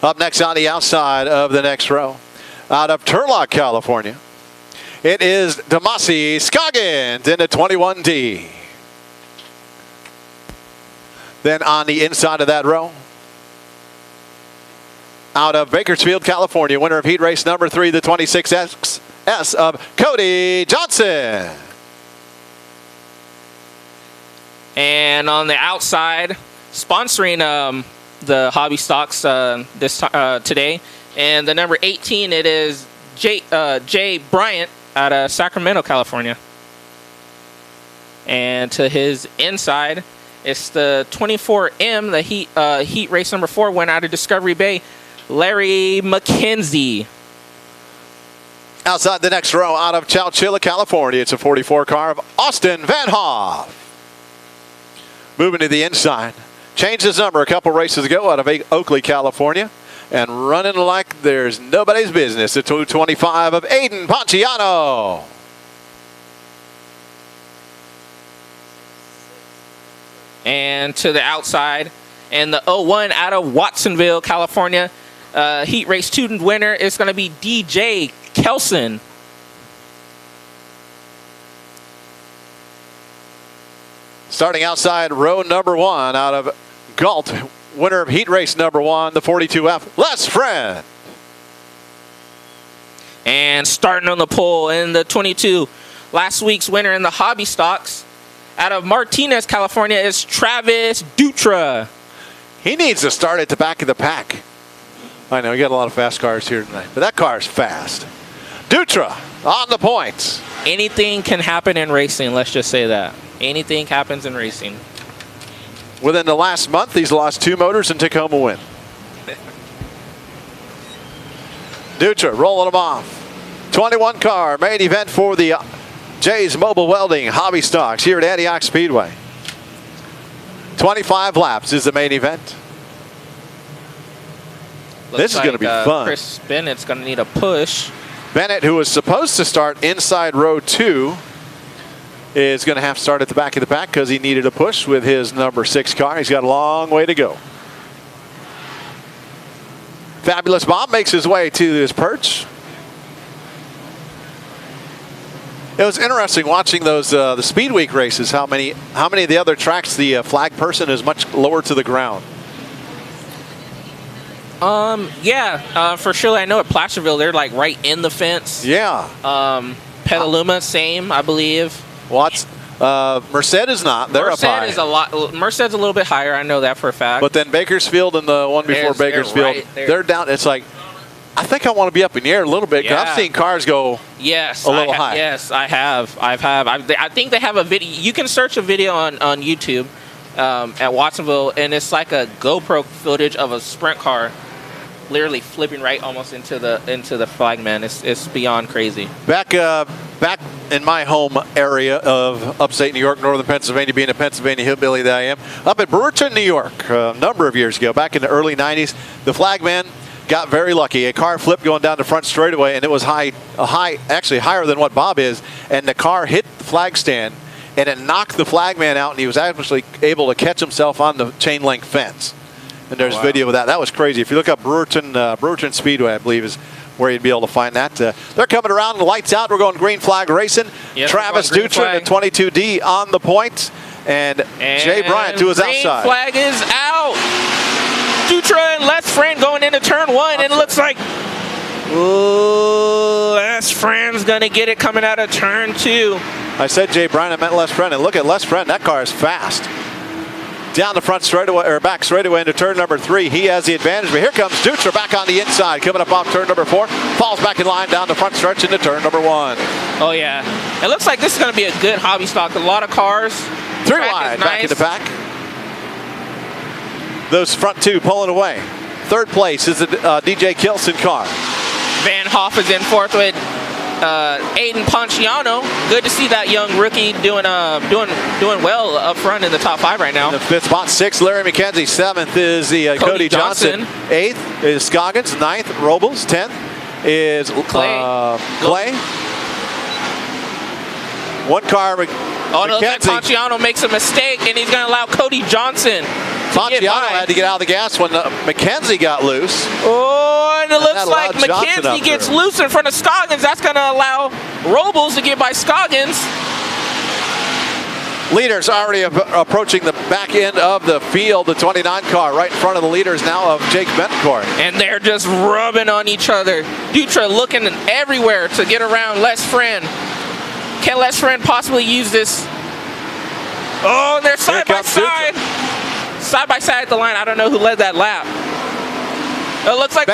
Up next on the outside of the next row, out of Turlock, California, it is Damasi Scoggins in the 21D. Then on the inside of that row, out of Bakersfield, California, winner of heat race number 3, the 26S of Cody Johnson. And on the outside, sponsoring the Hobby Stocks today, and the number 18, it is Jay Bryant out of Sacramento, California. And to his inside, it's the 24M, the heat race number 4, went out of Discovery Bay, Larry McKenzie. Outside the next row, out of Chowchilla, California, it's a 44 car of Austin Van Hoff. Moving to the inside, changed his number a couple races ago out of Oakley, California, and running like there's nobody's business, the 225 of Aiden Ponciano. And to the outside, and the 01 out of Watsonville, California, heat race 2 winner is going to be DJ Kelson. Starting outside row number 1 out of Galt, winner of heat race number 1, the 42F, Les Friend. And starting on the pole in the 22, last week's winner in the Hobby Stocks, out of Martinez, California, is Travis Dutra. He needs to start at the back of the pack. I know, you got a lot of fast cars here tonight, but that car is fast. Dutra on the points. Anything can happen in racing, let's just say that. Anything happens in racing. Within the last month, he's lost 2 motors and took home a win. Dutra rolling them off. 21 car, main event for the Jay's Mobile Welding Hobby Stocks here at Antioch Speedway. 25 laps is the main event. This is going to be fun. Chris Bennett's going to need a push. Bennett, who was supposed to start inside row 2, is going to have to start at the back of the pack because he needed a push with his number 6 car. He's got a long way to go. Fabulous Bob makes his way to his perch. It was interesting watching those the Speed Week races. How many of the other tracks the flag person is much lower to the ground. For sure. I know at Placerville they're like right in the fence. Yeah. Petaluma, same, I believe. Watts, Merced is not. They're up high. Merced's a little bit higher. I know that for a fact. But then Bakersfield and the one before Bakersfield, they're down. It's like, I think I want to be up in the air a little bit because I've seen cars go a little high. Yes, I have. I think they have a video. You can search a video on YouTube at Watsonville, and it's like a GoPro footage of a sprint car literally flipping right almost into the flagman. It's beyond crazy. Back in my home area of upstate New York, northern Pennsylvania, being a Pennsylvania hillbilly that I am, up at Brewerton, New York, a number of years ago, back in the early 90s, the flagman got very lucky. A car flipped going down the front straightaway, and it was actually higher than what Bob is, and the car hit the flag stand, and it knocked the flagman out, and he was actually able to catch himself on the chain link fence. And there's video of that. That was crazy. If you look up Brewerton Speedway, I believe is where you'd be able to find that. They're coming around. The lights out. We're going green flag racing. Yep, Travis Dutra, the 22D on the point, and Jay Bryant to his outside. Green flag is out. Dutra and Les Friend going into turn 1, and it looks like Les Friend's going to get it coming out of turn 2. I said Jay Bryant, I meant Les Friend, and look at Les Friend. That car is fast. Down the front straightaway, or back straightaway into turn number 3. He has the advantage, but here comes Dutra back on the inside, coming up off turn number 4. Falls back in line down the front stretch into turn number 1. Oh, yeah. It looks like this is going to be a good hobby stock. A lot of cars. 3 wide, back in the pack. Those front 2 pulling away. Third place is the DJ Kilson car. Van Hoff is in 4th with Aiden Ponciano. Good to see that young rookie doing well up front in the top 5 right now. In the 5th spot, 6th, Larry McKenzie. 7th is the Cody Johnson. 8th is Scoggins. 9th, Robles. 10th is Clay. One car, Oh, no, like Ponciano makes a mistake, and he's going to allow Cody Johnson Ponciano had to get out of the gas when McKenzie got loose. Oh, and it looks like McKenzie gets loose in front of Scoggins. That's going to allow Robles to get by Scoggins. Leaders already approaching the back end of the field. The 29 car right in front of the leaders now of Jake Bencourt. And they're just rubbing on each other. Dutra looking everywhere to get around Les Friend. Can Les Friend possibly use this? Oh, they're side by side. Side by side at the line. I don't know who led that lap. It looks like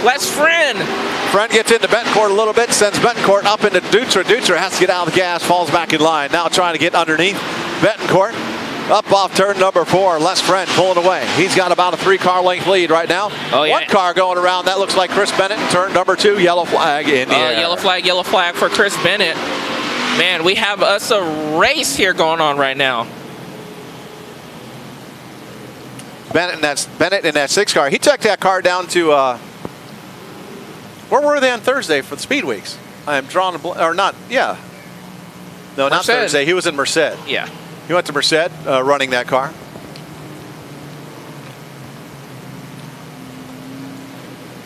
Les Friend. Friend gets into Bencourt a little bit, sends Bencourt up into Dutra. Dutra has to get out of the gas, falls back in line. Now trying to get underneath Bencourt. Up off turn number 4, Les Friend pulling away. He's got about a 3-car length lead right now. Oh, yeah. One car going around. That looks like Chris Bennett in turn number 2. Yellow flag in the air. Yellow flag for Chris Bennett. Man, we have us a race here going on right now. Bennett in that 6 car. He took that car down to where were they on Thursday for the Speed Weeks? I am drawing a or not. Yeah. No, not Thursday. He was in Merced. Yeah. He went to Merced running that car.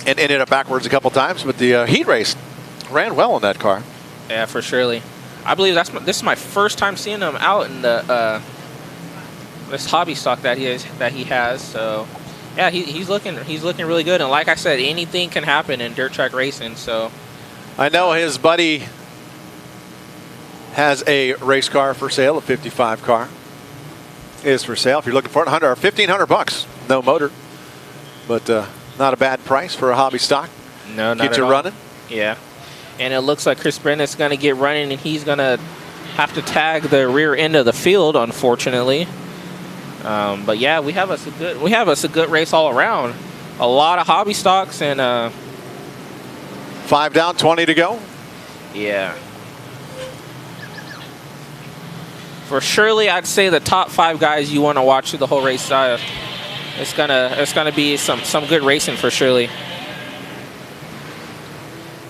And ended up backwards a couple times, but the heat race ran well in that car. Yeah, for surely. I believe this is my first time seeing him out in the this hobby stock that he has. So yeah, he's looking really good. And like I said, anything can happen in dirt track racing. So I know his buddy has a race car for sale. A 55 car is for sale. If you're looking for it, $1,500, no motor, but not a bad price for a hobby stock. No, not get you running. Yeah, and it looks like Chris Bennett's going to get running, and he's going to have to tag the rear end of the field, unfortunately. But yeah, we have us a good race all around. A lot of hobby stocks and 5 down, 20 to go. Yeah. for surely, I'd say the top 5 guys you want to watch through the whole race. It's gonna be some good racing for surely.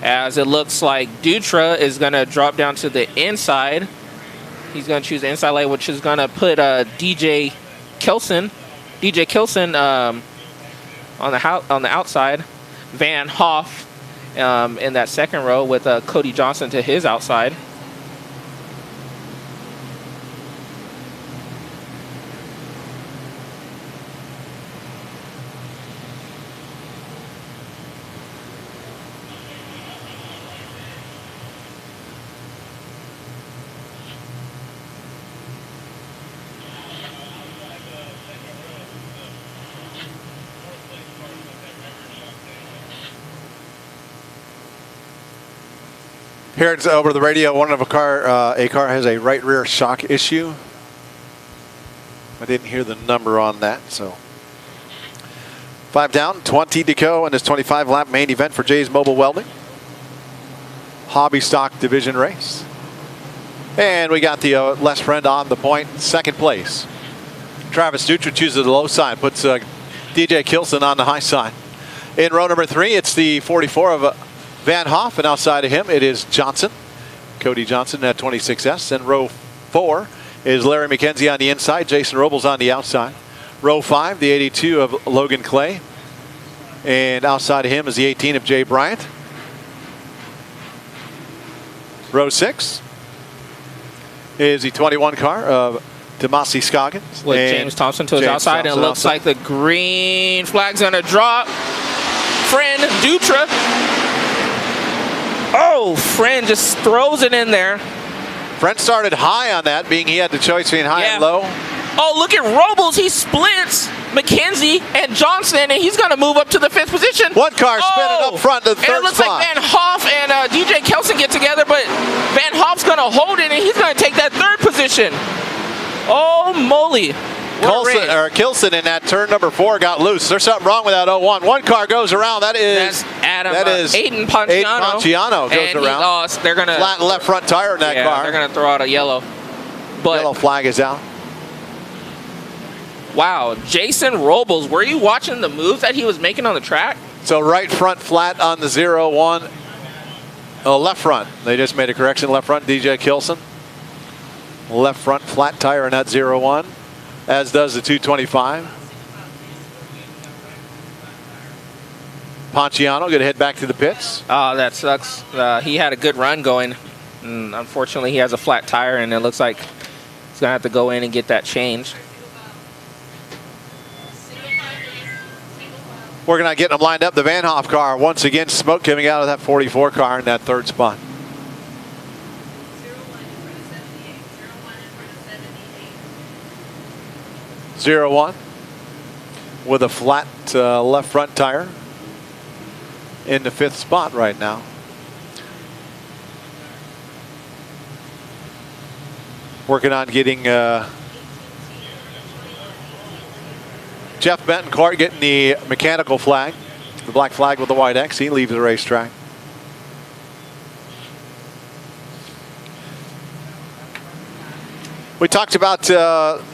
As it looks like Dutra is gonna drop down to the inside. He's gonna choose the inside lane, which is gonna put DJ Kilson on the outside. Van Hoff in that second row with Cody Johnson to his outside. Here it's over the radio. A car has a right rear shock issue. I didn't hear the number on that, so 5 down, 20 to go in this 25-lap main event for Jay's Mobile Welding Hobby Stock Division race. And we got the Les Friend on the point, second place. Travis Dutra chooses the low side, puts DJ Kilson on the high side. In row number 3, it's the 44 of Van Hoff, and outside of him it is Johnson, Cody Johnson at 26S. And row 4 is Larry McKenzie on the inside, Jason Robles on the outside. Row 5, the 82 of Logan Clay, and outside of him is the 18 of Jay Bryant. Row 6 is the 21 car of Demasi Scoggins with James Thompson to his outside, and it looks like the green flag's gonna drop. Friend Dutra. Oh, Friend just throws it in there. Friend started high on that, being he had the choice between high and low. Oh, look at Robles. He splits McKenzie and Johnson, and he's going to move up to the 5th position. One car spinning up front to the 3rd spot. And it looks like Van Hoff and DJ Kelson get together, but Van Hoff's going to hold it, and he's going to take that 3rd position. Oh, moly. Kilson in that turn number 4 got loose. There's something wrong with that 01. One car goes around. That's Aiden Ponciano. Aiden goes around. They're gonna flatten left front tire in that car. They're gonna throw out a yellow. But yellow flag is out. Wow, Jason Robles, were you watching the moves that he was making on the track? So right front flat on the 01. Left front. They just made a correction. Left front, DJ Kilson. Left front flat tire in that 01. As does the 225. Ponciano going to head back to the pits. Oh, that sucks. He had a good run going. And unfortunately, he has a flat tire, and it looks like he's going to have to go in and get that changed. Working on getting them lined up. The Van Hoff car, once again, smoke coming out of that 44 car in that 3rd spot. 01 with a flat left front tire in the 5th spot right now. Working on getting Jeff Betancourt getting the mechanical flag, the black flag with the white X. He leaves the racetrack. We talked about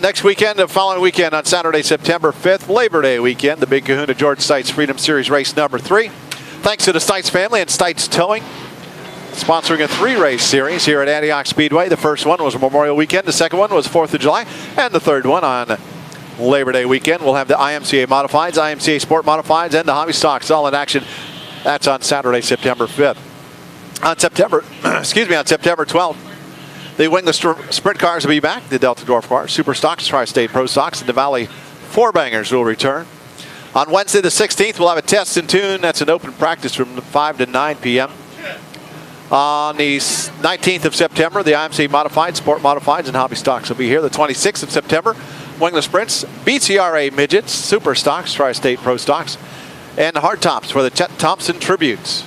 next weekend, the following weekend on Saturday, September 5th, Labor Day weekend, the Big Kahuna George Stites Freedom Series race number 3. Thanks to the Stites family and Stites Towing, sponsoring a 3-race series here at Antioch Speedway. The first one was Memorial Weekend, the second one was 4th of July, and the third one on Labor Day weekend. We'll have the IMCA Modifieds, IMCA Sport Modifieds, and the Hobby Stocks all in action. That's on Saturday, September 5th. On September 12th, the Wingless Sprint cars will be back. The Delta Dwarf cars, Super Stocks, Tri-State Pro Stocks, and the Valley 4-bangers will return. On Wednesday the 16th, we'll have a test and tune. That's an open practice from 5 to 9 p.m. On the 19th of September, the IMC Modified, Sport Modifieds, and Hobby Stocks will be here. The 26th of September, Wingless Sprints, BCRA Midgets, Super Stocks, Tri-State Pro Stocks, and the Hard Tops for the Chet Thompson Tributes.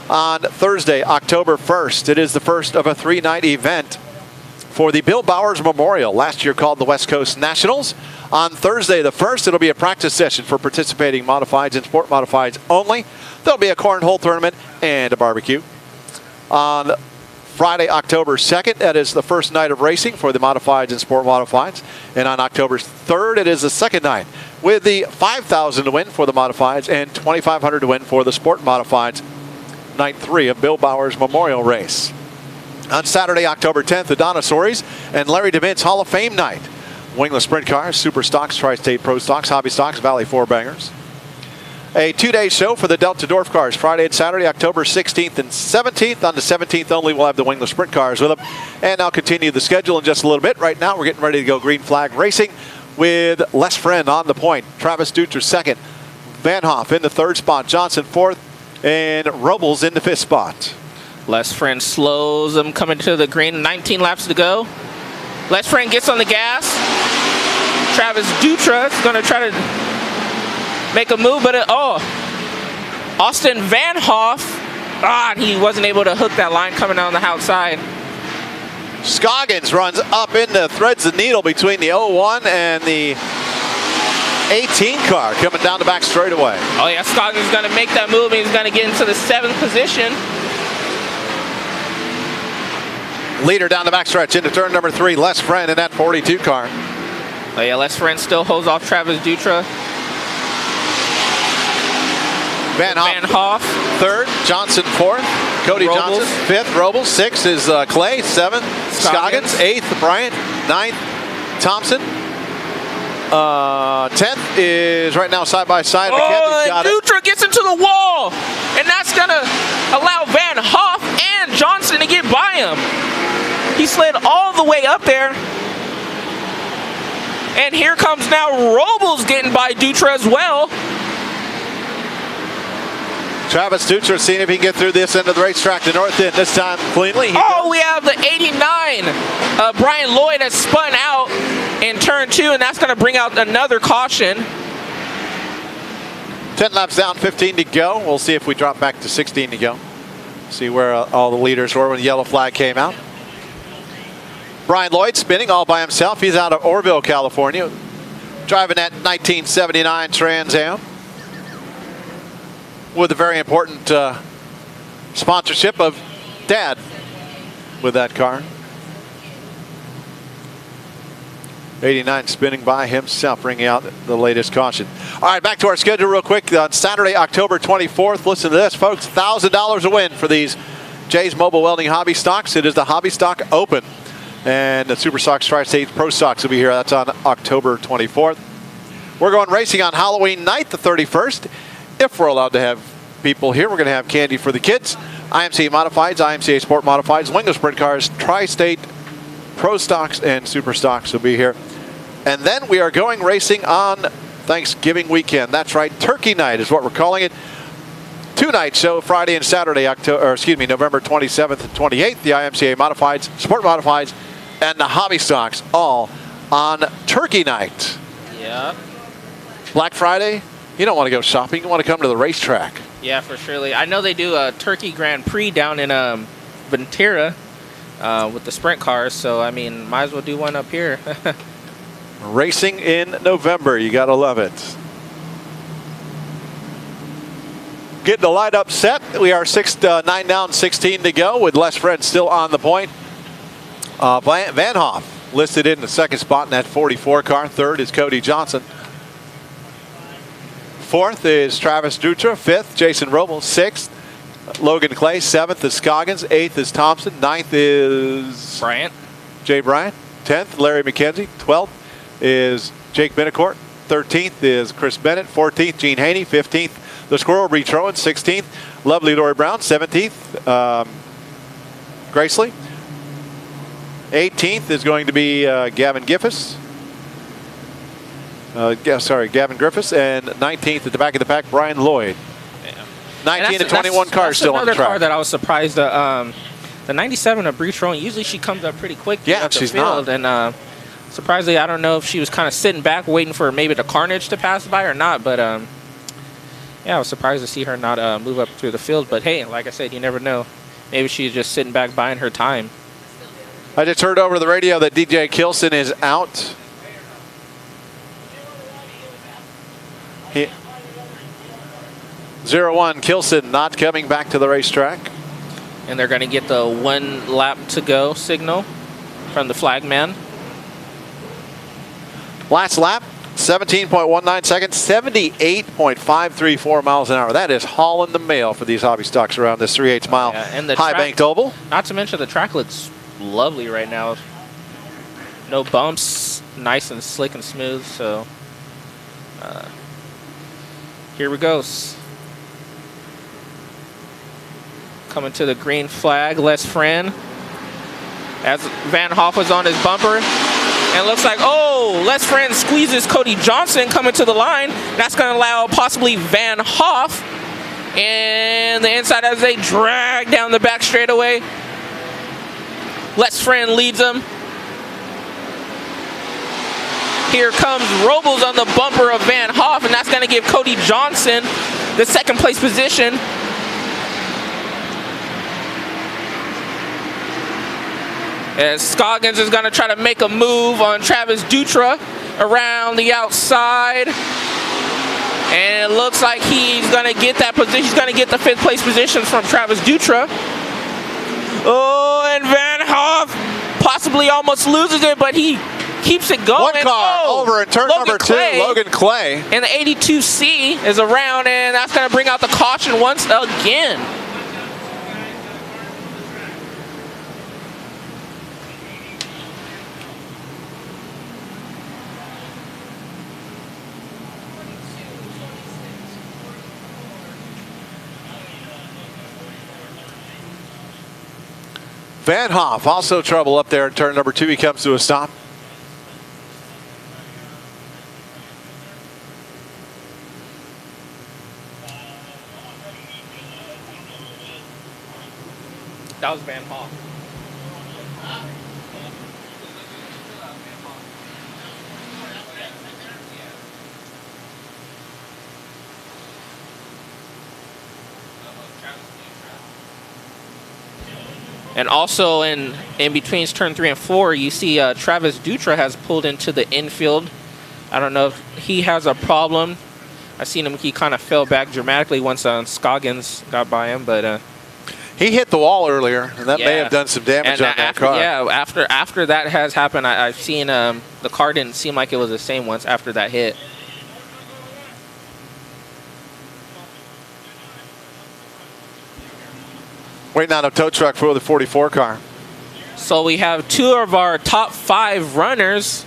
On Thursday, October 1st, it is the first of a 3-night event for the Bill Bowers Memorial, last year called the West Coast Nationals. On Thursday the 1st, it'll be a practice session for participating modifieds and sport modifieds only. There'll be a cornhole tournament and a barbecue. On Friday, October 2nd, that is the first night of racing for the Modifieds and Sport Modifieds. And on October 3rd, it is the second night with the $5,000 to win for the Modifieds and $2,500 to win for the Sport Modifieds. Night 3 of Bill Bauer's Memorial Race. On Saturday, October 10th, the Dinosaurs and Larry DeMint's Hall of Fame night. Wingless Sprint Cars, Super Stocks, Tri-State Pro Stocks, Hobby Stocks, Valley Four Bangers. A 2-day show for the Delta Dwarf Cars, Friday and Saturday, October 16th and 17th. On the 17th only, we'll have the Wingless Sprint Cars with them. And I'll continue the schedule in just a little bit. Right now, we're getting ready to go green flag racing with Les Friend on the point. Travis Dutra second. Van Hoff in the third spot. Johnson fourth. And Robles in the fifth spot. Les Friend slows him coming to the green. 19 laps to go. Les Friend gets on the gas. Travis Dutra is going to try to make a move, but Austin Van Hoff, he wasn't able to hook that line coming on the outside. Scoggins runs up into threads the needle between the 01 and the 18 car coming down the back straightaway. Oh yeah, Scoggins is going to make that move, and he's going to get into the 7th position. Leader down the backstretch into turn number 3, Les Friend in that 42 car. Oh yeah, Les Friend still holds off Travis Dutra. Van Hoff third, Johnson fourth, Cody Robles. Johnson fifth, Robles, sixth is Clay, seventh, Scoggins, eighth, Bryant, ninth, Thompson. 10th is right now side by side. And Dutra gets into the wall, and that's gonna allow Van Hoff and Johnson to get by him. He slid all the way up there. And here comes now Robles getting by Dutra as well. Travis Dutra seeing if he can get through this end of the racetrack to north end, this time cleanly. We have the 89. Brian Lloyd has spun out in turn 2, and that's going to bring out another caution. 10 laps down, 15 to go. We'll see if we drop back to 16 to go. See where all the leaders were when the yellow flag came out. Brian Lloyd spinning all by himself. He's out of Orville, California, driving that 1979 Trans Am with a very important sponsorship of Dad with that car. 89 spinning by himself, bringing out the latest caution. All right, back to our schedule real quick. On Saturday, October 24th, listen to this, folks, $1,000 a win for these Jay's Mobile Welding Hobby Stocks. It is the Hobby Stock Open. And the Super Stocks Tri-State Pro Stocks will be here. That's on October 24th. We're going racing on Halloween night, the 31st. If we're allowed to have people here, we're going to have candy for the kids. IMCA Modifieds, IMCA Sport Modifieds, Wingo Sprint Cars, Tri-State Pro Stocks, and Super Stocks will be here. And then we are going racing on Thanksgiving weekend. That's right, Turkey Night is what we're calling it. 2-night show, Friday and Saturday, November 27th and 28th. The IMCA Modifieds, Sport Modifieds, and the Hobby Stocks all on Turkey Night. Yeah. Black Friday, you don't want to go shopping. You want to come to the racetrack. Yeah, for surely. I know they do a Turkey Grand Prix down in Ventura with the sprint cars, so I mean, might as well do one up here. Racing in November, you got to love it. Getting the light up set. We are 9 down, 16 to go with Les Friend still on the point. Van Hoff listed in the second spot in that 44 car. Third is Cody Johnson. Fourth is Travis Dutra. Fifth, Jason Robles. Sixth, Logan Clay. Seventh is Scoggins. Eighth is Thompson. Ninth is Bryant. Jay Bryant. 10th, Larry McKenzie. 12th is Jake Benecourt. 13th is Chris Bennett. 14th, Gene Haney. 15th, the Squirrel Retroin. 16th, Lovely Dory Brown. 17th, Gracely. 18th is going to be Gavin Griffiths. Gavin Griffiths. And 19th at the back of the pack, Brian Lloyd. Yeah. 19 to 21 cars still on the track. Another car that I was surprised. The 97 of Bree Troan, usually she comes up pretty quick. Yeah, she's field, not. And surprisingly, I don't know if she was kind of sitting back waiting for maybe the carnage to pass by or not. But yeah, I was surprised to see her not move up through the field. But hey, like I said, you never know. Maybe she's just sitting back buying her time. I just heard over the radio that DJ Kilson is out. 0-1 Kilson not coming back to the racetrack. And they're going to get the 1 lap to go signal from the flagman. Last lap, 17.19 seconds, 78.534 miles an hour. That is hauling the mail for these hobby stocks around this 3/8 mile and the high-banked oval. Not to mention the track looks lovely right now. No bumps, nice and slick and smooth. So here we go. Coming to the green flag, Les Friend. As Van Hoff was on his bumper. And it looks like, oh, Les Friend squeezes Cody Johnson coming to the line. That's going to allow possibly Van Hoff. And the inside as they drag down the back straightaway. Les Friend leads them. Here comes Robles on the bumper of Van Hoff, and that's going to give Cody Johnson the 2nd place position. As Scoggins is going to try to make a move on Travis Dutra around the outside. And it looks like he's going to get that position. He's going to get the 5th place position from Travis Dutra. Oh, and Van Hoff possibly almost loses it, but he keeps it going. 1 car over in turn number 2, Logan Clay. And the 82C is around, and that's going to bring out the caution once again. Van Hoff, also trouble up there in turn number 2. He comes to a stop. That was Van Hoff. And also in between turn 3 and 4, you see Travis Dutra has pulled into the infield. I don't know if he has a problem. I seen him, he kind of fell back dramatically once Scoggins got by him, but he hit the wall earlier, and that may have done some damage on that car. Yeah, after that has happened, I've seen the car didn't seem like it was the same once after that hit. Waiting on a tow truck for the 44 car. So we have 2 of our top 5 runners.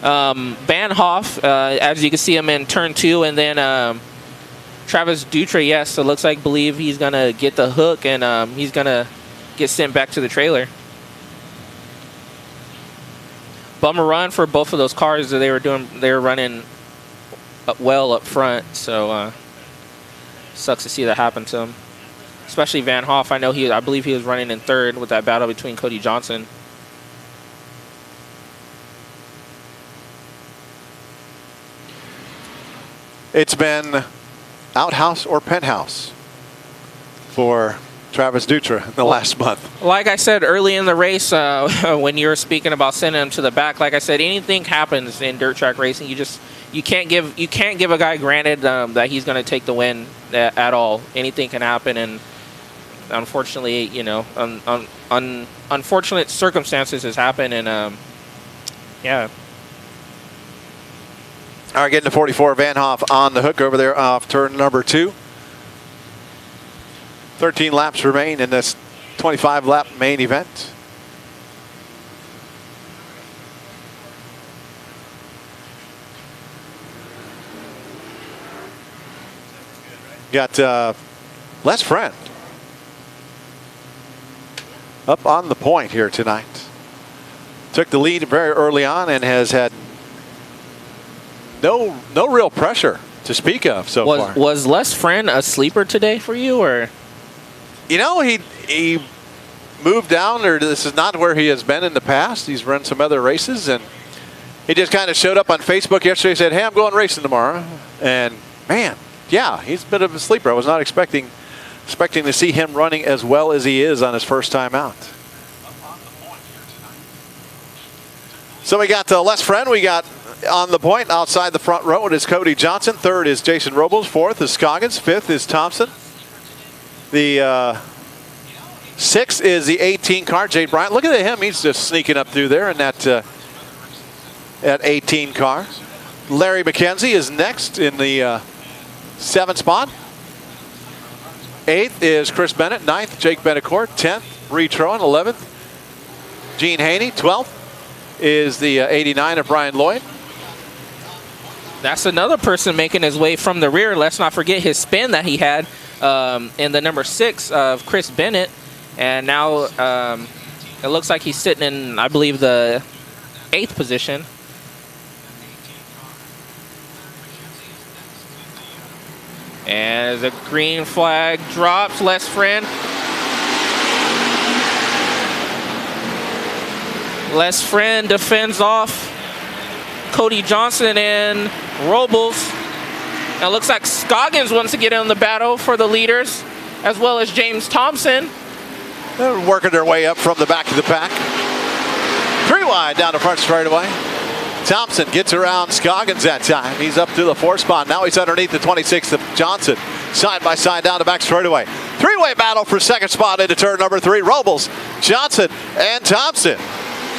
Van Hoff, as you can see him in turn 2, and then Travis Dutra, yes, so it looks like believe he's going to get the hook, and he's going to get sent back to the trailer. Bummer run for both of those cars that they were running well up front, so sucks to see that happen to him. Especially Van Hoff. I believe he was running in 3rd with that battle between Cody Johnson. It's been outhouse or penthouse for Travis Dutra in the last month. Like I said early in the race, when you were speaking about sending him to the back, like I said, anything happens in dirt track racing. You can't give a guy granted that he's going to take the win at all. Anything can happen, and unfortunately, you know, unfortunate circumstances has happened, and yeah. All right, getting to 44, Van Hoff on the hook over there off turn number 2. 13 laps remain in this 25-lap main event. Got Les Friend up on the point here tonight. Took the lead very early on and has had no real pressure to speak of so far. Was Les Friend a sleeper today for you, or? You know, he moved down, or this is not where he has been in the past. He's run some other races, and he just kind of showed up on Facebook yesterday and said, hey, I'm going racing tomorrow. And man, yeah, he's a bit of a sleeper. I was not expecting to see him running as well as he is on his first time out. So we got Les Friend. We got on the point outside the front row. It is Cody Johnson. 3rd is Jason Robles. 4th is Scoggins. 5th is Thompson. The 6 is the 18 car, Jade Bryant. Look at him. He's just sneaking up through there in that 18 car. Larry McKenzie is next in the 7th spot. 8th is Chris Bennett. 9th, Jake Betancourt. 10th, Reed Troen. 11th, Gene Haney. 12th is the 89 of Brian Lloyd. That's another person making his way from the rear. Let's not forget his spin that he had in the number 6 of Chris Bennett. And now it looks like he's sitting in, I believe, the 8th position. And the green flag drops. Les Friend. Les Friend defends off Cody Johnson and Robles. And it looks like Scoggins wants to get in the battle for the leaders, as well as James Thompson. They're working their way up from the back of the pack. 3 wide down the front straightaway. Thompson gets around Scoggins that time. He's up to the 4th spot. Now he's underneath the 26th of Johnson. Side by side down the back straightaway. 3-way battle for 2nd spot into turn number 3. Robles, Johnson, and Thompson.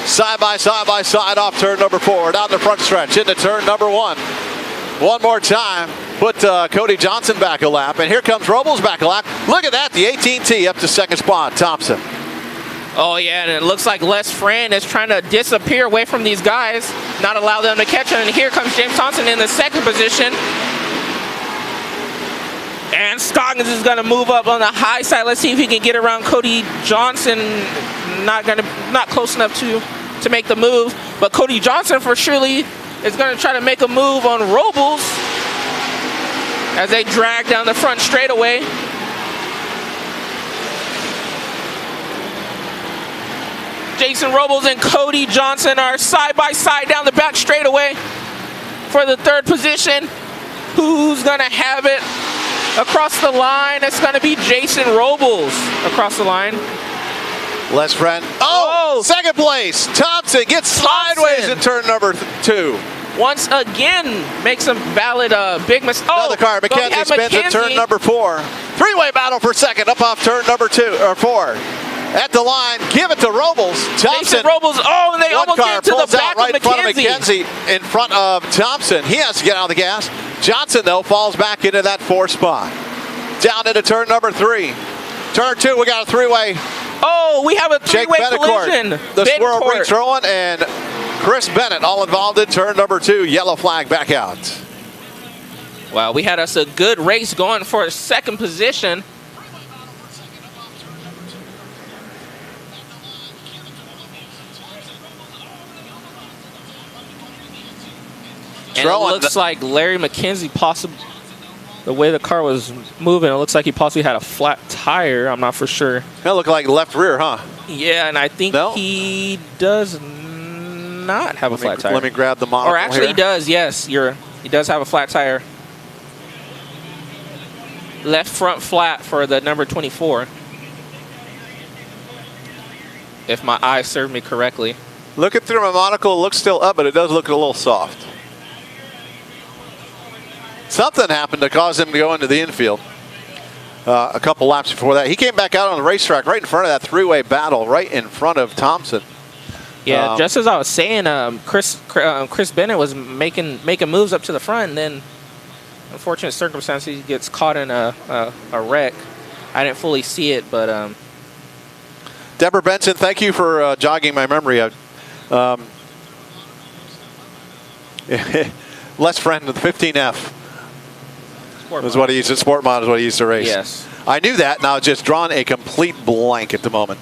Side by side off turn number 4. Down the front stretch into turn number 1. One more time. Put Cody Johnson back a lap. And here comes Robles back a lap. Look at that. The 18T up to 2nd spot. Thompson. Oh, yeah, and it looks like Les Friend is trying to disappear away from these guys, not allow them to catch him. And here comes James Thompson in the 2nd position. And Scoggins is going to move up on the high side. Let's see if he can get around Cody Johnson. Not close enough to make the move. But Cody Johnson for surely is going to try to make a move on Robles as they drag down the front straightaway. Jason Robles and Cody Johnson are side by side down the back straightaway for the 3rd position. Who's going to have it across the line? It's going to be Jason Robles across the line. Les Friend. Oh, 2nd place. Thompson gets sideways in turn number 2. Once again, makes a valid big mistake. Another car. McKenzie spins at turn number 4. 3-way battle for 2nd up off turn number 4. At the line, give it to Robles. Thompson. Jason Robles. Oh, and they almost get to the back right of McKenzie. In front of Thompson. He has to get out of the gas. Johnson, though, falls back into that 4th spot. Down into turn number 3. Turn 2, we got a 3-way. Oh, we have a 3-way collision. The Swirl Reed Troen and Chris Bennett all involved in turn number 2. Yellow flag back out. Wow, we had us a good race going for a 2nd position. And it looks like Larry McKenzie possibly, the way the car was moving, it looks like he possibly had a flat tire. I'm not for sure. That looked like left rear, huh? Yeah, and I think he does not have a flat tire. Let me grab the model. Or actually, he does. Yes, he does have a flat tire. Left front flat for the number 24. If my eyes serve me correctly. Looking through my monocle, it looks still up, but it does look a little soft. Something happened to cause him to go into the infield a couple laps before that. He came back out on the racetrack right in front of that 3-way battle, right in front of Thompson. Yeah, just as I was saying, Chris Bennett was making moves up to the front, and then unfortunate circumstances, he gets caught in a wreck. I didn't fully see it, but Deborah Benson, thank you for jogging my memory. Les Friend with the 15F. Was what he used to, Sport Mod is what he used to race. Yes. I knew that, now just drawn a complete blank at the moment.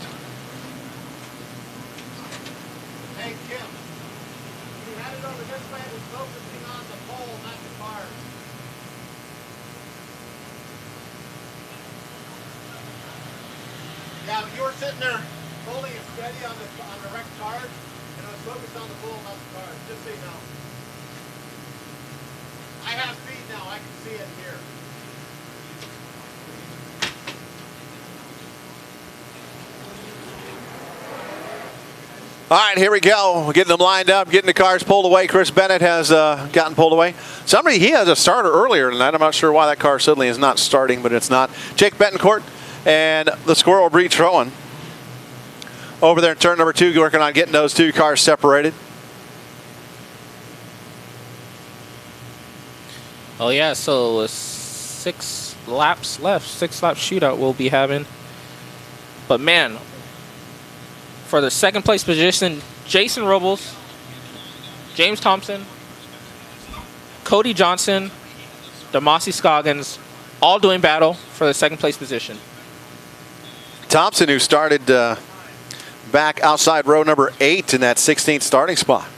Hey, Kim, you had it over this way, it was focusing on the pole, not the car. Yeah, you were sitting there holding it steady on the wrecked car, and I was focused on the pole, not the car, just so you know. I have speed now, I can see it here. All right, here we go. We're getting them lined up, getting the cars pulled away. Chris Bennett has gotten pulled away. He has a starter earlier tonight. I'm not sure why that car suddenly is not starting, but it's not. Jake Betancourt and the Squirrel Reed Troen over there in turn number 2, working on getting those 2 cars separated. Oh yeah, so 6 laps left, 6-lap shootout we'll be having. But man, for the second place position, Jason Robles, James Thompson, Cody Johnson, Damasi Scoggins, all doing battle for the second place position. Thompson, who started back outside row number 8 in that 16th starting spot,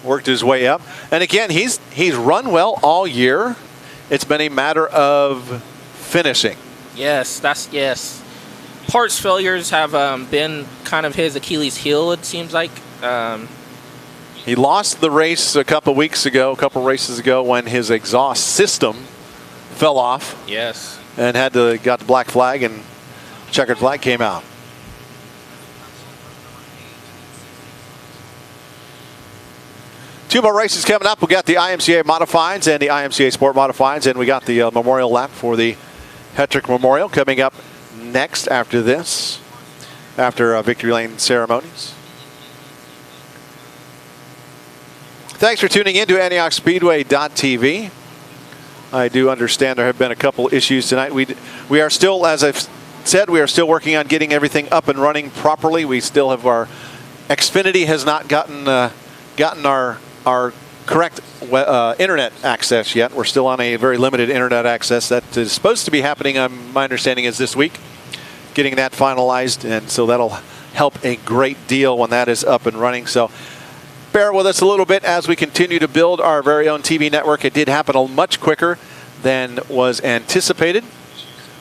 worked his way up. And again, he's run well all year. It's been a matter of finishing. Yes, yes. Parts failures have been kind of his Achilles heel, it seems like. He lost the race a couple races ago when his exhaust system fell off. Yes. And got the black flag, and checkered flag came out. Two more races coming up. We got the IMCA Modifieds and the IMCA Sport Modifieds, and we got the Memorial Lap for the Hetrick Memorial coming up next after this, after Victory Lane ceremonies. Thanks for tuning in to AntiochSpeedway.tv. I do understand there have been a couple issues tonight. We are still, as I've said, we are still working on getting everything up and running properly. We still have our Xfinity has not gotten our correct internet access yet. We're still on a very limited internet access. That is supposed to be happening, my understanding is this week, getting that finalized, and so that'll help a great deal when that is up and running. So bear with us a little bit as we continue to build our very own TV network. It did happen much quicker than was anticipated.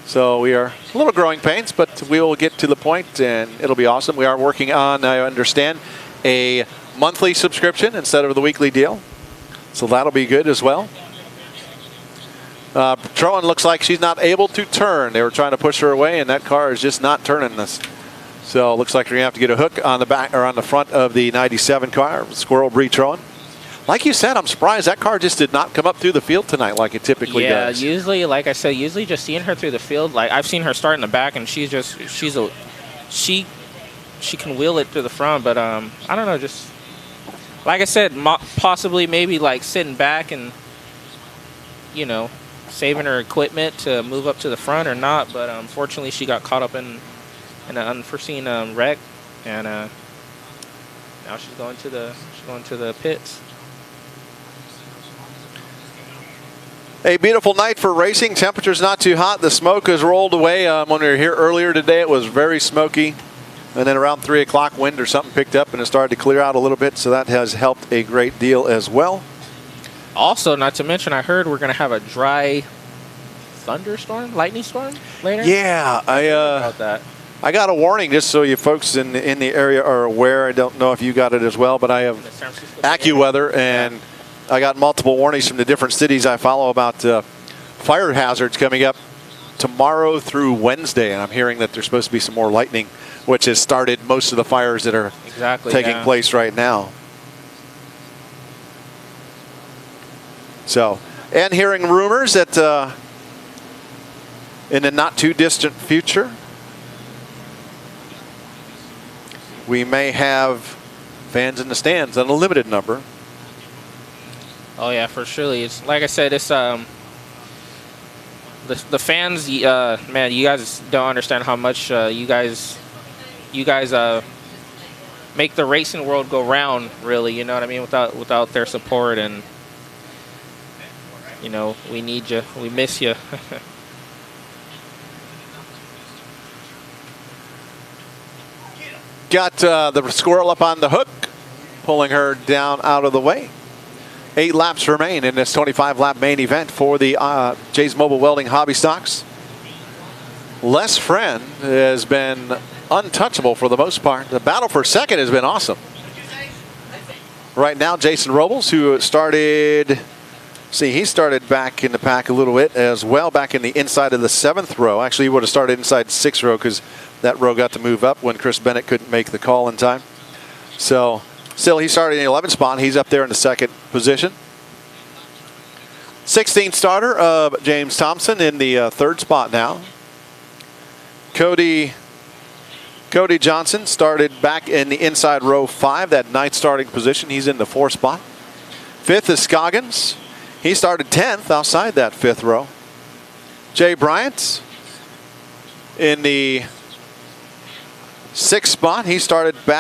So we are a little growing pains, but we will get to the point and it'll be awesome. We are working on, I understand, a monthly subscription instead of the weekly deal. So that'll be good as well. Troen looks like she's not able to turn. They were trying to push her away, and that car is just not turning this. So it looks like you're going to have to get a hook on the back or on the front of the 97 car, Squirrel Bree Troen. Like you said, I'm surprised that car just did not come up through the field tonight like it typically does. Yeah, usually, like I said, just seeing her through the field, like I've seen her start in the back, and she can wheel it to the front, but I don't know, just like I said, possibly maybe like sitting back and, you know, saving her equipment to move up to the front or not, but unfortunately she got caught up in an unforeseen wreck, and now she's going to the pits. A beautiful night for racing. Temperature's not too hot. The smoke has rolled away. When we were here earlier today, it was very smoky. And then around 3 o'clock, wind or something picked up and it started to clear out a little bit. So that has helped a great deal as well. Also, not to mention, I heard we're going to have a dry thunderstorm, lightning storm later. Yeah, about that. I got a warning just so you folks in the area are aware. I don't know if you got it as well, but I have AccuWeather, and I got multiple warnings from the different cities I follow about fire hazards coming up tomorrow through Wednesday, and I'm hearing that there's supposed to be some more lightning, which has started most of the fires that are taking place right now. So, and hearing rumors that in the not too distant future, we may have fans in the stands on a limited number. Oh yeah, for surely. It's like I said, it's the fans. Man, you guys don't understand how much you guys make the racing world go round. Really, you know what I mean? Without their support, and you know, we need you. We miss you. Got the squirrel up on the hook, pulling her down out of the way. 8 laps remain in this 25-lap main event for the Jay's Mobile Welding Hobby Stocks. Les Friend has been untouchable for the most part. The battle for second has been awesome. Right now, Jason Robles, who started, he started back in the pack a little bit as well, back in the inside of the 7th row. Actually, he would have started inside 6th row because that row got to move up when Chris Bennett couldn't make the call in time. So still, he started in the 11th spot. He's up there in the 2nd position. 16th starter of James Thompson in the 3rd spot now. Cody Cody Johnson started back in the inside row 5, that 9th starting position. He's in the 4th spot. 5th is Scoggins. He started 10th outside that 5th row. Jay Bryant in the 6th spot. He started in the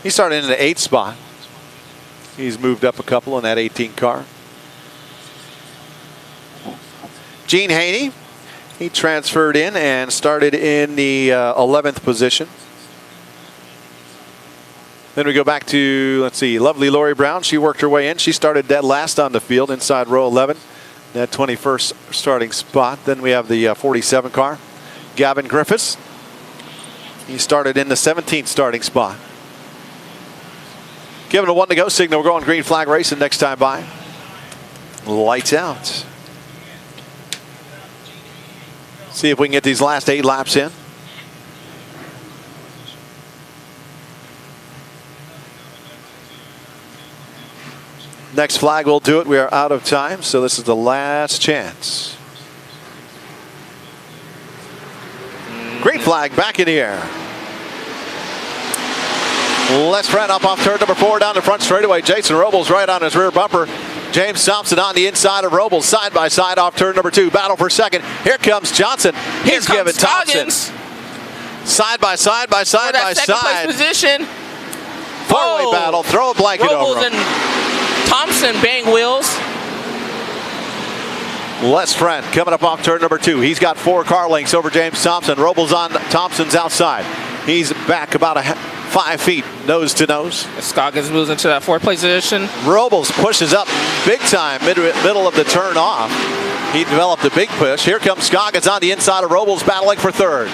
8th spot. He's moved up a couple in that 18 car. Gene Haney, he transferred in and started in the 11th position. Then we go back to, let's see, lovely Lori Brown. She worked her way in. She started dead last on the field inside row 11, that 21st starting spot. Then we have the 47 car. Gavin Griffiths, he started in the 17th starting spot. Given a 1 to go signal, we're going green flag racing next time by. Lights out. See if we can get these last 8 laps in. Next flag will do it. We are out of time, so this is the last chance. Green flag back in the air. Let's friend up off turn number 4 down the front straightaway. Jason Robles right on his rear bumper. James Thompson on the inside of Robles, side by side off turn number 2. Battle for second. Here comes Johnson. He's giving Thompson. Side by side by side by second side. place position. Four-way battle. Throw a blanket Robles over him. and Thompson bang wheels. Les Friend coming up off turn number 2. He's got 4 car lengths over James Thompson. Robles on Thompson's outside. He's back about 5 feet, nose to nose. Scoggins moves into that 4th place position. Robles pushes up big time, middle of the turn off. He developed a big push. Here comes Scoggins on the inside of Robles, battling for 3rd.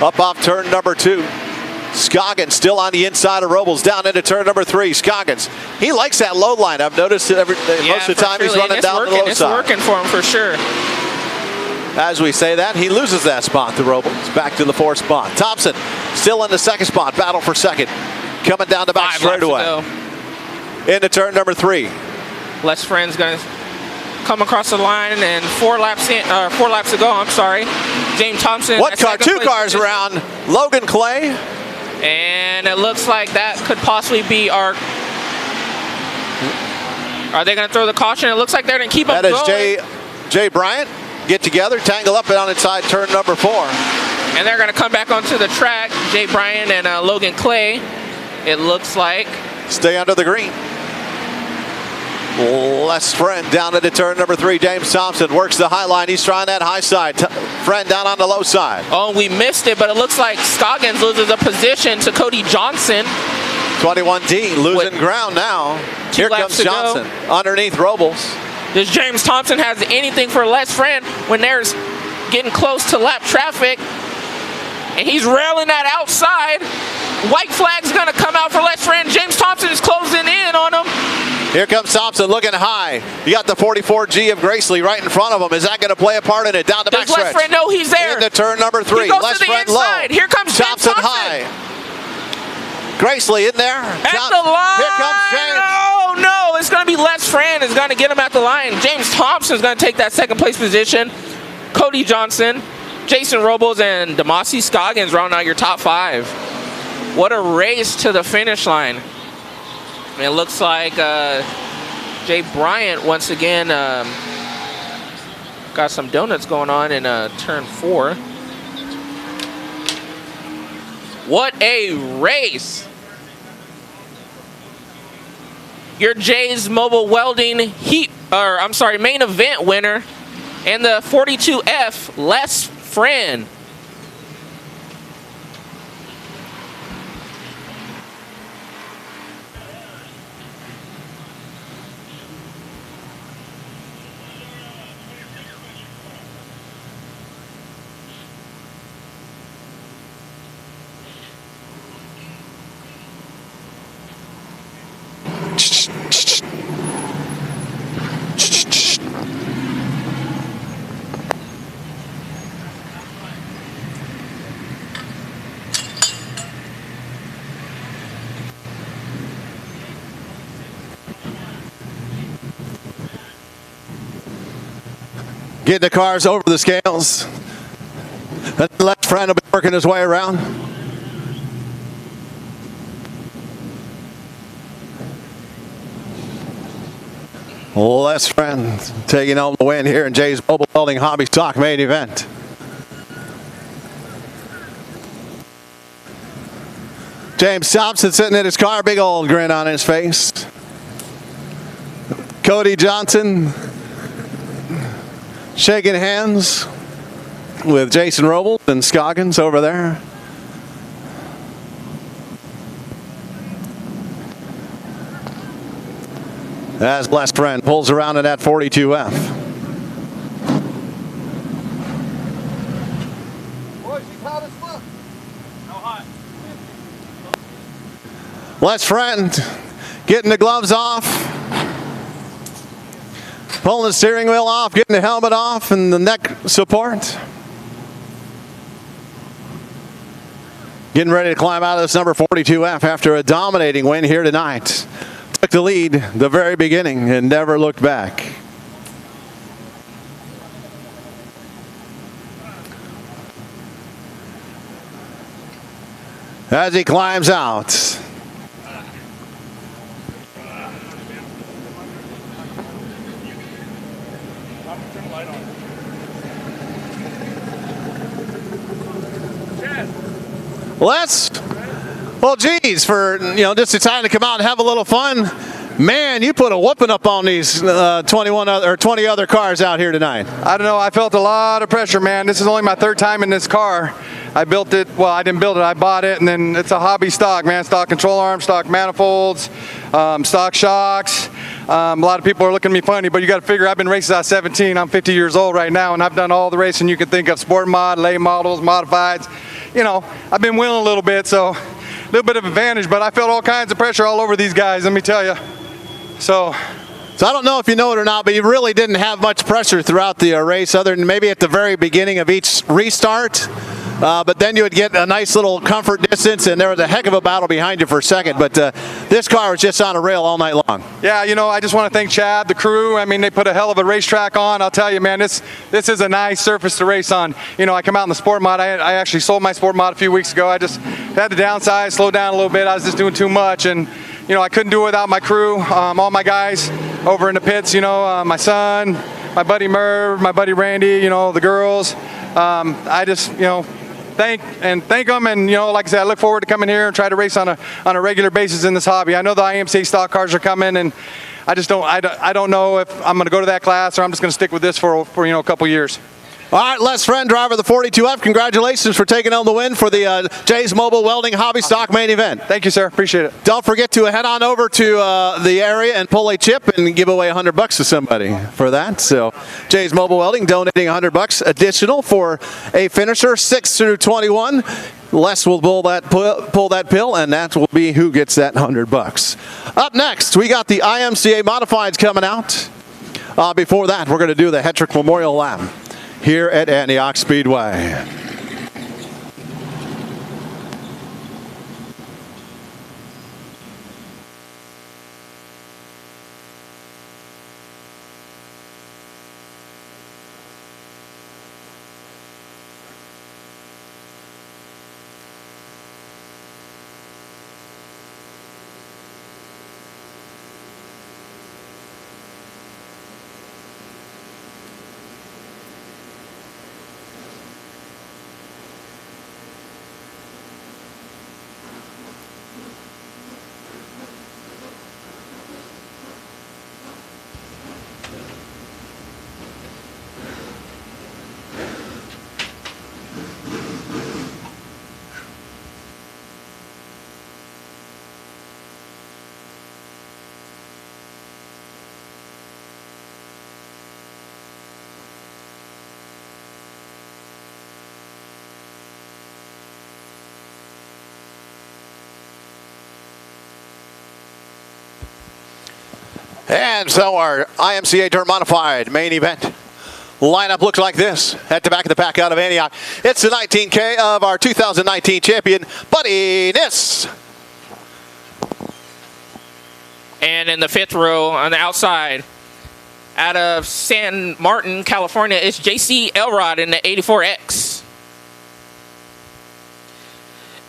Up off turn number 2. Scoggins still on the inside of Robles, down into turn number 3. Scoggins, he likes that low line. I've noticed it most of the time he's running down the low it's side. It's working for him for sure. As we say that, he loses that spot to Robles. Back to the 4th spot. Thompson still in the 2nd spot. Battle for 2nd. Coming down the back straightaway. Into turn number 3. Les Friend's going to come across the line, and 4 laps to go. I'm sorry. James Thompson. What car? 2 cars around. Logan Clay. And it looks like that could possibly be our. Are they going to throw the caution? It looks like they're going to keep up going. That is Jay Bryant. Get together, tangle up and on inside turn number 4. And they're going to come back onto the track. Jay Bryant and Logan Clay, it looks like. Stay under the green. Les Friend down into turn number 3. James Thompson works the high line. He's trying that high side. Friend down on the low side. Oh, we missed it, but it looks like Scoggins loses a position to Cody Johnson. 21D losing ground now. Here comes Johnson underneath Robles. Does James Thompson has anything for Les Friend when there's getting close to lap traffic? And he's railing that outside. White flag's going to come out for Les Friend. James Thompson is closing in on him. Here comes Thompson looking high. You got the 44G of Gracely right in front of him. Is that going to play a part in it? Down the backstretch. Does Les Friend know he's there? Into turn number 3. He goes Les to the Friend inside. low. Here comes Thompson James Thompson. high. Gracely in there. At the line. Here comes James. Oh, no. It's going to be Les Friend is going to get him at the line. James Thompson is going to take that 2nd place position. Cody Johnson, Jason Robles, and Demasi Scoggins round out your top 5. What a race to the finish line. It looks like Jay Bryant once again got some donuts going on in turn 4. What a race. Your Jay's Mobile Welding main event winner and the 42F Les Friend. Getting the cars over the scales. That left friend will be working his way around. Less friend taking home the win here in Jay's Mobile Welding Hobby Stock main event. James Thompson sitting in his car, big old grin on his face. Cody Johnson shaking hands with Jason Robles and Scoggins over there. As Blessed Friend pulls around in that 42F. Blessed Friend getting the gloves off, pulling the steering wheel off, getting the helmet off and the neck support. Getting ready to climb out of this number 42F after a dominating win here tonight. Took the lead the very beginning and never looked back. As he climbs out. Well, geez, for just deciding to come out and have a little fun. Man, you put a whooping up on these 20 other cars out here tonight. I don't know. I felt a lot of pressure, man. This is only my third time in this car. I built it. Well, I didn't build it. I bought it, and then it's a hobby stock, man. Stock control arms, stock manifolds, stock shocks. A lot of people are looking at me funny, but you got to figure I've been racing since I was 17. I'm 50 years old right now, and I've done all the racing you can think of: sport mod, late models, modifieds. I've been winning a little bit, so a little bit of advantage, but I felt all kinds of pressure all over these guys, let me tell you. So I don't know if you know it or not, but you really didn't have much pressure throughout the race other than maybe at the very beginning of each restart. But then you would get a nice little comfort distance, and there was a heck of a battle behind you for a second. But this car was just on a rail all night long. Yeah, I just want to thank Chad, the crew. I mean, they put a hell of a racetrack on. I'll tell you, man, this is a nice surface to race on. I come out in the sport mod. I actually sold my sport mod a few weeks ago. I just had to downsize, slow down a little bit. I was just doing too much, and I couldn't do it without my crew, all my guys over in the pits. My son, my buddy Merv, my buddy Randy. The girls. I just thank them, and like I said, I look forward to coming here and try to race on a regular basis in this hobby. I know the IMCA stock cars are coming, and I don't know if I'm going to go to that class or I'm just going to stick with this for a couple years. All right, Les Friend, driver of the 42F, congratulations for taking home the win for the Jay's Mobile Welding Hobby Stock main event. Thank you, sir. Appreciate it. Don't forget to head on over to the area and pull a chip and give away $100 to somebody for that. So Jay's Mobile Welding donating $100 additional for a finisher 6 through 21. Les will pull that pill, and that will be who gets that $100. Up next, we got the IMCA Modifieds coming out. Before that, we're going to do the Hetrick Memorial Lap here at Antioch Speedway. And so our IMCA Dirt Modified main event lineup looks like this. At the back of the pack out of Antioch, it's the 19K of our 2019 champion, Buddy Niss. And in the fifth row on the outside, out of San Martin, California, it's JC Elrod in the 84X.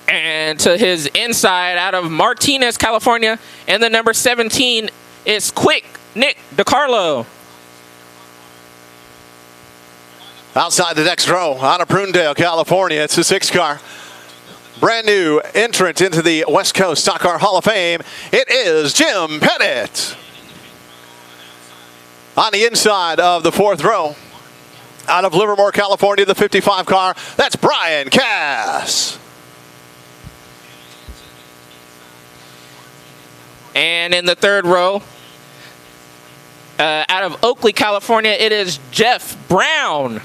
And to his inside out of Martinez, California. And the number 17 is Quick Nick DiCarlo. Outside the next row, out of Prunedale, California, it's the 6 car. Brand new entrant into the West Coast Stock Car Hall of Fame. It is Jim Pettit. On the inside of the 4th row, out of Livermore, California, the 55 car, that's Brian Cass. And in the 3rd row, out of Oakley, California, it is Jeff Brown.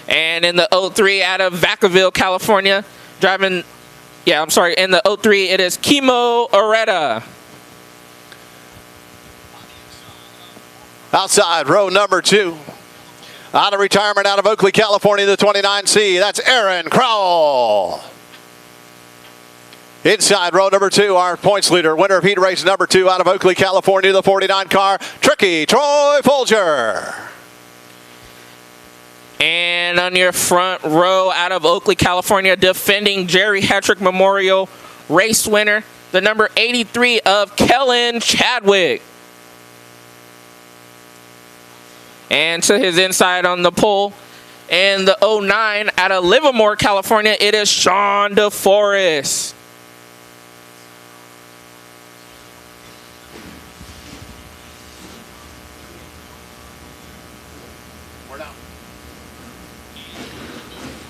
And in the 03, out of Vacaville, California, in the 03, it is Kimo Areta. Outside row number 2, out of retirement, out of Oakley, California, the 29C, that's Aaron Crowell. Inside row number 2, our points leader, winner of heat race number 2 out of Oakley, California, the 49 car, Tricky Troy Folger. And on your front row, out of Oakley, California, defending Jerry Hetrick Memorial race winner, the number 83 of Kellen Chadwick. And to his inside on the pole, and the 09 out of Livermore, California, it is Sean DeForest.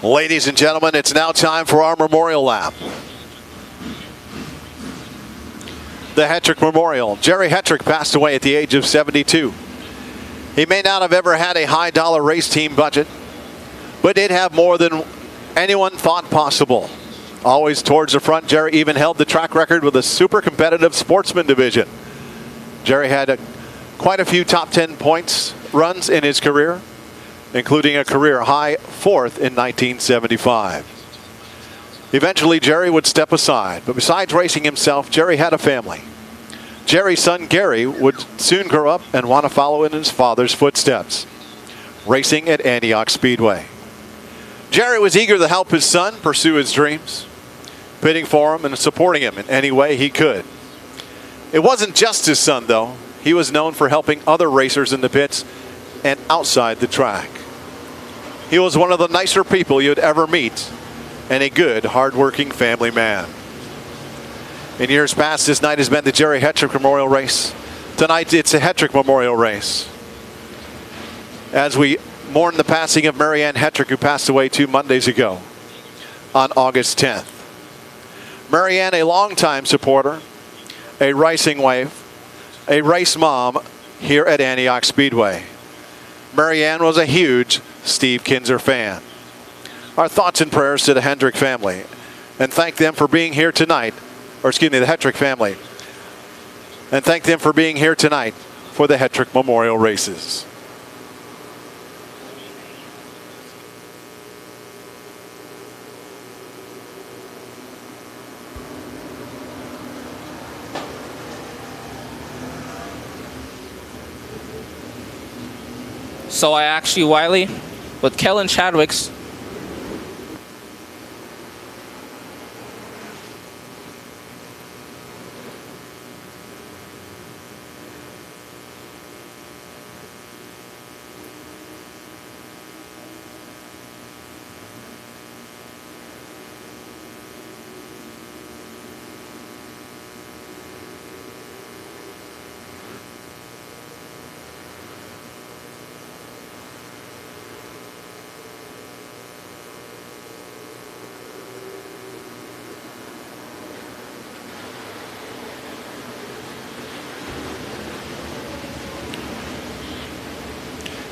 Ladies and gentlemen, it's now time for our memorial lap. The Hetrick Memorial. Jerry Hetrick passed away at the age of 72. He may not have ever had a high dollar race team budget, but did have more than anyone thought possible. Always towards the front, Jerry even held the track record with a super competitive sportsman division. Jerry had quite a few top 10 points runs in his career, including a career high 4th in 1975. Eventually, Jerry would step aside, but besides racing himself, Jerry had a family. Jerry's son, Gary, would soon grow up and want to follow in his father's footsteps, racing at Antioch Speedway. Jerry was eager to help his son pursue his dreams, pitting for him and supporting him in any way he could. It wasn't just his son, though. He was known for helping other racers in the pits and outside the track. He was one of the nicer people you'd ever meet, and a good, hard-working family man. In years past, this night has been the Jerry Hetrick Memorial Race. Tonight, it's a Hetrick Memorial Race. As we mourn the passing of Marianne Hetrick, who passed away 2 Mondays ago on August 10th. Marianne, a longtime supporter, a racing wife, a race mom here at Antioch Speedway. Marianne was a huge Steve Kinzer fan. Our thoughts and prayers to the Hendrick family, and thank them for being here tonight, the Hetrick family, and thank them for being here tonight for the Hetrick Memorial Races. So I asked you, Wiley, with Kellen Chadwick's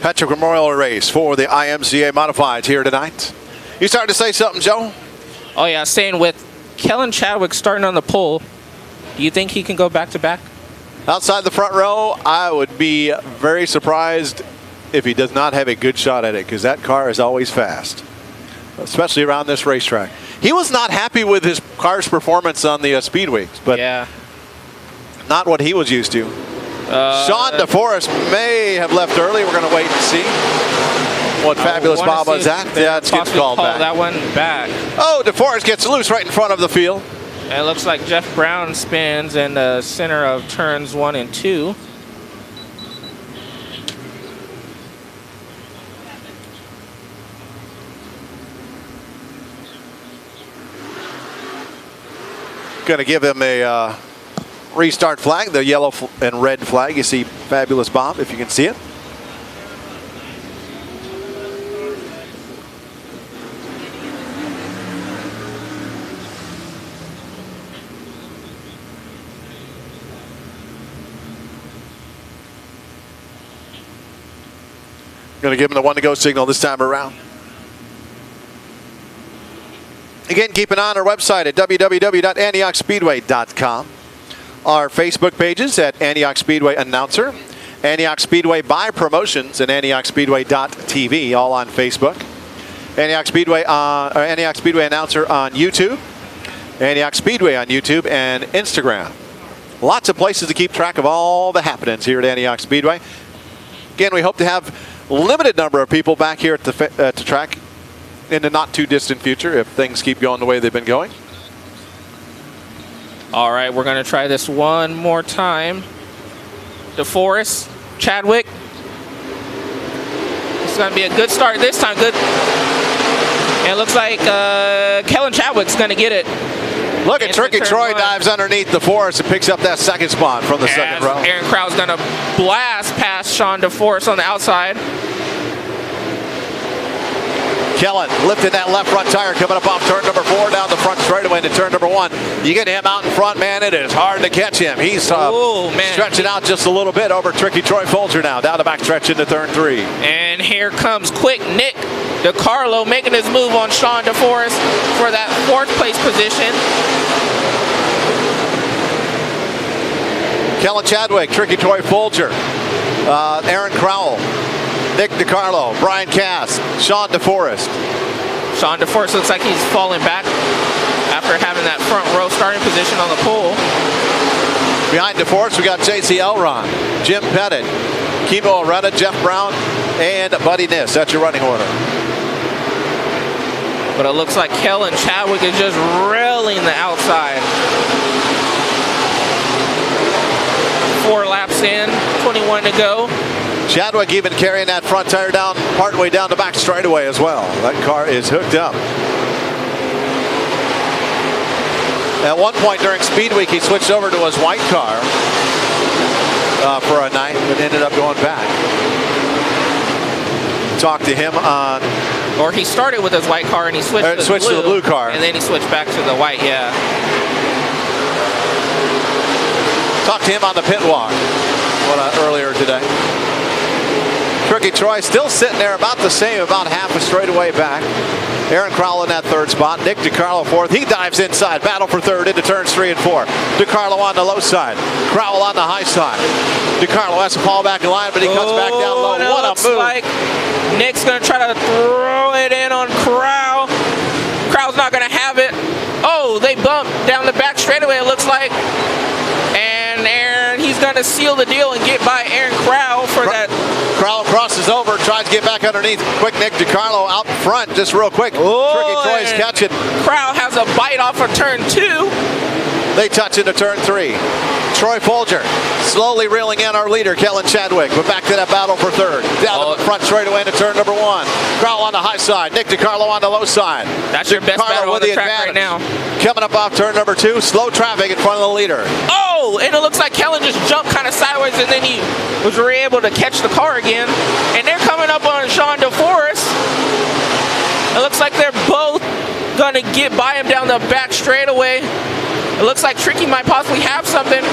Hetrick Memorial Race for the IMCA Modifieds here tonight. You started to say something, Joe? Oh yeah, saying with Kellen Chadwick starting on the pole, do you think he can go back-to-back? Outside the front row, I would be very surprised if he does not have a good shot at it, because that car is always fast, especially around this racetrack. He was not happy with his car's performance on the speed weeks, but yeah, not what he was used to. Sean DeForest may have left early. We're going to wait and see. what Fabulous Bob was at. Yeah, it's getting called back. That one back. Oh, DeForest gets loose right in front of the field. And it looks like Jeff Brown spins in the center of turns 1 and 2. Going to give him a restart flag, the yellow and red flag. You see Fabulous Bob, if you can see it. Going to give him the 1-to-go signal this time around. Again, keep an eye on our website at www.antiochspeedway.com. Our Facebook pages at Antioch Speedway Announcer, Antioch Speedway by Promotions, and AntiochSpeedway.tv, all on Facebook. Antioch Speedway Announcer on YouTube, Antioch Speedway on YouTube and Instagram. Lots of places to keep track of all the happenings here at Antioch Speedway. Again, we hope to have a limited number of people back here at the track in the not too distant future if things keep going the way they've been going. All right, we're going to try this one more time. DeForest, Chadwick. It's going to be a good start this time. Good. And it looks like Kellen Chadwick's going to get it. Look at Tricky Troy dives underneath DeForest and picks up that second spot from the second row. Aaron Crowell's going to blast past Sean DeForest on the outside. Kellen lifting that left front tire coming up off turn number 4 down the front straightaway into turn number 1. You get him out in front, man, it is hard to catch him. He's stretching out just a little bit over Tricky Troy Folger now. Down the back stretch into turn 3. And here comes quick Nick DiCarlo making his move on Sean DeForest for that 4th place position. Kellen Chadwick, Tricky Troy Folger, Aaron Crowell, Nick DiCarlo, Brian Cass, Sean DeForest. Sean DeForest looks like he's falling back after having that front row starting position on the pole. Behind DeForest, we got J.C. Elron, Jim Pettit, Kimo Areta, Jeff Brown, and Buddy Niss. That's your running order. But it looks like Kellen Chadwick is just railing the outside. 4 laps in, 21 to go. Chadwick even carrying that front tire down, partway down the back straightaway as well. That car is hooked up. At one point during Speed Week, he switched over to his white car for a night, but ended up going back. Talked to him on... Or he started with his white car and he switched to the blue car. And then he switched back to the white, yeah. Talked to him on the pit walk earlier today. Tricky Troy still sitting there about the same, about half a straightaway back. Aaron Crowell in that 3rd spot. Nick DiCarlo 4th. He dives inside. Battle for 3rd into turns 3 and 4. DiCarlo on the low side. Crowell on the high side. DiCarlo has to fall back in line, but he cuts back down low. What a move. Like Nick's going to try to throw it in on Crowell. Crowell's not going to have it. Oh, they bump down the back straightaway, it looks like. And he's going to seal the deal and get by Aaron Crowell for that. Crowell crosses over, tries to get back underneath. Quick Nick DiCarlo out front, just real quick. Tricky Troy's catching. Crowell has a bite off of turn 2. They touch into turn 3. Troy Folger slowly reeling in our leader, Kellen Chadwick. But back to that battle for 3rd. Down the front straightaway into turn number 1. Crowell on the high side. Nick DiCarlo on the low side. That's your best battle on the track right now. Coming up off turn number 2. Slow traffic in front of the leader. Oh, and it looks like Kellen just jumped kind of sideways and then he was able to catch the car again. And they're coming up on Sean DeForest. It looks like they're both going to get by him down the back straightaway. It looks like Tricky might possibly have something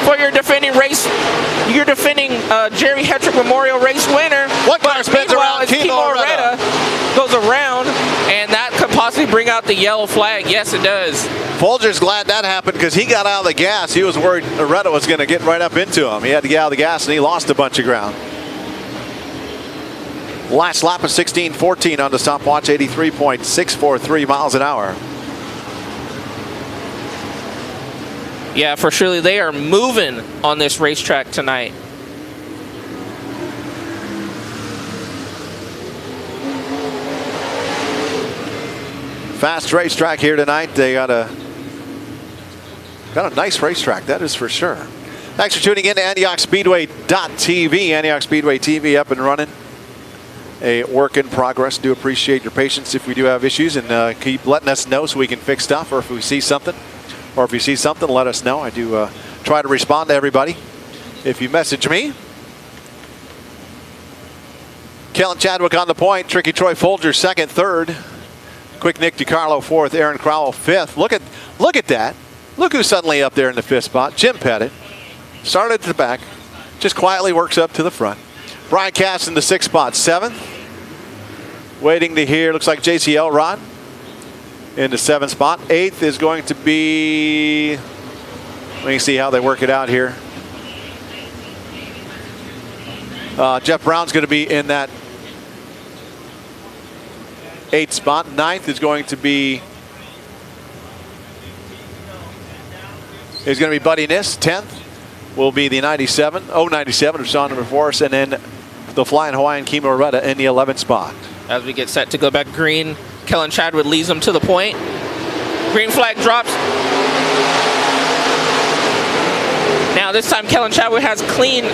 for your defending Jerry Hetrick Memorial race winner. What car spins around? Kimo Areta goes around, and that could possibly bring out the yellow flag. Yes, it does. Folger's glad that happened because he got out of the gas. He was worried Areta was going to get right up into him. He had to get out of the gas, and he lost a bunch of ground. Last lap of 16:14 on the stopwatch, 83.643 miles an hour. Yeah, for surely they are moving on this racetrack tonight. Fast racetrack here tonight. They got a nice racetrack, that is for sure. Thanks for tuning in to AntiochSpeedway.tv. Antioch Speedway TV up and running. A work in progress. Do appreciate your patience if we do have issues, and keep letting us know so we can fix stuff, or if we see something. Or if you see something, let us know. I do try to respond to everybody. If you message me. Kellen Chadwick on the point. Tricky Troy Folger second, third. Quick Nick DiCarlo fourth. Aaron Crowell fifth. Look at that. Look who's suddenly up there in the fifth spot. Jim Pettit. Started at the back. Just quietly works up to the front. Brian Cass in the sixth spot, seventh. Waiting to hear, looks like JC Elrod in the seventh spot. Eighth is going to be, let me see how they work it out here. Jeff Brown's going to be in that eighth spot. Ninth is going to be Buddy Niss. 10th will be the 97 of Sean number 4, and then the Flying Hawaiian Kimo Retta in the 11th spot. As we get set to go back green, Kellen Chadwick leads them to the point. Green flag drops. Now this time Kellen Chadwick has clean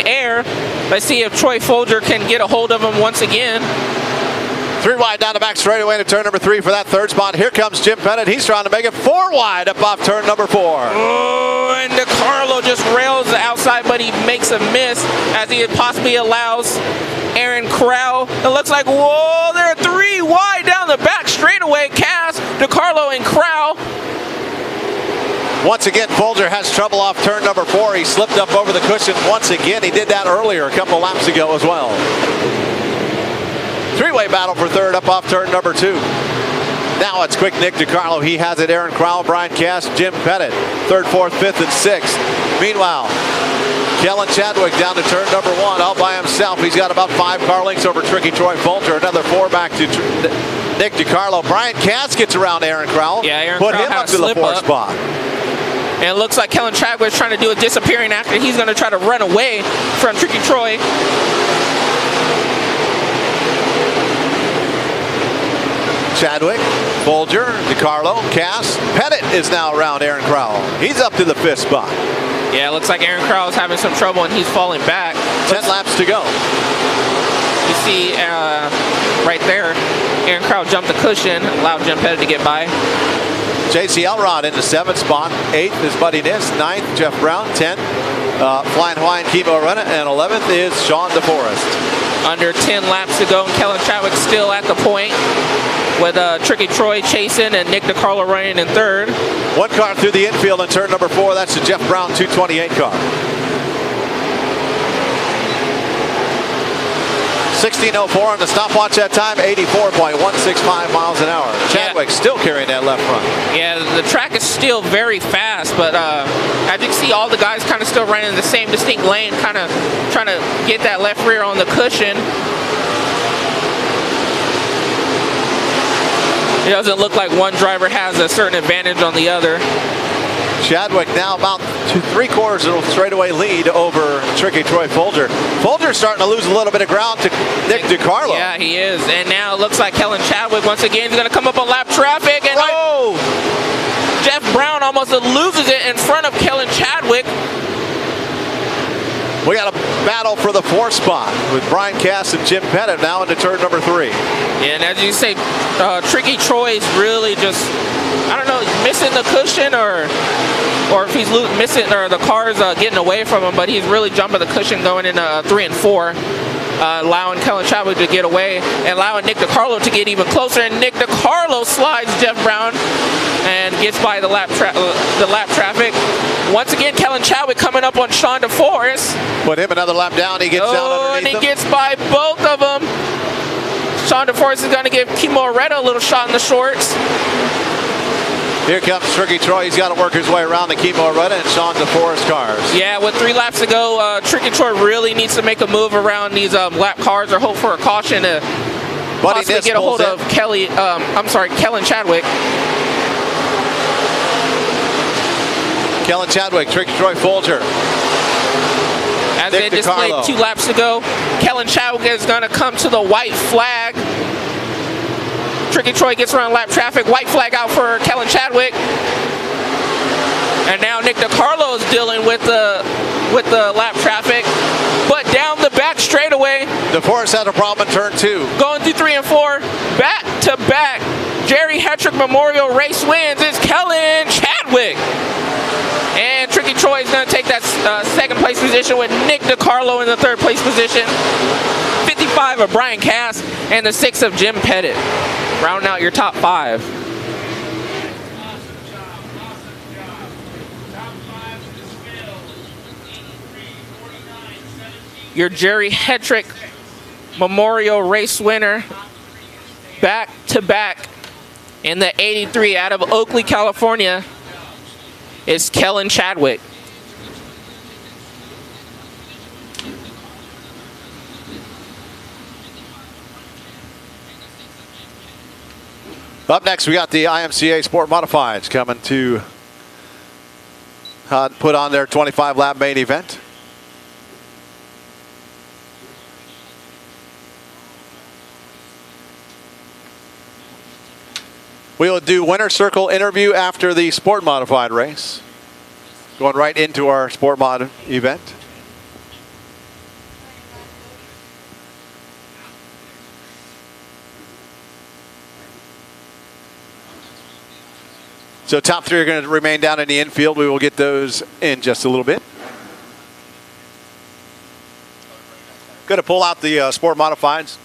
air. Let's see if Troy Folger can get a hold of him once again. 3 wide down the back straightaway to turn number 3 for that third spot. Here comes Jim Pettit. He's trying to make it 4 wide up off turn number 4. Oh, and DiCarlo just rails the outside, but he makes a miss as he possibly allows Aaron Crowell. It looks like, whoa, there are 3 wide down the back straightaway. Cass, DiCarlo, and Crowell. Once again, Folger has trouble off turn number 4. He slipped up over the cushion once again. He did that earlier a couple laps ago as well. 3-way battle for third up off turn number 2. Now it's quick Nick DiCarlo. He has it. Aaron Crowell, Brian Cass, Jim Pettit. 3rd, 4th, 5th, and 6th. Meanwhile, Kellen Chadwick down to turn number 1 all by himself. He's got about 5 car lengths over Tricky Troy Folger. Another 4 back to Nick DiCarlo. Brian Cass gets around Aaron Crowell. Yeah, Aaron Put Crowell him had up a to the slip 4th up. spot. And it looks like Kellen Chadwick is trying to do a disappearing actor. He's going to try to run away from Tricky Troy. Chadwick, Folger, DiCarlo, Cass. Pettit is now around Aaron Crowell. He's up to the 5th spot. Yeah, it looks like Aaron Crowell is having some trouble and he's falling back. 10 laps to go. You see right there, Aaron Crowell jumped the cushion, allowed Jim Pettit to get by. JC Elrod in the 7th spot. 8th is Buddy Niss. 9th, Jeff Brown. 10th, Flying Hawaiian Kimo Retta. And 11th is Sean DeForest. Under 10 laps to go, and Kellen Chadwick still at the point with Tricky Troy chasing and Nick DiCarlo running in 3rd. 1 car through the infield in turn number 4. That's the Jeff Brown 228 car. 16:04 on the stopwatch that time, 84.165 miles an hour. Chadwick still carrying that left front. Yeah, the track is still very fast, but as you can see, all the guys kind of still running in the same distinct lane, kind of trying to get that left rear on the cushion. It doesn't look like one driver has a certain advantage on the other. Chadwick now about 3/4 of a straightaway lead over Tricky Troy Folger. Folger's starting to lose a little bit of ground to Nick DiCarlo. Yeah, he is. And now it looks like Kellen Chadwick once again is going to come up on lap traffic. And Jeff Brown almost loses it in front of Kellen Chadwick. We got a battle for the 4th spot with Brian Cass and Jim Pettit now into turn number 3. Yeah, and as you say, Tricky Troy's really just, I don't know, missing the cushion or if he's missing, or the car's getting away from him, but he's really jumping the cushion going into 3 and 4. Allowing Kellen Chadwick to get away and allowing Nick DiCarlo to get even closer. And Nick DiCarlo slides Jeff Brown and gets by the lap traffic. Once again, Kellen Chadwick coming up on Sean DeForest. Put him another lap down. He gets down underneath and he him. gets by both of them. Sean DeForest is going to give Kimo Retta a little shot in the shorts. Here comes Tricky Troy. He's got to work his way around the Kimo Retta and Sean DeForest cars. Yeah, with 3 laps to go, Tricky Troy really needs to make a move around these lap cars or hope for a caution to possibly get a hold of Kellen Chadwick. Kellen Chadwick, Tricky Troy Folger. As they displayed 2 laps to go, Kellen Chadwick is going to come to the white flag. Tricky Troy gets around lap traffic. White flag out for Kellen Chadwick. And now Nick DiCarlo is dealing with the lap traffic. But down the back straightaway. DeForest had a problem in turn 2. Going through 3 and 4. Back to back. Jerry Hetrick Memorial race wins. It's Kellen Chadwick. And Tricky Troy is going to take that second place position with Nick DiCarlo in the third place position. 55 of Brian Cass and the 6 of Jim Pettit. Rounding out your top 5. Your Jerry Hetrick Memorial race winner, back to back in the 83 out of Oakley, California, is Kellen Chadwick. Up next, we got the IMCA Sport Modifieds coming to put on their 25-lap main event. We will do winner circle interview after the Sport Modified race. Going right into our Sport Mod event. So top 3 are going to remain down in the infield. We will get those in just a little bit. Going to pull out the Sport Modifieds.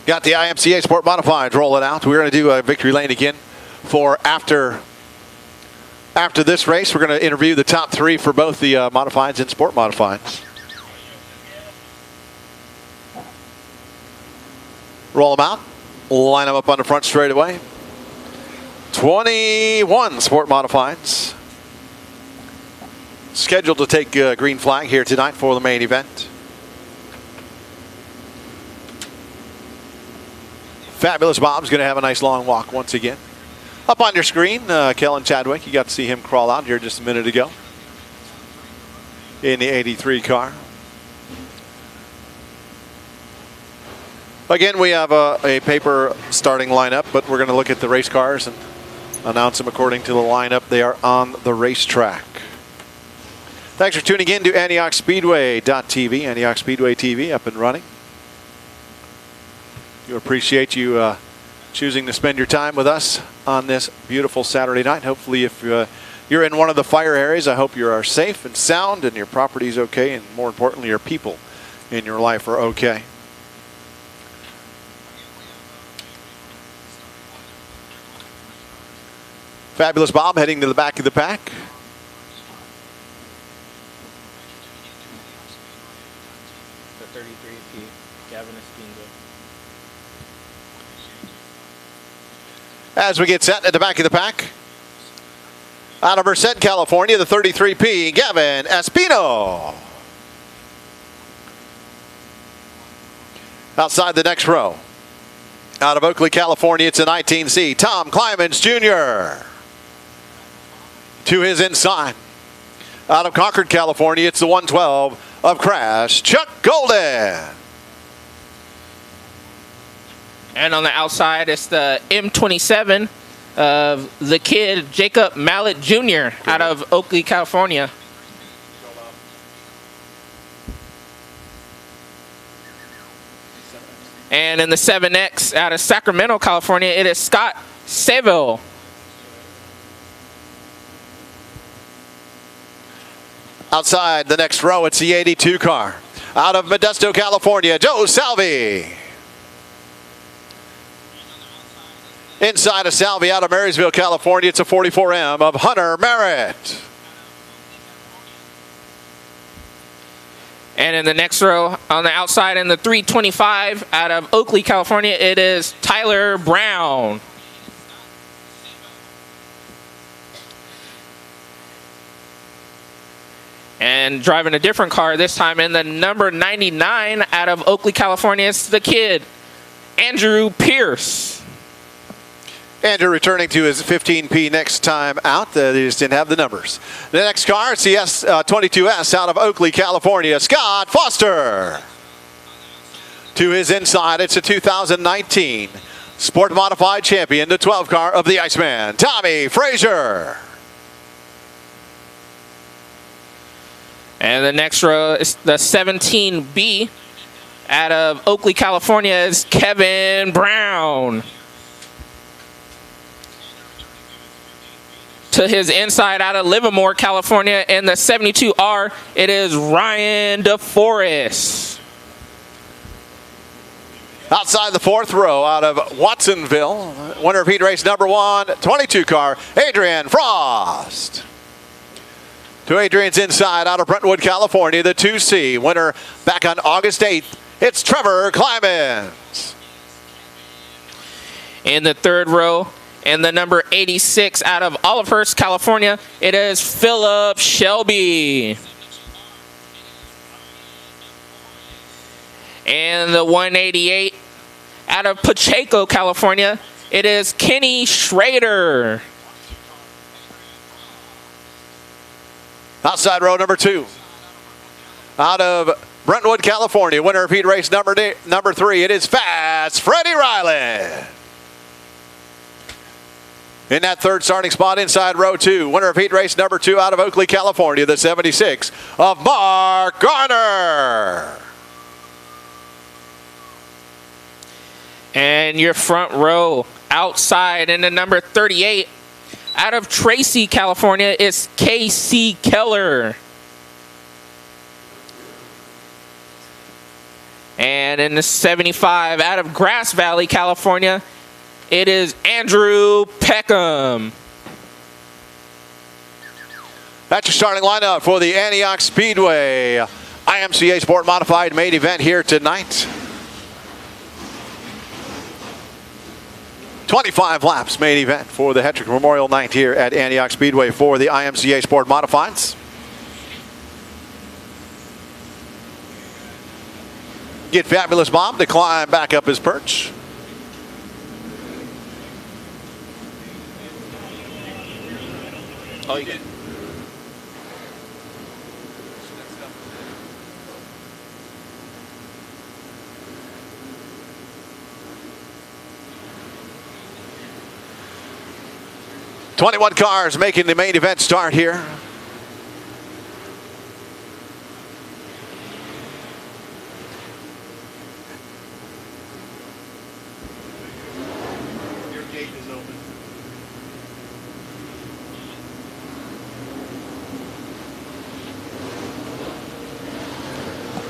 Got the IMCA Sport Modifieds rolling out. We're going to do a victory lane again for after this race. We're going to interview the top 3 for both the Modifieds and Sport Modifieds. Roll them out. Line them up on the front straightaway. 21 Sport Modifieds. Scheduled to take green flag here tonight for the main event. Fabulous Bob's going to have a nice long walk once again. Up on your screen, Kellen Chadwick. You got to see him crawl out here just a minute ago in the 83 car. Again, we have a paper starting lineup, but we're going to look at the race cars and announce them according to the lineup. They are on the racetrack. Thanks for tuning in to AntiochSpeedway.tv. Antioch Speedway TV up and running. We appreciate you choosing to spend your time with us on this beautiful Saturday night. Hopefully, if you're in one of the fire areas, I hope you are safe and sound and your property is okay, and more importantly, your people in your life are okay. Fabulous Bob heading to the back of the pack. The 33P, Gavin Espinzo. As we get set at the back of the pack, out of Merced, California, the 33P, Gavin Espino. Outside the next row, out of Oakley, California, it's a 19C, Tom Climans Jr. To his inside. Out of Concord, California, it's the 112 of Crash, Chuck Golden. And on the outside, it's the M27 of the kid, Jacob Mallet Jr. out of Oakley, California. And in the 7X out of Sacramento, California, it is Scott Seville. Outside the next row, it's the 82 car. Out of Modesto, California, Joe Salvi. Inside of Salvi, out of Marysville, California, it's a 44M of Hunter Merritt. And in the next row, on the outside in the 325 out of Oakley, California, it is Tyler Brown. And driving a different car, this time in the number 99 out of Oakley, California, it's the kid, Andrew Pierce. Andrew returning to his 15P next time out. They just didn't have the numbers. The next car, it's the S22S out of Oakley, California, Scott Foster. To his inside, it's a 2019 Sport Modified Champion, the 12 car of the Iceman, Tommy Frazier. And the next row is the 17B out of Oakley, California, is Kevin Brown. To his inside out of Livermore, California, in the 72R, it is Ryan DeForest. Outside the fourth row out of Watsonville, winner of heat race number 1, 22 car, Adrian Frost. To Adrian's inside out of Brentwood, California, the 2C, winner back on August 8th, it's Trevor Climans. In the third row, in the number 86 out of Olivehurst, California, it is Philip Shelby. And the 188 out of Pacheco, California, it is Kenny Schrader. Outside row number 2. Out of Brentwood, California, winner of heat race number 3, it is Fast Freddie Riley. In that third starting spot inside row 2, winner of heat race number 2 out of Oakley, California, the 76 of Mark Garner. And your front row outside in the number 38 out of Tracy, California, is Casey Keller. And in the 75 out of Grass Valley, California, it is Andrew Peckham. That's your starting lineup for the Antioch Speedway IMCA Sport Modified main event here tonight. 25 laps main event for the Hetrick Memorial night here at Antioch Speedway for the IMCA Sport Modifieds. Get Fabulous Bob to climb back up his perch. Oh, you good? "21 cars making the main event start here. Your gate is open.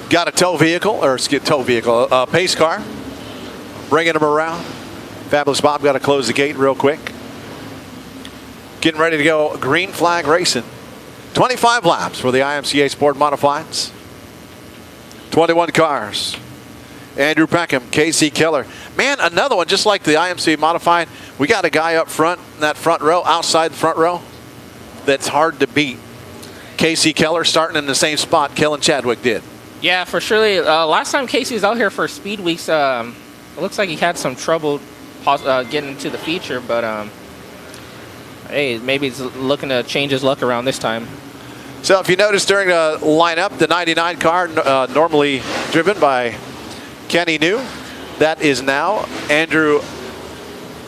Got a tow vehicle, a pace car, bringing them around. Fabulous Bob got to close the gate real quick. Getting ready to go green flag racing. 25 laps for the IMCA Sport Modifieds. 21 cars. Andrew Peckham, Casey Keller. Man, another one just like the IMCA Modified. We got a guy up front in that front row, outside the front row, that's hard to beat. Casey Keller starting in the same spot Kellen Chadwick did. Yeah, for surely. Last time Casey was out here for Speed Weeks, it looks like he had some trouble getting to the feature, but hey, maybe he's looking to change his luck around this time. So if you notice during the lineup, the 99 car normally driven by Kenny New, that is now Andrew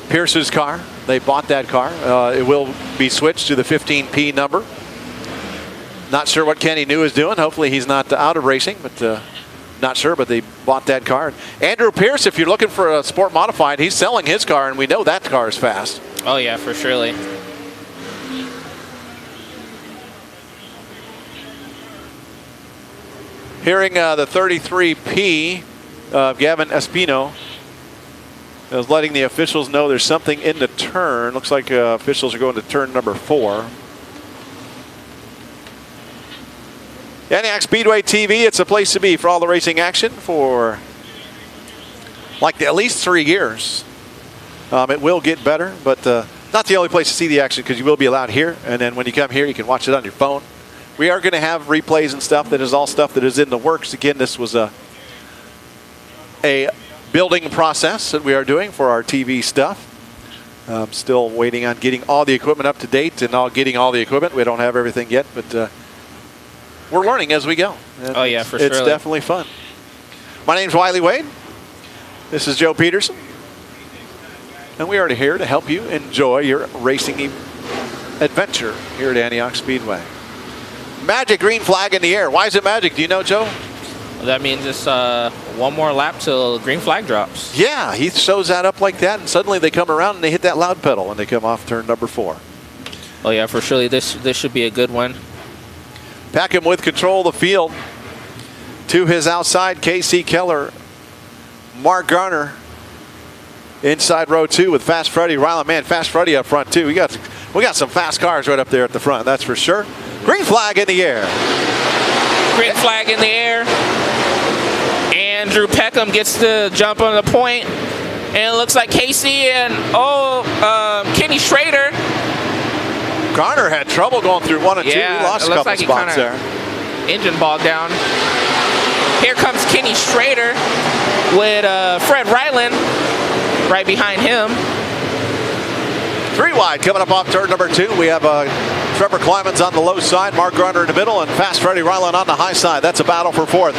Pierce's car. They bought that car. It will be switched to the 15P number. Not sure what Kenny New is doing. Hopefully he's not out of racing, but not sure, but they bought that car. Andrew Pierce, if you're looking for a sport modified, he's selling his car, and we know that car is fast. Oh yeah, for surely. Hearing the 33P of Gavin Espino is letting the officials know there's something in the turn. Looks like officials are going to turn number 4. Antioch Speedway TV, it's a place to be for all the racing action for like at least 3 years. It will get better, but not the only place to see the action because you will be allowed here. And then when you come here, you can watch it on your phone. We are going to have replays and stuff that is all stuff that is in the works. Again, this was a building process that we are doing for our TV stuff. Still waiting on getting all the equipment up to date and getting all the equipment. We don't have everything yet, but we're learning as we go. And Oh, yeah, for sure. It's definitely fun. My name's Wiley Wade. This is Joe Peterson. And we are here to help you enjoy your racing adventure here at Antioch Speedway. Magic green flag in the air. Why is it magic? Do you know, Joe? That means it's one more lap till green flag drops. Yeah, he shows that up like that, and suddenly they come around and they hit that loud pedal when they come off turn number 4. Oh, yeah, for sure. This should be a good one. Peckham with control of the field. To his outside, Casey Keller. Mark Garner inside row 2 with Fast Freddy Ryland. Man, Fast Freddy up front too. We got some fast cars right up there at the front, that's for sure. Green flag in the air. Green flag in the air. Andrew Peckham gets the jump on the point. And it looks like Casey and Kenny Schrader. Garner had trouble going through 1 and 2. He lost a couple spots there. Engine bogged down. Here comes Kenny Schrader with Fred Ryland right behind him. 3 wide coming up off turn number 2. We have Trevor Clemens on the low side, Mark Garner in the middle, and Fast Freddy Ryland on the high side. That's a battle for 4th.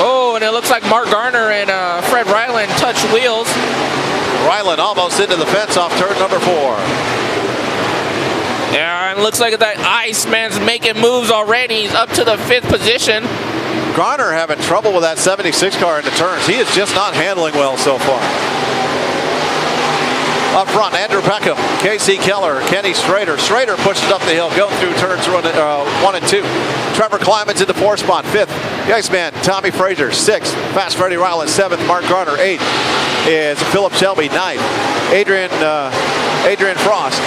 Oh, and it looks like Mark Garner and Fred Ryland touch wheels. Ryland almost into the fence off turn number 4. Yeah, and it looks like that Iceman's making moves already. He's up to the 5th position. Garner having trouble with that 76 car in the turns. He is just not handling well so far. Up front, Andrew Peckham, Casey Keller, Kenny Schrader. Schrader pushes up the hill, going through turns 1 and 2. Trevor Clemens in the 4th spot, 5th. The Iceman, Tommy Frazier, 6th. Fast Freddy Ryland, 7th. Mark Garner, 8th. Is Philip Shelby, 9th. Adrian Frost,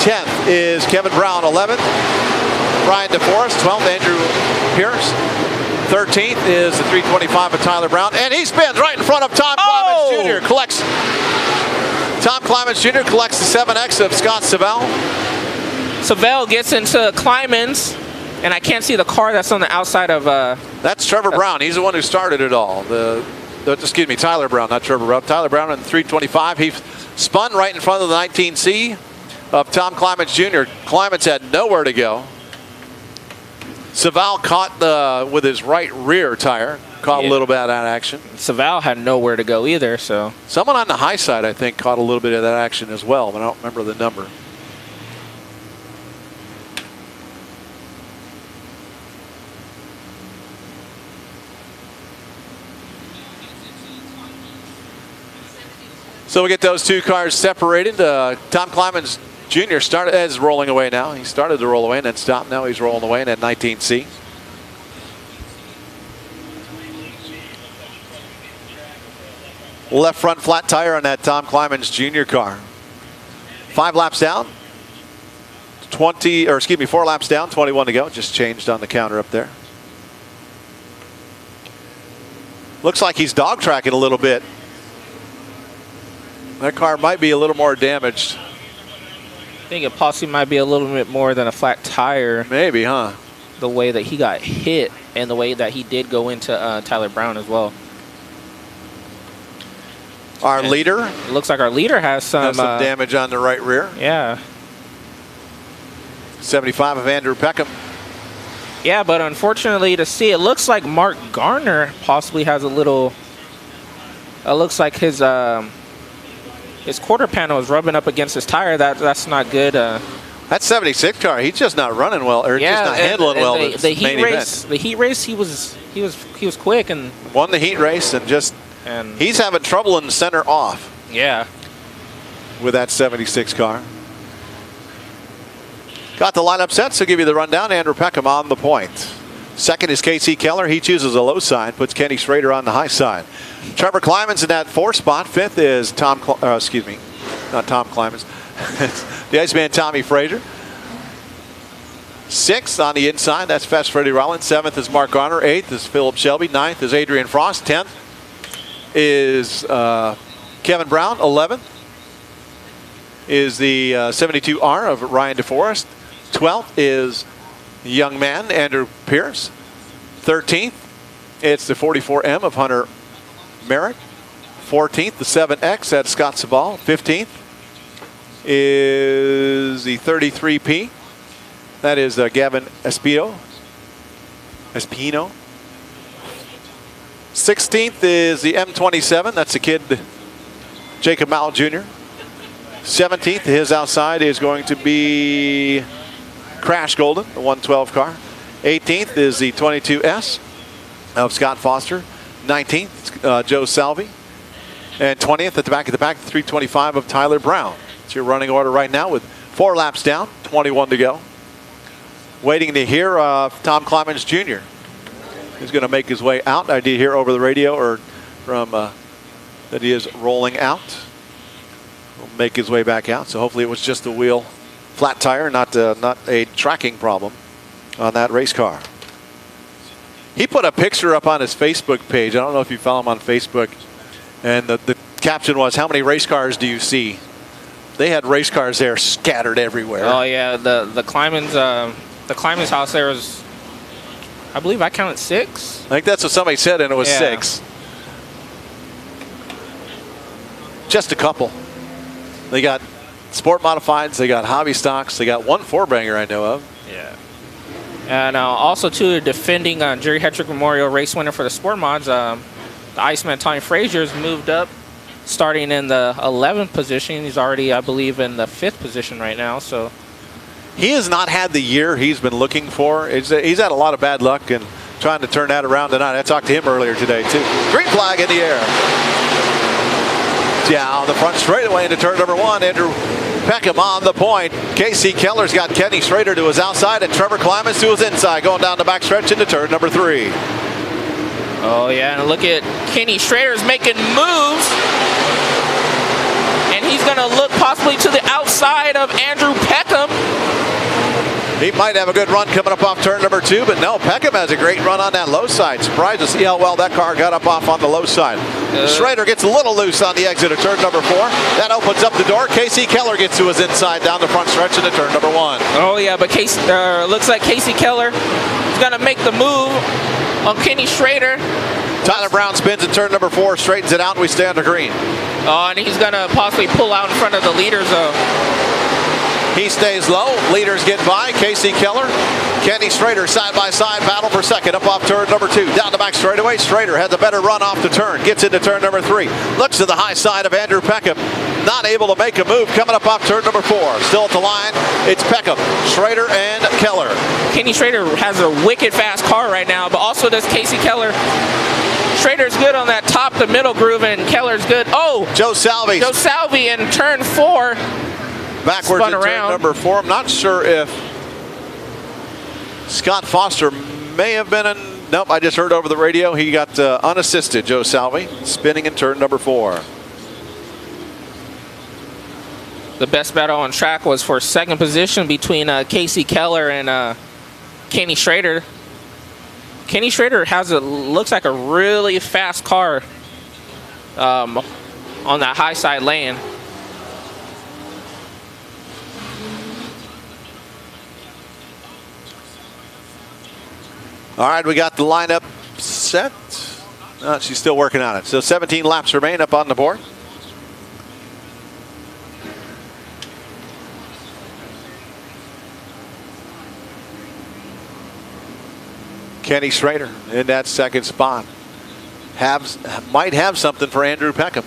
10th. Is Kevin Brown, 11th. Brian DeForest, 12th. Andrew Pierce. 13th is the 325 of Tyler Brown. And he spins right in front of Tom Clemens Jr. Tom Clemens Jr. collects the 7X of Scott Savell. Savell gets into Clemens, and I can't see the car that's on the outside of... That's Trevor Brown. He's the one who started it all. Excuse me, Tyler Brown, not Trevor Brown. Tyler Brown in the 325. He spun right in front of the 19C of Tom Clemens Jr. Clemens had nowhere to go. Savell caught with his right rear tire. Caught a little bit of that action. Savell had nowhere to go either, so. Someone on the high side, I think, caught a little bit of that action as well, but I don't remember the number. So we get those 2 cars separated. Tom Clemens Jr. is rolling away now. He started to roll away and then stopped. Now he's rolling away in that 19C. Left front flat tire on that Tom Clemens Jr. car. 5 laps down. 4 laps down, 21 to go. Just changed on the counter up there. Looks like he's dog tracking a little bit. That car might be a little more damaged. I think it possibly might be a little bit more than a flat tire. Maybe, huh? The way that he got hit and the way that he did go into Tyler Brown as well. Our leader. It looks like our leader has some damage on the right rear. Yeah. 75 of Andrew Peckham. Yeah, but unfortunately to see, it looks like Mark Garner possibly has a little. It looks like his quarter panel is rubbing up against his tire. That's not good. That 76 car, he's just not running well, or just not handling well. The heat race, he was quick and won the heat race and he's having trouble in the center off. Yeah. With that 76 car. Got the lineup set, so give you the rundown. Andrew Peckham on the point. Second is Casey Keller. He chooses a low side, puts Kenny Schrader on the high side. Trevor Clemens in that 4th spot. 5th is not Tom Clemens. The Iceman Tommy Frazier. 6th on the inside. That's Fast Freddie Rollins. 7th is Mark Garner. 8th is Philip Shelby. 9th is Adrian Frost. 10th is Kevin Brown. 11th is the 72R of Ryan DeForest. 12th is young man Andrew Pierce. 13th, it's the 44M of Hunter Merrick. 14th, the 7X, that's Scott Sabal. 15th is the 33P. That is Gavin Espino. 16th is the M27. That's the kid, Jacob Mallett Jr. 17th, his outside is going to be Crash Golden, the 112 car. 18th is the 22S of Scott Foster. 19th, Joe Salvi. And 20th at the back of the pack, the 325 of Tyler Brown. It's your running order right now with 4 laps down, 21 to go. Waiting to hear Tom Clemens Jr. He's going to make his way out. I did hear over the radio or from that he is rolling out. Will make his way back out. So hopefully it was just a wheel flat tire, not a tracking problem on that race car. He put a picture up on his Facebook page. I don't know if you follow him on Facebook. And the caption was, "How many race cars do you see?" They had race cars there scattered everywhere. Oh yeah, the Clyman's house there was, I believe I counted 6. I think that's what somebody said, and it was 6. Just a couple. They got sport modifieds, they got hobby stocks, they got 1 4-banger I know of. Yeah. And also too, defending Jerry Hetrick Memorial race winner for the sport mods, the Iceman Tommy Frazier's moved up, starting in the 11th position. He's already, I believe, in the 5th position right now. So he has not had the year he's been looking for. He's had a lot of bad luck and trying to turn that around tonight. I talked to him earlier today too. Green flag in the air. Down the front straightaway into turn number 1. Andrew Peckham on the point. Casey Keller's got Kenny Schrader to his outside and Trevor Clemens to his inside, going down the backstretch into turn number 3. Oh yeah, and look at Kenny Schrader's making moves. And he's gonna look possibly to the outside of Andrew Peckham. He might have a good run coming up off turn number 2, but no, Peckham has a great run on that low side. Surprised to see how well that car got up off on the low side. Schrader gets a little loose on the exit of turn number 4. That opens up the door. Casey Keller gets to his inside down the front stretch into turn number 1. Oh yeah, but looks like Casey Keller is gonna make the move on Kenny Schrader. Tyler Brown spins at turn number 4, straightens it out, and we stay under green. Oh, and he's gonna possibly pull out in front of the leaders though. He stays low. Leaders get by. Casey Keller, Kenny Schrader side by side battle for second up off turn number 2. Down the back straightaway. Schrader has a better run off the turn. Gets into turn number 3. Looks to the high side of Andrew Peckham. Not able to make a move coming up off turn number 4. Still at the line. It's Peckham, Schrader, and Keller. Kenny Schrader has a wicked fast car right now, but also does Casey Keller. Schrader's good on that top to middle groove, and Keller's good. Oh! Joe Salvi. Joe Salvi in turn 4. Backwards in turn number 4. I'm not sure if Scott Foster may have been in. Nope, I just heard over the radio he got unassisted. Joe Salvi spinning in turn number 4. The best battle on track was for second position between Casey Keller and Kenny Schrader. Kenny Schrader looks like a really fast car on that high side lane. All right, we got the lineup set. She's still working on it. So 17 laps remain up on the board. Kenny Schrader in that second spot. Might have something for Andrew Peckham.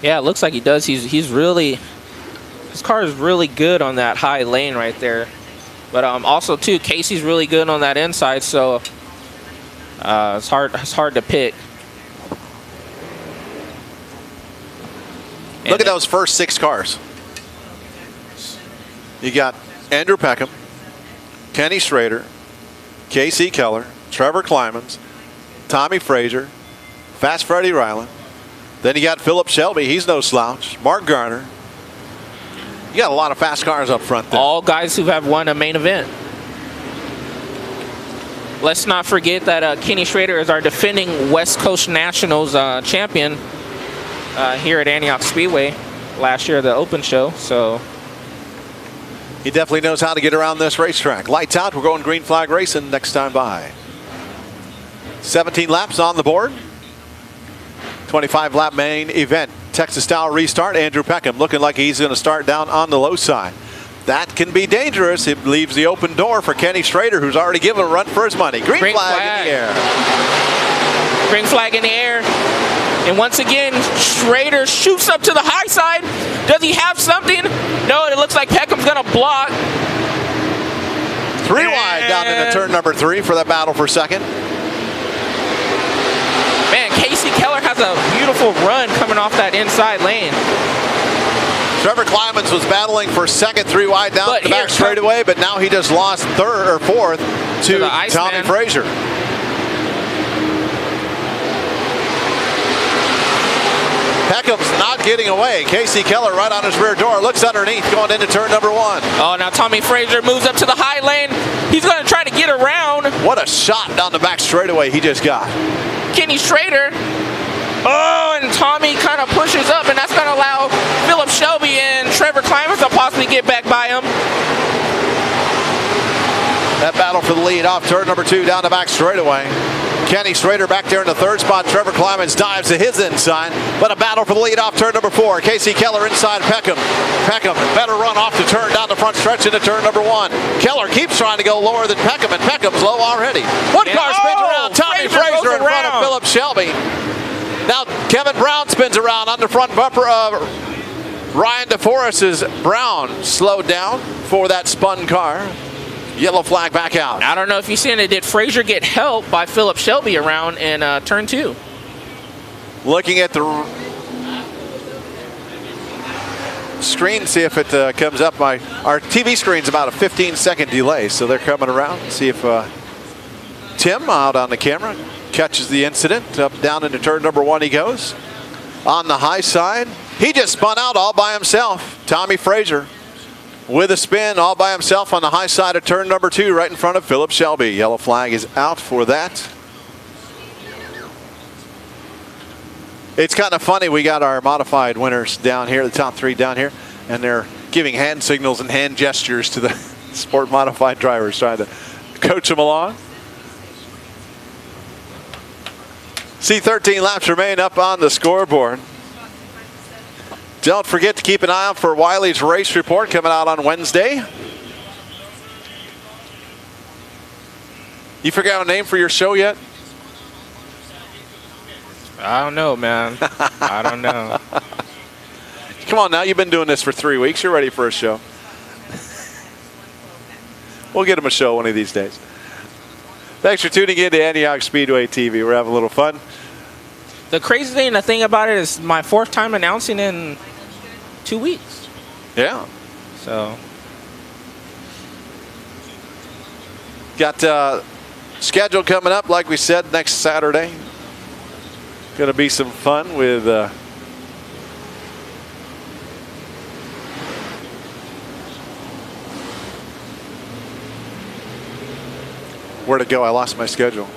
Yeah, it looks like he does. His car is really good on that high lane right there. But also too, Casey's really good on that inside, so it's hard to pick. Look at those first 6 cars. You got Andrew Peckham, Kenny Schrader, Casey Keller, Trevor Clemens, Tommy Frazier, Fast Freddie Ryland. Then you got Philip Shelby. He's no slouch. Mark Garner. You got a lot of fast cars up front there. All guys who have won a main event. let's not forget that Kenny Schrader is our defending West Coast Nationals champion here at Antioch Speedway last year, the open show. So he definitely knows how to get around this racetrack. Lights out. We're going green flag racing next time by. 17 laps on the board. 25 lap main event. Texas style restart. Andrew Peckham looking like he's going to start down on the low side. That can be dangerous. It leaves the open door for Kenny Schrader, who's already given a run for his money. Green flag in the air. Green flag in the air. And once again, Schrader shoots up to the high side. Does he have something? No, it looks like Peckham's going to block. 3 wide down into turn number 3 for that battle for second. Man, Casey Keller has a beautiful run coming off that inside lane. Trevor Climans was battling for second, 3 wide down the back straightaway, but now he just lost third or fourth to Tommy Frazier. Peckham's not getting away. Casey Keller right on his rear door, looks underneath, going into turn number 1. Oh, now Tommy Frazier moves up to the high lane. He's going to try to get around. What a shot down the back straightaway he just got. Kenny Schrader. Oh, and Tommy kind of pushes up, and that's going to allow Philip Shelby and Trevor Climans to possibly get back by him. That battle for the lead off turn number 2 down the back straightaway. Kenny Schrader back there in the third spot. Trevor Climans dives to his inside, but a battle for the lead off turn number 4. Casey Keller inside Peckham. Peckham better run off the turn down the front stretch into turn number 1. Keller keeps trying to go lower than Peckham, and Peckham's low already. One car spins around. Tommy Frazier in front of Philip Shelby. Now Kevin Brown spins around on the front bumper of Ryan DeForest's Brown. Slowed down for that spun car. Yellow flag back out. I don't know if you've seen it. Did Frazier get help by Philip Shelby around in turn 2? Looking at the screen, see if it comes up. Our TV screen's about a 15-second delay, so they're coming around. See if Tim out on the camera catches the incident. Up down into turn number 1 he goes. On the high side, he just spun out all by himself. Tommy Frazier with a spin all by himself on the high side of turn number 2 right in front of Philip Shelby. Yellow flag is out for that. It's kind of funny. We got our modified winners down here, the top 3 down here, and they're giving hand signals and hand gestures to the sport modified drivers, trying to coach them along. See 13 laps remain up on the scoreboard. Don't forget to keep an eye out for Wiley's race report coming out on Wednesday. You figure out a name for your show yet? I don't know, man. I don't know. Come on now, you've been doing this for 3 weeks. You're ready for a show. We'll get him a show one of these days. Thanks for tuning in to Antioch Speedway TV. We're having a little fun. The crazy thing, the thing about it is my 4th time announcing in 2 weeks. Yeah. So. Got schedule coming up, like we said, next Saturday. Going to be some fun with where to go? I lost my schedule.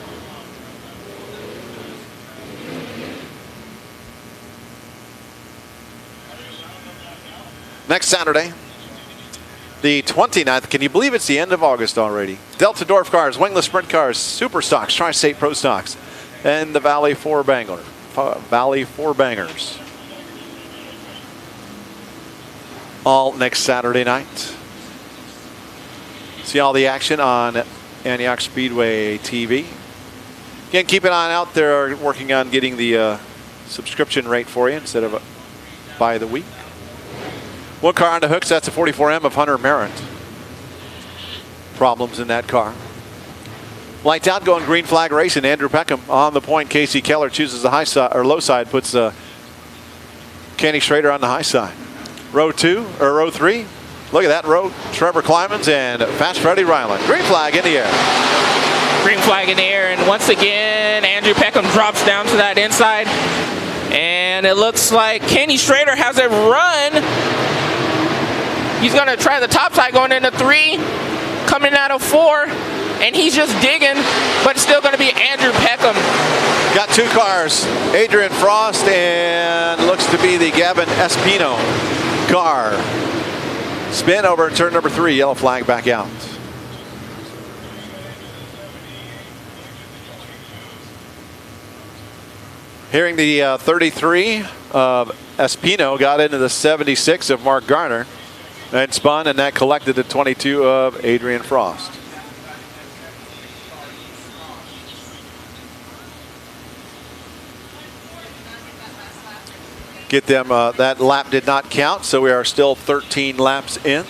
Next Saturday, the 29th. Can you believe it's the end of August already? Delta Dwarf cars, wingless sprint cars, super stocks, Tri-State Pro stocks, and the Valley Four Bangers. All next Saturday night. See all the action on Antioch Speedway TV. Again, keep an eye out. They're working on getting the subscription rate for you instead of by the week. 1 car on the hooks. That's a 44M of Hunter Merritt. Problems in that car. Lights out, going green flag racing. Andrew Peckham on the point. Casey Keller chooses the high side or low side. Puts Kenny Schrader on the high side. Row 3. Look at that row. Trevor Climans and Fast Freddie Ryland. Green flag in the air. Green flag in the air, and once again, Andrew Peckham drops down to that inside. And it looks like Kenny Schrader has a run. He's going to try the top side going into 3, coming out of 4. and he's just digging, but it's still going to be Andrew Peckham. Got 2 cars, Adrian Frost and looks to be the Gavin Espino car. Spin over in turn number 3, yellow flag back out. Hearing the 33 of Espino got into the 76 of Mark Garner and spun, and that collected the 22 of Adrian Frost. Get them, that lap did not count, so we are still 13 laps in.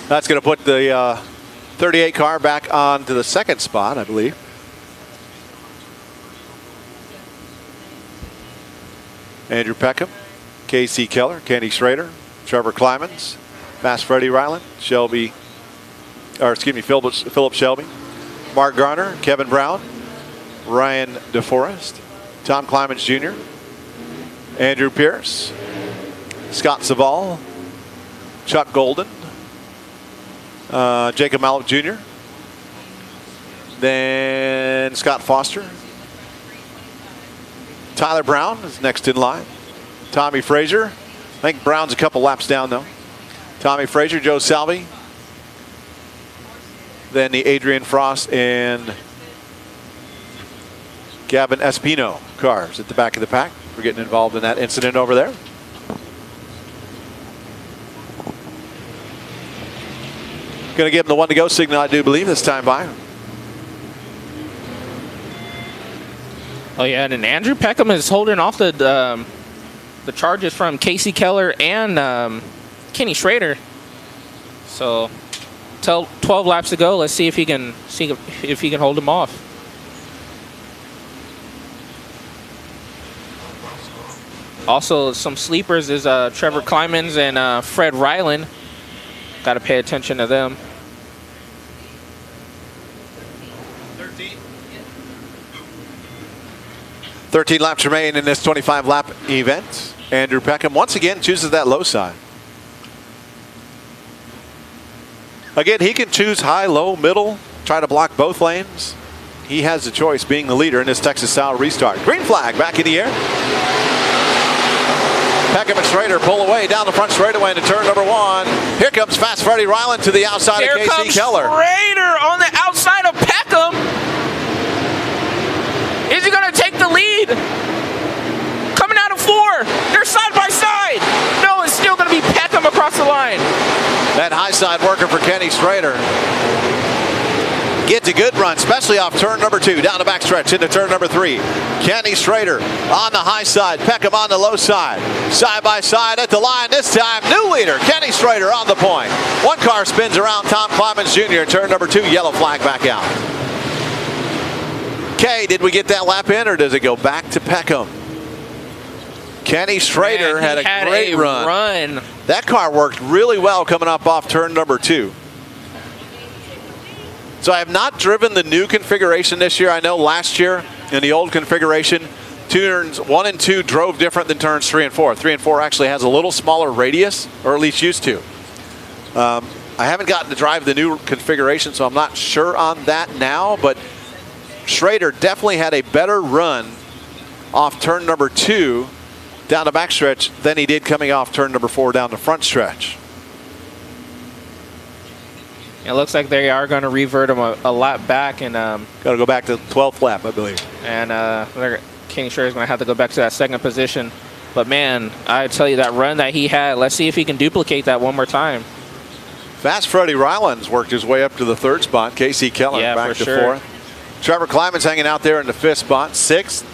That's going to put the 38 car back onto the 2nd spot, I believe. Andrew Peckham, Casey Keller, Kenny Schrader, Trevor Climans, Fast Freddie Ryland, Philip Shelby, Mark Garner, Kevin Brown, Ryan DeForest, Tom Climans Jr., Andrew Pierce, Scott Savall, Chuck Golden, Jacob Mallow Jr., then Scott Foster, Tyler Brown is next in line, Tommy Frazier. I think Brown's a couple laps down though. Tommy Frazier, Joe Salvi, then the Adrian Frost and Gavin Espino cars at the back of the pack. We're getting involved in that incident over there. Going to give him the 1 to go signal, I do believe, this time by. Oh yeah, and Andrew Peckham is holding off the charges from Casey Keller and Kenny Schrader. So, 12 laps to go. Let's see if he can hold him off. Also, some sleepers is Trevor Climans and Fred Ryland. Got to pay attention to them. 13 laps remain in this 25-lap event. Andrew Peckham once again chooses that low side. Again, he can choose high, low, middle, try to block both lanes. He has the choice, being the leader in this Texas-style restart. Green flag back in the air. Peckham and Schrader pull away down the front straightaway into turn number 1. Here comes Fast Freddie Ryland to the outside of Casey Keller. Schrader on the outside of Peckham. Is he going to take the lead? Coming out of 4. They're side by side. No, it's still going to be Peckham across the line. That high side working for Kenny Schrader. Gets a good run, especially off turn number 2, down the backstretch into turn number 3. Kenny Schrader on the high side, Peckham on the low side. Side by side at the line this time. New leader, Kenny Schrader on the point. 1 car spins around Tom Climans Jr. Turn number 2, yellow flag back out. Okay, did we get that lap in, or does it go back to Peckham? Kenny Schrader had a great run. That car worked really well coming up off turn number 2. So I have not driven the new configuration this year. I know last year in the old configuration, turns 1 and 2 drove different than turns 3 and 4. 3 and 4 actually has a little smaller radius, or at least used to. I haven't gotten to drive the new configuration, so I'm not sure on that now, but Schrader definitely had a better run off turn number 2 down the backstretch than he did coming off turn number 4 down the front stretch. It looks like they are going to revert him a lap back, and got to go back to the 12th lap, I believe. And Kenny Schrader is going to have to go back to that 2nd position. But man, I tell you, that run that he had, let's see if he can duplicate that one more time. Fast Freddie Rylands worked his way up to the 3rd spot. Casey Keller back to 4th. Trevor Climans hanging out there in the 5th spot. 6th.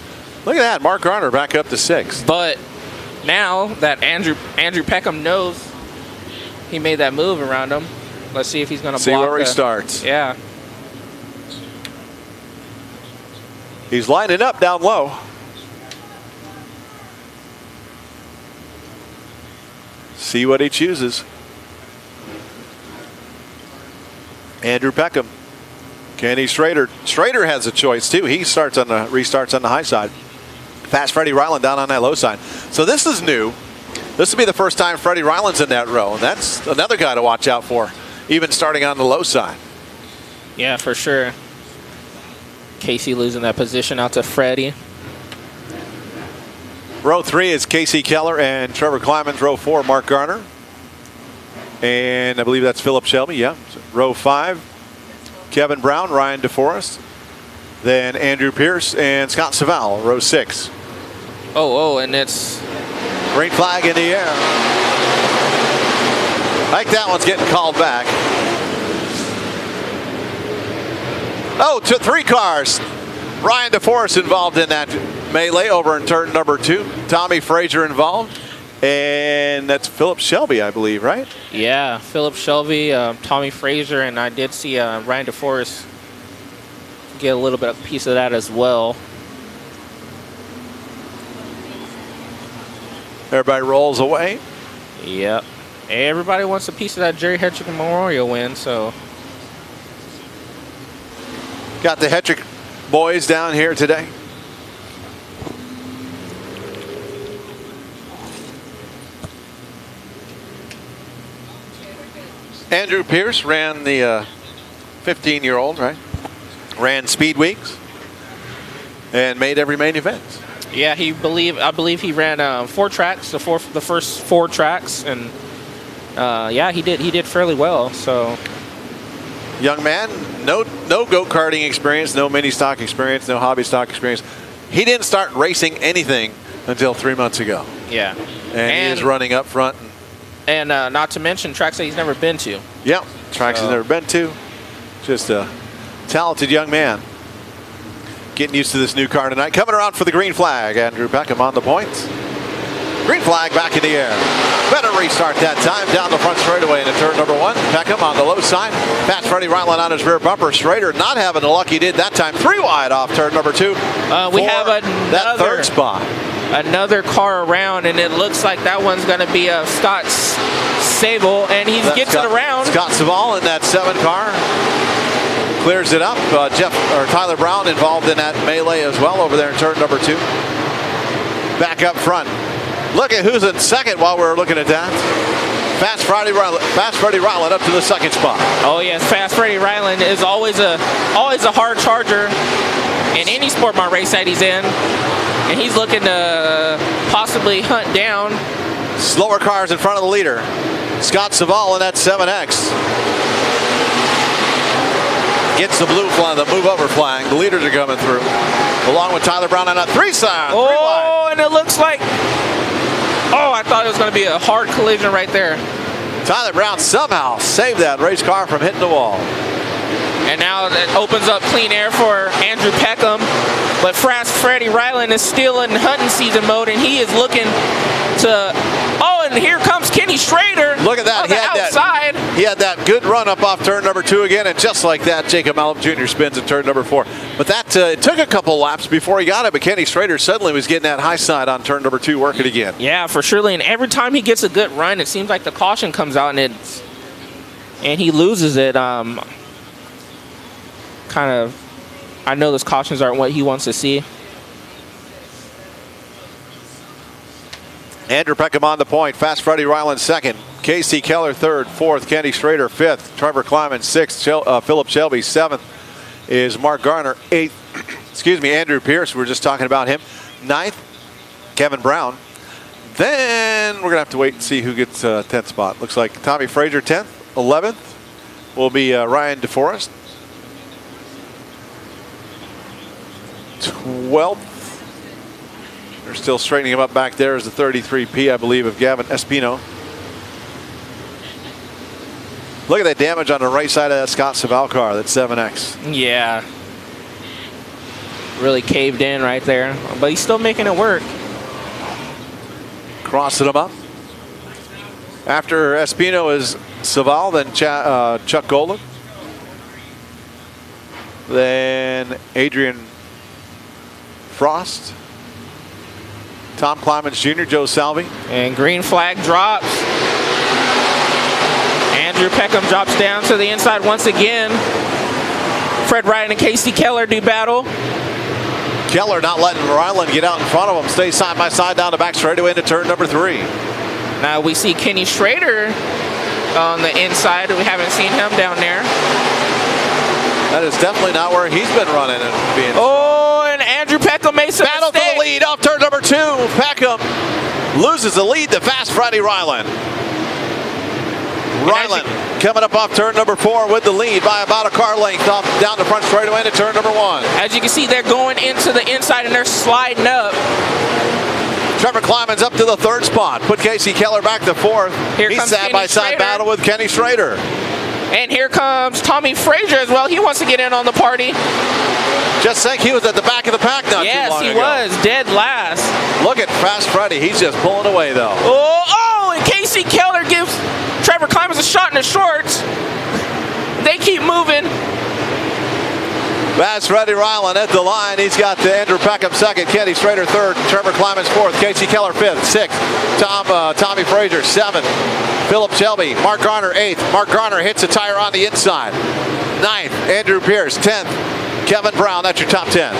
Look at that, Mark Garner back up to 6th. But now that Andrew Peckham knows he made that move around him, let's see if he's going to block. See where he starts. Yeah. He's lining up down low. See what he chooses. Andrew Peckham. Kenny Schrader. Schrader has a choice too. He restarts on the high side. Fast Freddie Ryland down on that low side. So this is new. This will be the first time Freddie Ryland's in that row, and that's another guy to watch out for. even starting on the low side. Yeah, for sure. Casey losing that position out to Freddie. Row 3 is Casey Keller and Trevor Climans. Row 4, Mark Garner. And I believe that's Philip Shelby, yeah. Row 5, Kevin Brown, Ryan DeForest. Then Andrew Pierce and Scott Savall, row 6. Oh, and it's... Green flag in the air. I think that one's getting called back. Oh, 3 cars. Ryan DeForest involved in that melee over in turn number 2. Tommy Frazier involved. And that's Philip Shelby, I believe, right? Yeah, Philip Shelby, Tommy Frazier, and I did see Ryan DeForest get a little bit of piece of that as well. Everybody rolls away. Yep. Everybody wants a piece of that Jerry Hetrick Memorial win, so. Got the Hetrick boys down here today. Andrew Pierce ran the 15-year-old, right? Ran Speed Weeks and made every main event. Yeah, I believe he ran 4 tracks, the first 4 tracks, and yeah, he did fairly well. So, young man, no go-karting experience, no mini stock experience, no hobby stock experience. He didn't start racing anything until 3 months ago. Yeah, and he is running up front. And not to mention tracks that he's never been to. Yep, tracks he's never been to. Just a talented young man. Getting used to this new car tonight. Coming around for the green flag. Andrew Peckham on the points. Green flag back in the air. Better restart that time. Down the front straightaway into turn number 1. Peckham on the low side. Past Freddie Ryland on his rear bumper. Schrader not having the luck he did that time. 3 wide off turn number 2. We have that 3rd spot. Another car around, and it looks like that one's going to be Scott Sable, and he gets it around. Scott Savall in that 7 car. Clears it up. Tyler Brown involved in that melee as well over there in turn number 2. Back up front. Look at who's in second while we're looking at that. Fast Freddie Ryland up to the 2nd spot. Oh yes, Fast Freddie Ryland is always a hard charger in any sport bar race that he's in, and he's looking to possibly hunt down slower cars in front of the leader. Scott Savall in that 7X. Gets the blue flag, the move over flag. The leaders are coming through. Along with Tyler Brown on that 3 side. Oh, and it looks like, I thought it was going to be a hard collision right there. Tyler Brown somehow saved that race car from hitting the wall. And now that opens up clean air for Andrew Peckham. But Fast Freddie Ryland is still in hunting season mode, and he is looking to... Oh, and here comes Kenny Schrader. Look at that. On the outside. He had that good run up off turn number 2 again, and just like that, Jacob Malum Jr. spins in turn number 4. But that it took a couple laps before he got it, but Kenny Schrader suddenly was getting that high side on turn number 2 working again. Yeah, for surely. And every time he gets a good run, it seems like the caution comes out, and he loses it. I know those cautions aren't what he wants to see. Andrew Peckham on the point. Fast Freddie Ryland 2nd. Casey Keller 3rd. 4th, Kenny Schrader 5th. Trevor Kleiman 6th. Philip Shelby 7th. Is Mark Garner 8th. Excuse me, Andrew Pierce. We were just talking about him. 9th, Kevin Brown. Then we're going to have to wait and see who gets 10th spot. Looks like Tommy Frazier 10th. 11th will be Ryan DeForest. 12th. They're still straightening him up back there as the 33P, I believe, of Gavin Espino. Look at that damage on the right side of that Scott Savall car, that 7X. Yeah. Really caved in right there, but he's still making it work. Crossing him up. After Espino is Savall, then Chuck Golden. Then Adrian Frost. Tom Climans Jr., Joe Salvi. And green flag drops. Andrew Peckham drops down to the inside once again. Fred Ryland and Casey Keller do battle. Keller not letting Ryland get out in front of him. Stay side by side down the back straightaway into turn number 3. Now we see Kenny Schrader on the inside. We haven't seen him down there. That is definitely not where he's been running and being. Oh, and Andrew Peckham made some battle mistake. for the lead off turn number 2. Peckham loses the lead to Fast Freddy Ryland. Ryland coming up off turn number 4 with the lead by about a car length off down the front straightaway to turn number 1. As you can see, they're going into the inside and they're sliding up. Trevor Kleiman's up to the 3rd spot. Put Casey Keller back to 4th. He's side-by-side battle with Kenny Schrader. And here comes Tommy Frazier as well. He wants to get in on the party. Just think he was at the back of the pack not too long ago. Yes, he was. Dead last. Look at Fast Freddy. He's just pulling away, though. Oh, and Casey Keller gives Trevor Kleiman a shot in the shorts. They keep moving. Fast Freddy Ryland at the line. He's got Andrew Peckham 2nd, Kenny Schrader 3rd, Trevor Kleiman's 4th, Casey Keller 5th, 6th, Tommy Frazier 7th, Philip Shelby, Mark Garner 8th. Mark Garner hits a tire on the inside. 9th, Andrew Pierce 10th, Kevin Brown. That's your top 10.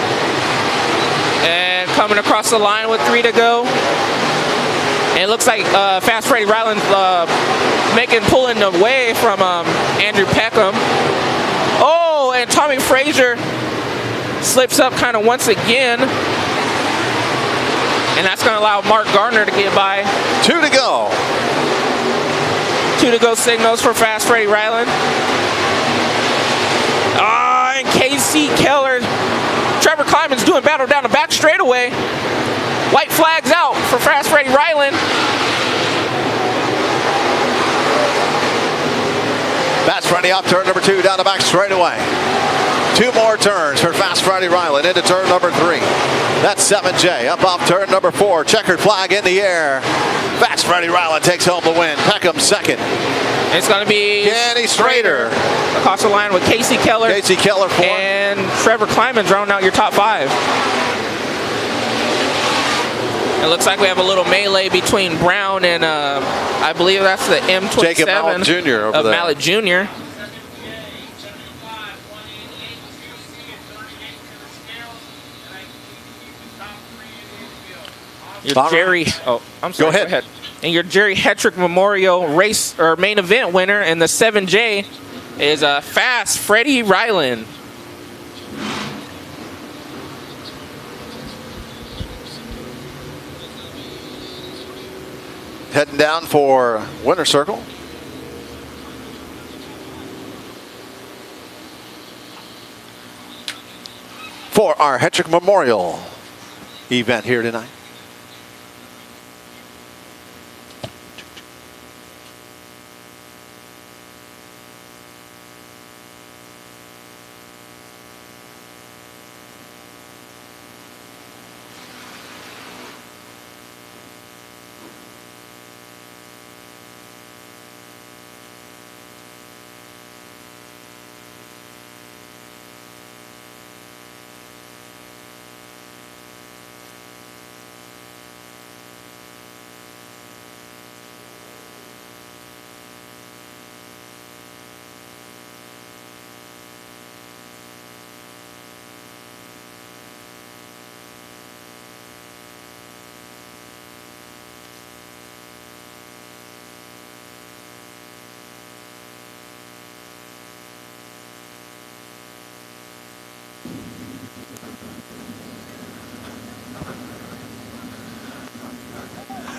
And coming across the line with 3 to go. And it looks like Fast Freddy Ryland's pulling away from Andrew Peckham. Oh, and Tommy Frazier slips up kind of once again. And that's going to allow Mark Garner to get by. 2 to go. 2 to go signals for Fast Freddy Ryland. And Casey Keller. Trevor Kleiman's doing battle down the back straightaway. White flags out for Fast Freddy Ryland. Fast Freddy off turn number 2 down the back straightaway. 2 more turns for Fast Freddy Ryland into turn number 3. That's 7J up off turn number 4. Checkered flag in the air. Fast Freddy Ryland takes home the win. Peckham 2nd. It's going to be Kenny Schrader across the line with Casey Keller. Casey Keller 4th. And Trevor Kleiman rounding out your top 5. It looks like we have a little melee between Brown and I believe that's the M27 Jacob Mallet Jr. over of there. Mallet Jr. Your Jerry. Oh, I'm sorry. Go ahead. And your Jerry Hetrick Memorial race or main event winner in the 7J is Fast Freddy Ryland. Heading down for winner circle. For our Hetrick Memorial event here tonight.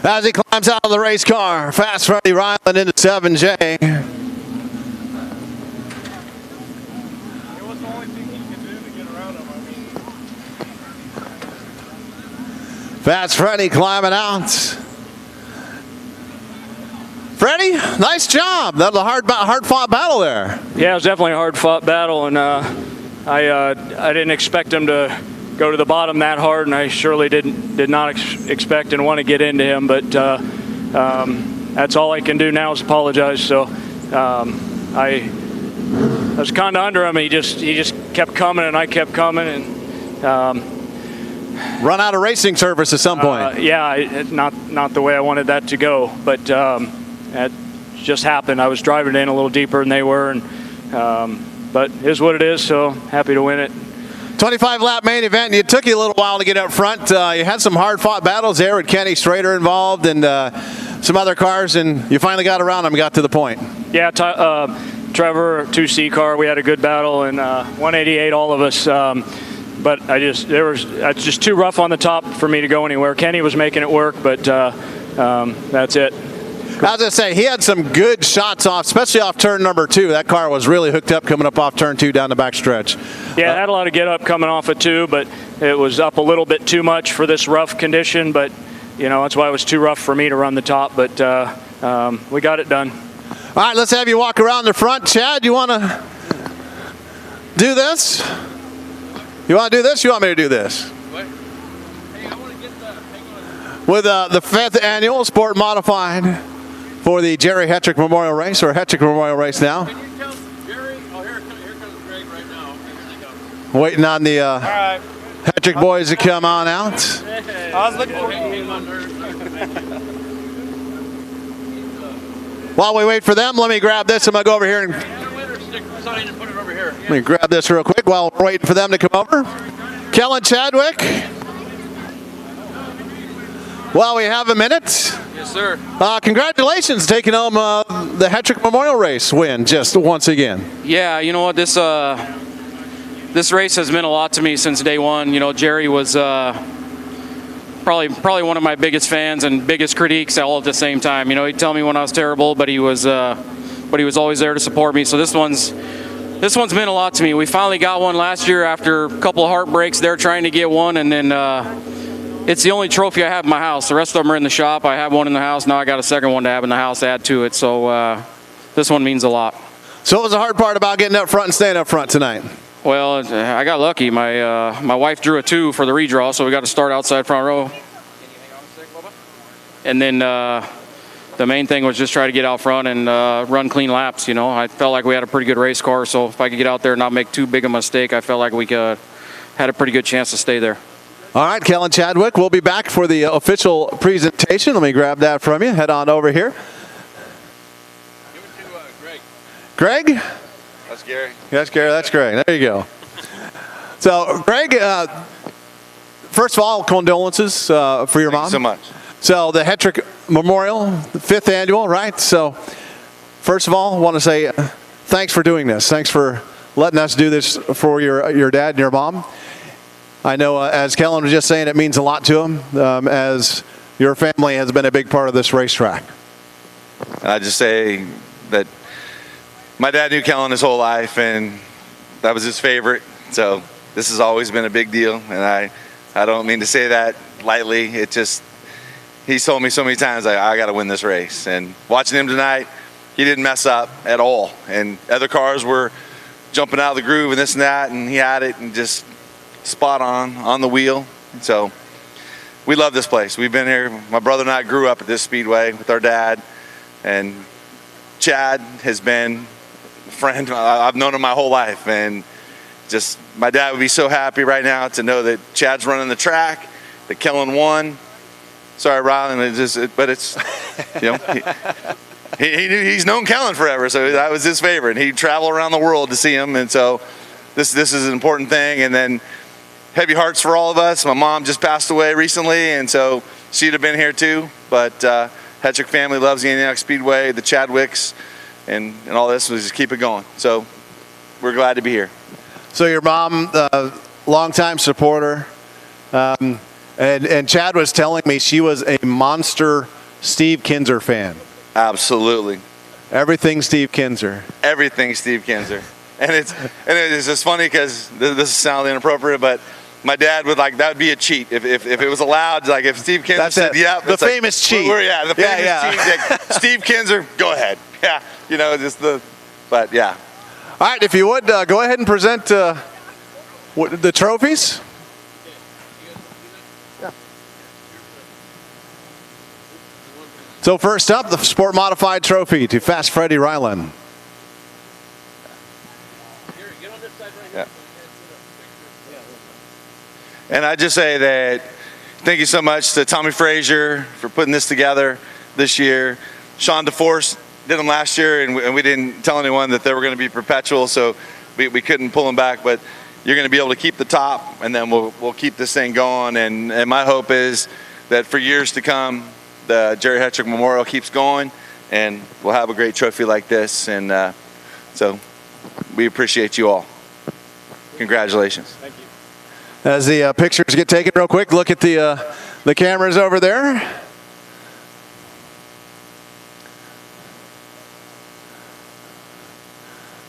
As he climbs out of the race car, Fast Freddy Ryland into 7J. It was the only thing he could do to get around him. Fast Freddy climbing out. Freddie, nice job. That was a hard-fought battle there. Yeah, it was definitely a hard-fought battle, and I didn't expect him to go to the bottom that hard, and I surely did not expect and want to get into him, but that's all I can do now is apologize. So I was kind of under him, and he just kept coming, and I kept coming, and run out of racing service at some point. Yeah, not the way I wanted that to go, but that just happened. I was driving in a little deeper than they were, and but it is what it is. So happy to win it. 25-lap main event, and it took you a little while to get up front. You had some hard-fought battles there with Kenny Schrader involved and some other cars, and you finally got around them and got to the point. Yeah, Trevor, 2C car, we had a good battle, and 188, all of us. But it's just too rough on the top for me to go anywhere. Kenny was making it work, but that's it. I was going to say, he had some good shots off, especially off turn number 2. That car was really hooked up coming up off turn 2 down the back stretch. Yeah, it had a lot of get up coming off it too, but it was up a little bit too much for this rough condition. But, that's why it was too rough for me to run the top. But we got it done. All right, let's have you walk around the front. Chad, you want to do this? You want to do this? You want me to do this? What? Hey, I want to get the, hang on. With the 5th annual Sport Modified for the Jerry Hetrick Memorial Race, or Hetrick Memorial Race now. Can you tell Jerry? Oh, here comes Greg right now. Okay, here they go. Waiting on the All right. Hetrick boys to come on out. I was looking for hang on there. While we wait for them, let me grab this. I'm going to go over here and Sign and put it over here. let me grab this real quick while we're waiting for them to come over. Kellen Chadwick. Well, we have a minute. Yes, sir. Congratulations, taking home the Hetrick Memorial Race win just once again. Yeah, you know what, this race has meant a lot to me since day one. Jerry was probably one of my biggest fans and biggest critiques all at the same time. He'd tell me when I was terrible, but he was always there to support me. So this one's meant a lot to me. We finally got one last year after a couple of heartbreaks there trying to get one, and then it's the only trophy I have in my house. The rest of them are in the shop. I have one in the house. Now I got a second one to have in the house to add to it. So this one means a lot. So what was the hard part about getting up front and staying up front tonight? Well, I got lucky. My wife drew a 2 for the redraw, so we got to start outside front row. And then the main thing was just try to get out front and run clean laps. I felt like we had a pretty good race car, so if I could get out there and not make too big a mistake, I felt like we had a pretty good chance to stay there. All right, Kellen Chadwick, we'll be back for the official presentation. Let me grab that from you. Head on over here. Give it to Greg. Greg? That's Gary. Yes, Gary, that's Greg. There you go. So, Greg, first of all, condolences for your mom. Thank you so much. So, the Hetrick Memorial, the 5th annual, right? So, first of all, I want to say thanks for doing this. Thanks for letting us do this for your dad and your mom. I know, as Kellen was just saying, it means a lot to him, as your family has been a big part of this racetrack. And I just say that my dad knew Kellen his whole life, and that was his favorite. So this has always been a big deal, and I don't mean to say that lightly. It just, he's told me so many times, I got to win this race. And watching him tonight, he didn't mess up at all. And other cars were jumping out of the groove and this and that, and he had it and just spot on the wheel. So we love this place. We've been here. My brother and I grew up at this speedway with our dad, and Chad has been a friend. I've known him my whole life, and just my dad would be so happy right now to know that Chad's running the track, that Kellen won. Sorry, Rylan, but it's, he knew, he's known Kellen forever, so that was his favorite. He'd travel around the world to see him, and so this is an important thing. And then heavy hearts for all of us. My mom just passed away recently, and so she'd have been here too. But Hetrick family loves the Antioch Speedway, the Chadwicks, and all this. We just keep it going. So we're glad to be here. So your mom, longtime supporter, and Chad was telling me she was a monster Steve Kinser fan. Absolutely. Everything Steve Kinser. Everything Steve Kinser. And it's just funny because this sounds inappropriate, but my dad would that would be a cheat if it was allowed. Like if Steve Kinser said, "Yeah," the famous cheat. The famous cheat. Like, Steve Kinser, go ahead. Yeah, but yeah. All right, if you would go ahead and present the trophies. So first up, the Sport Modified Trophy to Fast Freddie Ryland. Yeah. And I just say that thank you so much to Tommy Frazier for putting this together this year. Sean DeForce did them last year, and we didn't tell anyone that they were going to be perpetual, so we couldn't pull them back. But you're going to be able to keep the top, and then we'll keep this thing going. And my hope is that for years to come, the Jerry Hetrick Memorial keeps going, and we'll have a great trophy like this. And so we appreciate you all. Congratulations. Thank you. As the pictures get taken real quick, look at the cameras over there.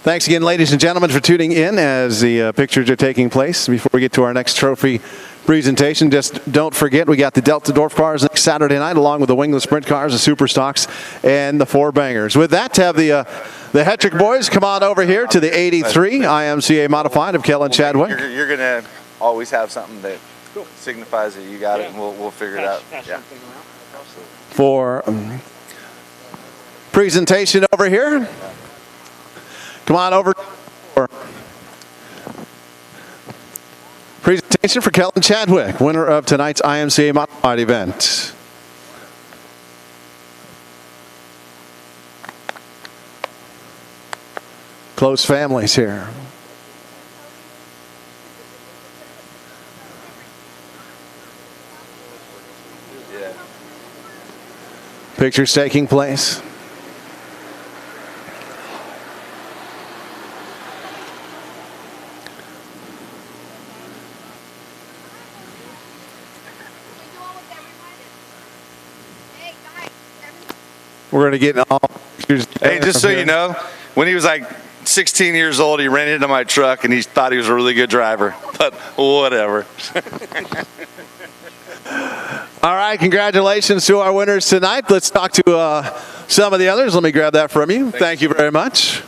Thanks again, ladies and gentlemen, for tuning in as the pictures are taking place. Before we get to our next trophy presentation, just don't forget we got the Delta Dwarf cars next Saturday night, along with the wingless sprint cars, the super stocks, and the four bangers. With that, to have the Hetrick boys come on over here to the 83 IMCA modified of Kellen Chadwick. You're going to always have something that signifies that you got it, and we'll figure it out. Yeah. For presentation over here. Come on over for presentation for Kellen Chadwick, winner of tonight's IMCA modified event. Close families here. Pictures taking place. We're going to get all pictures. Hey, just so you know, when he was like 16 years old, he ran into my truck and he thought he was a really good driver, but whatever. All right, congratulations to our winners tonight. Let's talk to some of the others. Let me grab that from you. Thank you very much.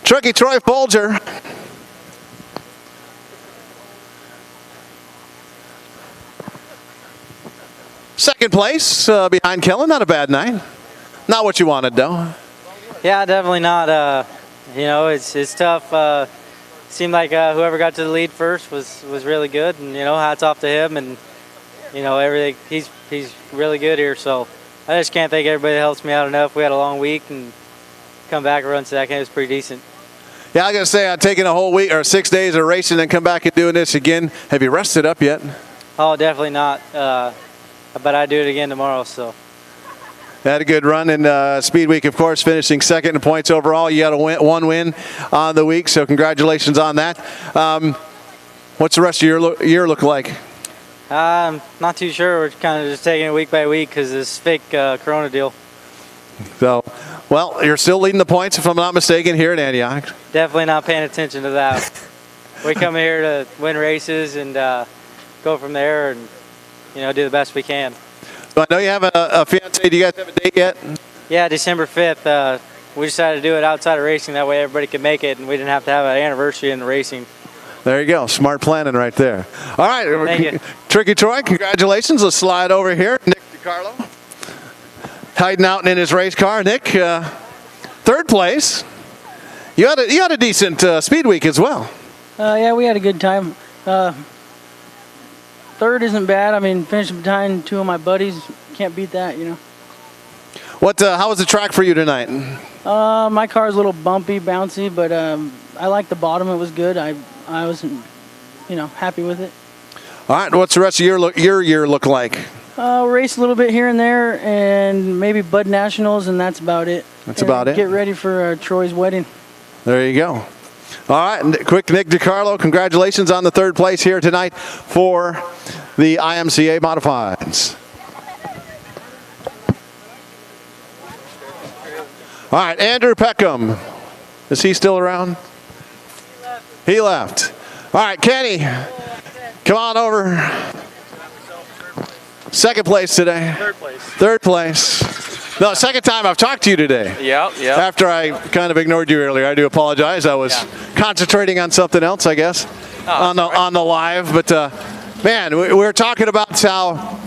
Truckee Troy Folger. Second place behind Kellen. Not a bad night. Not what you wanted, though. Yeah, definitely not. You know, it's tough. Seemed like whoever got to the lead first was really good, and you know, hats off to him, and you know, everything. He's really good here. So I just can't thank everybody that helps me out enough. We had a long week, and come back and run second. It was pretty decent. Yeah, I gotta say, I'm taking a whole week or 6 days of racing and come back and doing this again. Have you rested up yet? Oh, definitely not. But I do it again tomorrow. So. Had a good run in Speed Week, of course, finishing second in points overall. You had one win on the week, so congratulations on that. What's the rest of your year look like? Not too sure. We're kind of just taking it week by week because this fake Corona deal. So, well, you're still leading the points, if I'm not mistaken, here at Antioch. Definitely not paying attention to that. We come here to win races and go from there and, you know, do the best we can. So I know you have a fiance. Do you guys have a date yet? Yeah, December 5th. We decided to do it outside of racing. That way everybody could make it, and we didn't have to have an anniversary in the racing. There you go. Smart planning right there. All right. Thank you. Truckee Troy, congratulations. Let's slide over here. Nick DiCarlo. Hiding out in his race car. Nick, third place. You had a decent Speed Week as well. Yeah, we had a good time. Third isn't bad. I mean, finishing behind two of my buddies, can't beat that, you know. How was the track for you tonight? My car's a little bumpy, bouncy, but I like the bottom. It was good. I wasn't, you know, happy with it. All right. What's the rest of your year look like? Race a little bit here and there, and maybe Bud Nationals, and that's about it. That's about it. Get ready for Troy's wedding. There you go. All right, quick Nick DiCarlo, congratulations on the third place here tonight for the IMCA Modifieds. All right, Andrew Peckham. Is he still around? He left. All right, Kenny, come on over. Second place today. Third place. Third place. No, second time I've talked to you today. Yeah. After I kind of ignored you earlier, I do apologize. I was concentrating on something else, I guess, on the live. But man, we were talking about how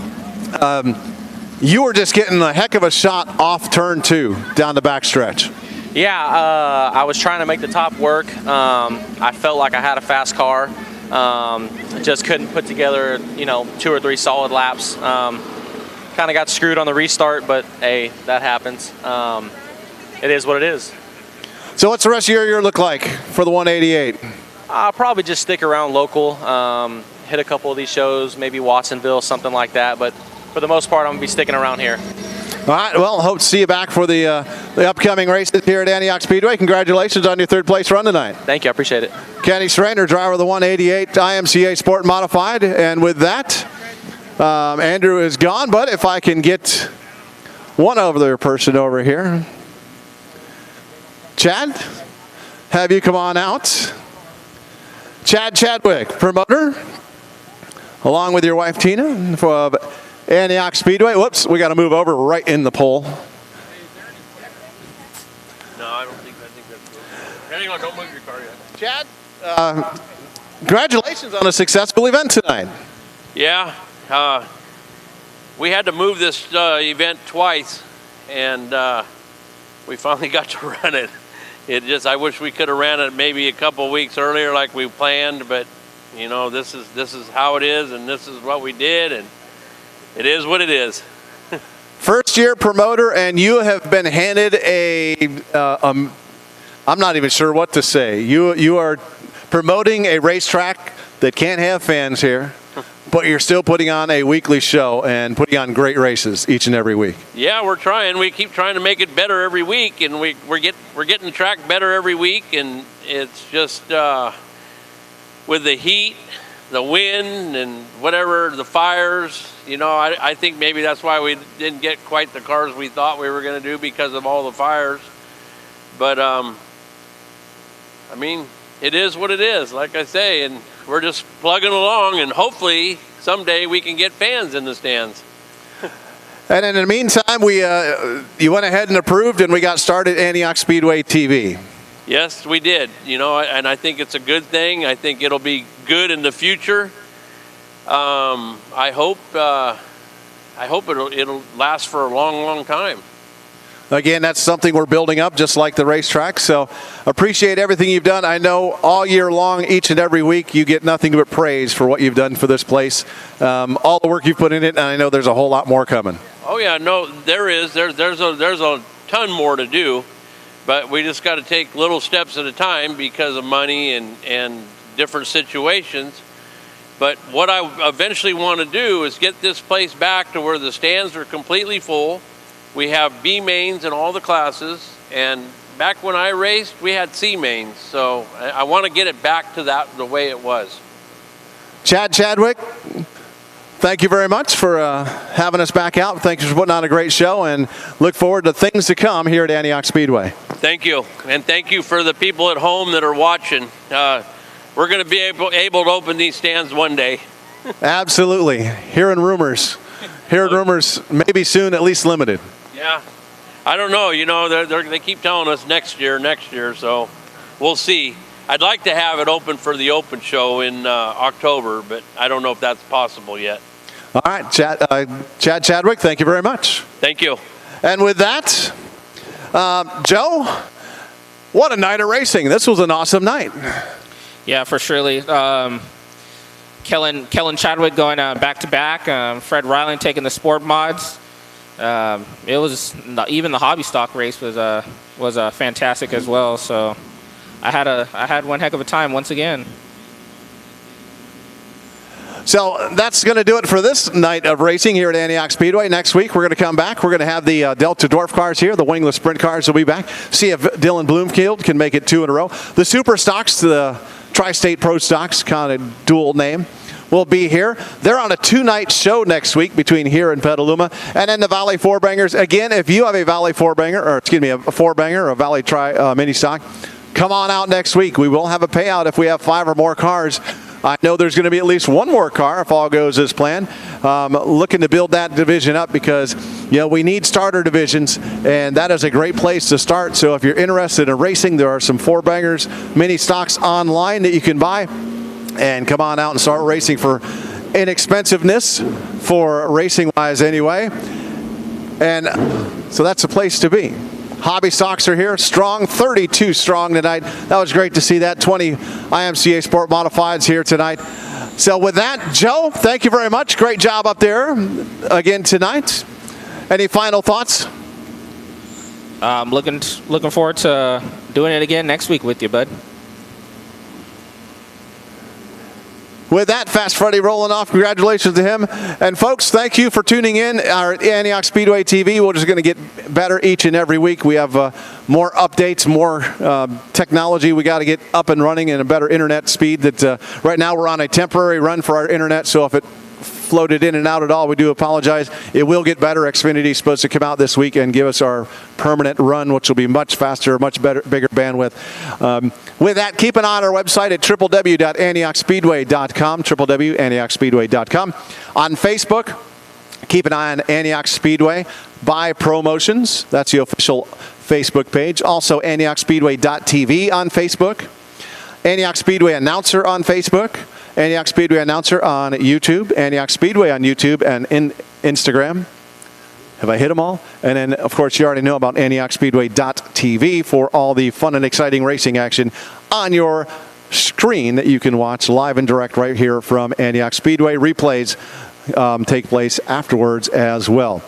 you were just getting a heck of a shot off turn 2 down the backstretch. Yeah, I was trying to make the top work. I felt like I had a fast car. Just couldn't put together, you know, 2 or 3 solid laps. Kind of got screwed on the restart, but hey, that happens. It is what it is. So what's the rest of your year look like for the 188? I'll probably just stick around local, hit a couple of these shows, maybe Watsonville, something like that. But for the most part, I'm going to be sticking around here. All right, well, hope to see you back for the upcoming races here at Antioch Speedway. Congratulations on your third place run tonight. Thank you, I appreciate it. Kenny Strainer, driver of the 188 IMCA Sport Modified. And with that, Andrew is gone, but if I can get one other person over here. Chad, have you come on out. Chad Chadwick, promoter, along with your wife Tina for Antioch Speedway. Whoops, we got to move over right in the pole. No, I don't think that's good. Hang on, don't move your car yet. Chad, congratulations on a successful event tonight. Yeah, we had to move this event twice, and we finally got to run it. I wish we could have ran it maybe a couple weeks earlier like we planned, but you know, this is how it is, and this is what we did, and it is what it is. First year promoter, and you have been handed I'm not even sure what to say. You are promoting a racetrack that can't have fans here, but you're still putting on a weekly show and putting on great races each and every week. Yeah, we're trying. We keep trying to make it better every week, and we're getting the track better every week, and it's just with the heat, the wind, and whatever, the fires, you know, I think maybe that's why we didn't get quite the cars we thought we were going to do because of all the fires. But, I mean, it is what it is, like I say, and we're just plugging along, and hopefully someday we can get fans in the stands. And in the meantime, you went ahead and approved, and we got started Antioch Speedway TV. Yes, we did, you know, and I think it's a good thing. I think it'll be good in the future. I hope it'll last for a long, long time. Again, that's something we're building up, just like the racetrack. So appreciate everything you've done. I know all year long, each and every week, you get nothing but praise for what you've done for this place. All the work you've put in it, and I know there's a whole lot more coming. Oh yeah, no, there is. There's a ton more to do, but we just got to take little steps at a time because of money and different situations. But what I eventually want to do is get this place back to where the stands are completely full. We have B mains in all the classes, and back when I raced, we had C mains. So I want to get it back to the way it was. Chad Chadwick, thank you very much for having us back out. Thank you for putting on a great show, and look forward to things to come here at Antioch Speedway. Thank you, and thank you for the people at home that are watching. We're going to be able to open these stands one day. Absolutely. Hearing rumors, maybe soon, at least limited. Yeah, I don't know. You know, they keep telling us next year, so we'll see. I'd like to have it open for the open show in October, but I don't know if that's possible yet. All right, Chad Chadwick, thank you very much. Thank you. And with that, Joe, what a night of racing. This was an awesome night. Yeah, for surely. Kellen Chadwick going back to back. Fred Ryland taking the sport mods. It was even the hobby stock race was fantastic as well. So I had one heck of a time once again. So that's going to do it for this night of racing here at Antioch Speedway. Next week, we're going to come back. We're going to have the Delta Dwarf cars here. The wingless sprint cars will be back. See if Dylan Bloomfield can make it 2 in a row. The Super Stocks, the Tri-State Pro Stocks, kind of dual name, will be here. They're on a 2-night show next week between here and Petaluma. And then the Valley Four Bangers. Again, if you have a Valley Four Banger, or excuse me, a Four Banger or a Valley Mini Stock, come on out next week. We will have a payout if we have 5 or more cars. I know there's going to be at least one more car if all goes as planned. Looking to build that division up because, you know, we need starter divisions, and that is a great place to start. So if you're interested in racing, there are some Four Bangers mini stocks online that you can buy, and come on out and start racing for inexpensiveness, for racing-wise anyway. And so that's the place to be. Hobby stocks are here, strong, 32 strong tonight. That was great to see that. 20 IMCA Sport Modifieds here tonight. So with that, Joe, thank you very much. Great job up there again tonight. Any final thoughts? Looking forward to doing it again next week with you, bud. with that, Fast Freddy rolling off. Congratulations to him. And folks, thank you for tuning in. Our Antioch Speedway TV, we're just going to get better each and every week. We have more updates, more technology. We got to get up and running and a better internet speed. That right now we're on a temporary run for our internet, so if it floated in and out at all, we do apologize. It will get better. Xfinity is supposed to come out this week and give us our permanent run, which will be much faster, much better, bigger bandwidth. With that, keep an eye on our website at www.antiochspeedway.com, www.antiochspeedway.com. On Facebook, keep an eye on Antioch Speedway by Promotions. That's the official Facebook page. Also, AntiochSpeedway.tv on Facebook. Antioch Speedway Announcer on Facebook. Antioch Speedway Announcer on YouTube, Antioch Speedway on YouTube and Instagram. Have I hit them all? And then, of course, you already know about AntiochSpeedway.tv for all the fun and exciting racing action on your screen that you can watch live and direct right here from Antioch Speedway. Replays take place afterwards as well.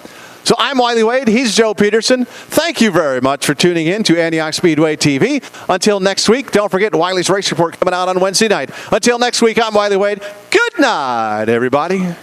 So I'm Wiley Wade. He's Joe Peterson. Thank you very much for tuning in to Antioch Speedway TV. Until next week, don't forget Wiley's Race Report coming out on Wednesday night. Until next week, I'm Wiley Wade. Good night, everybody.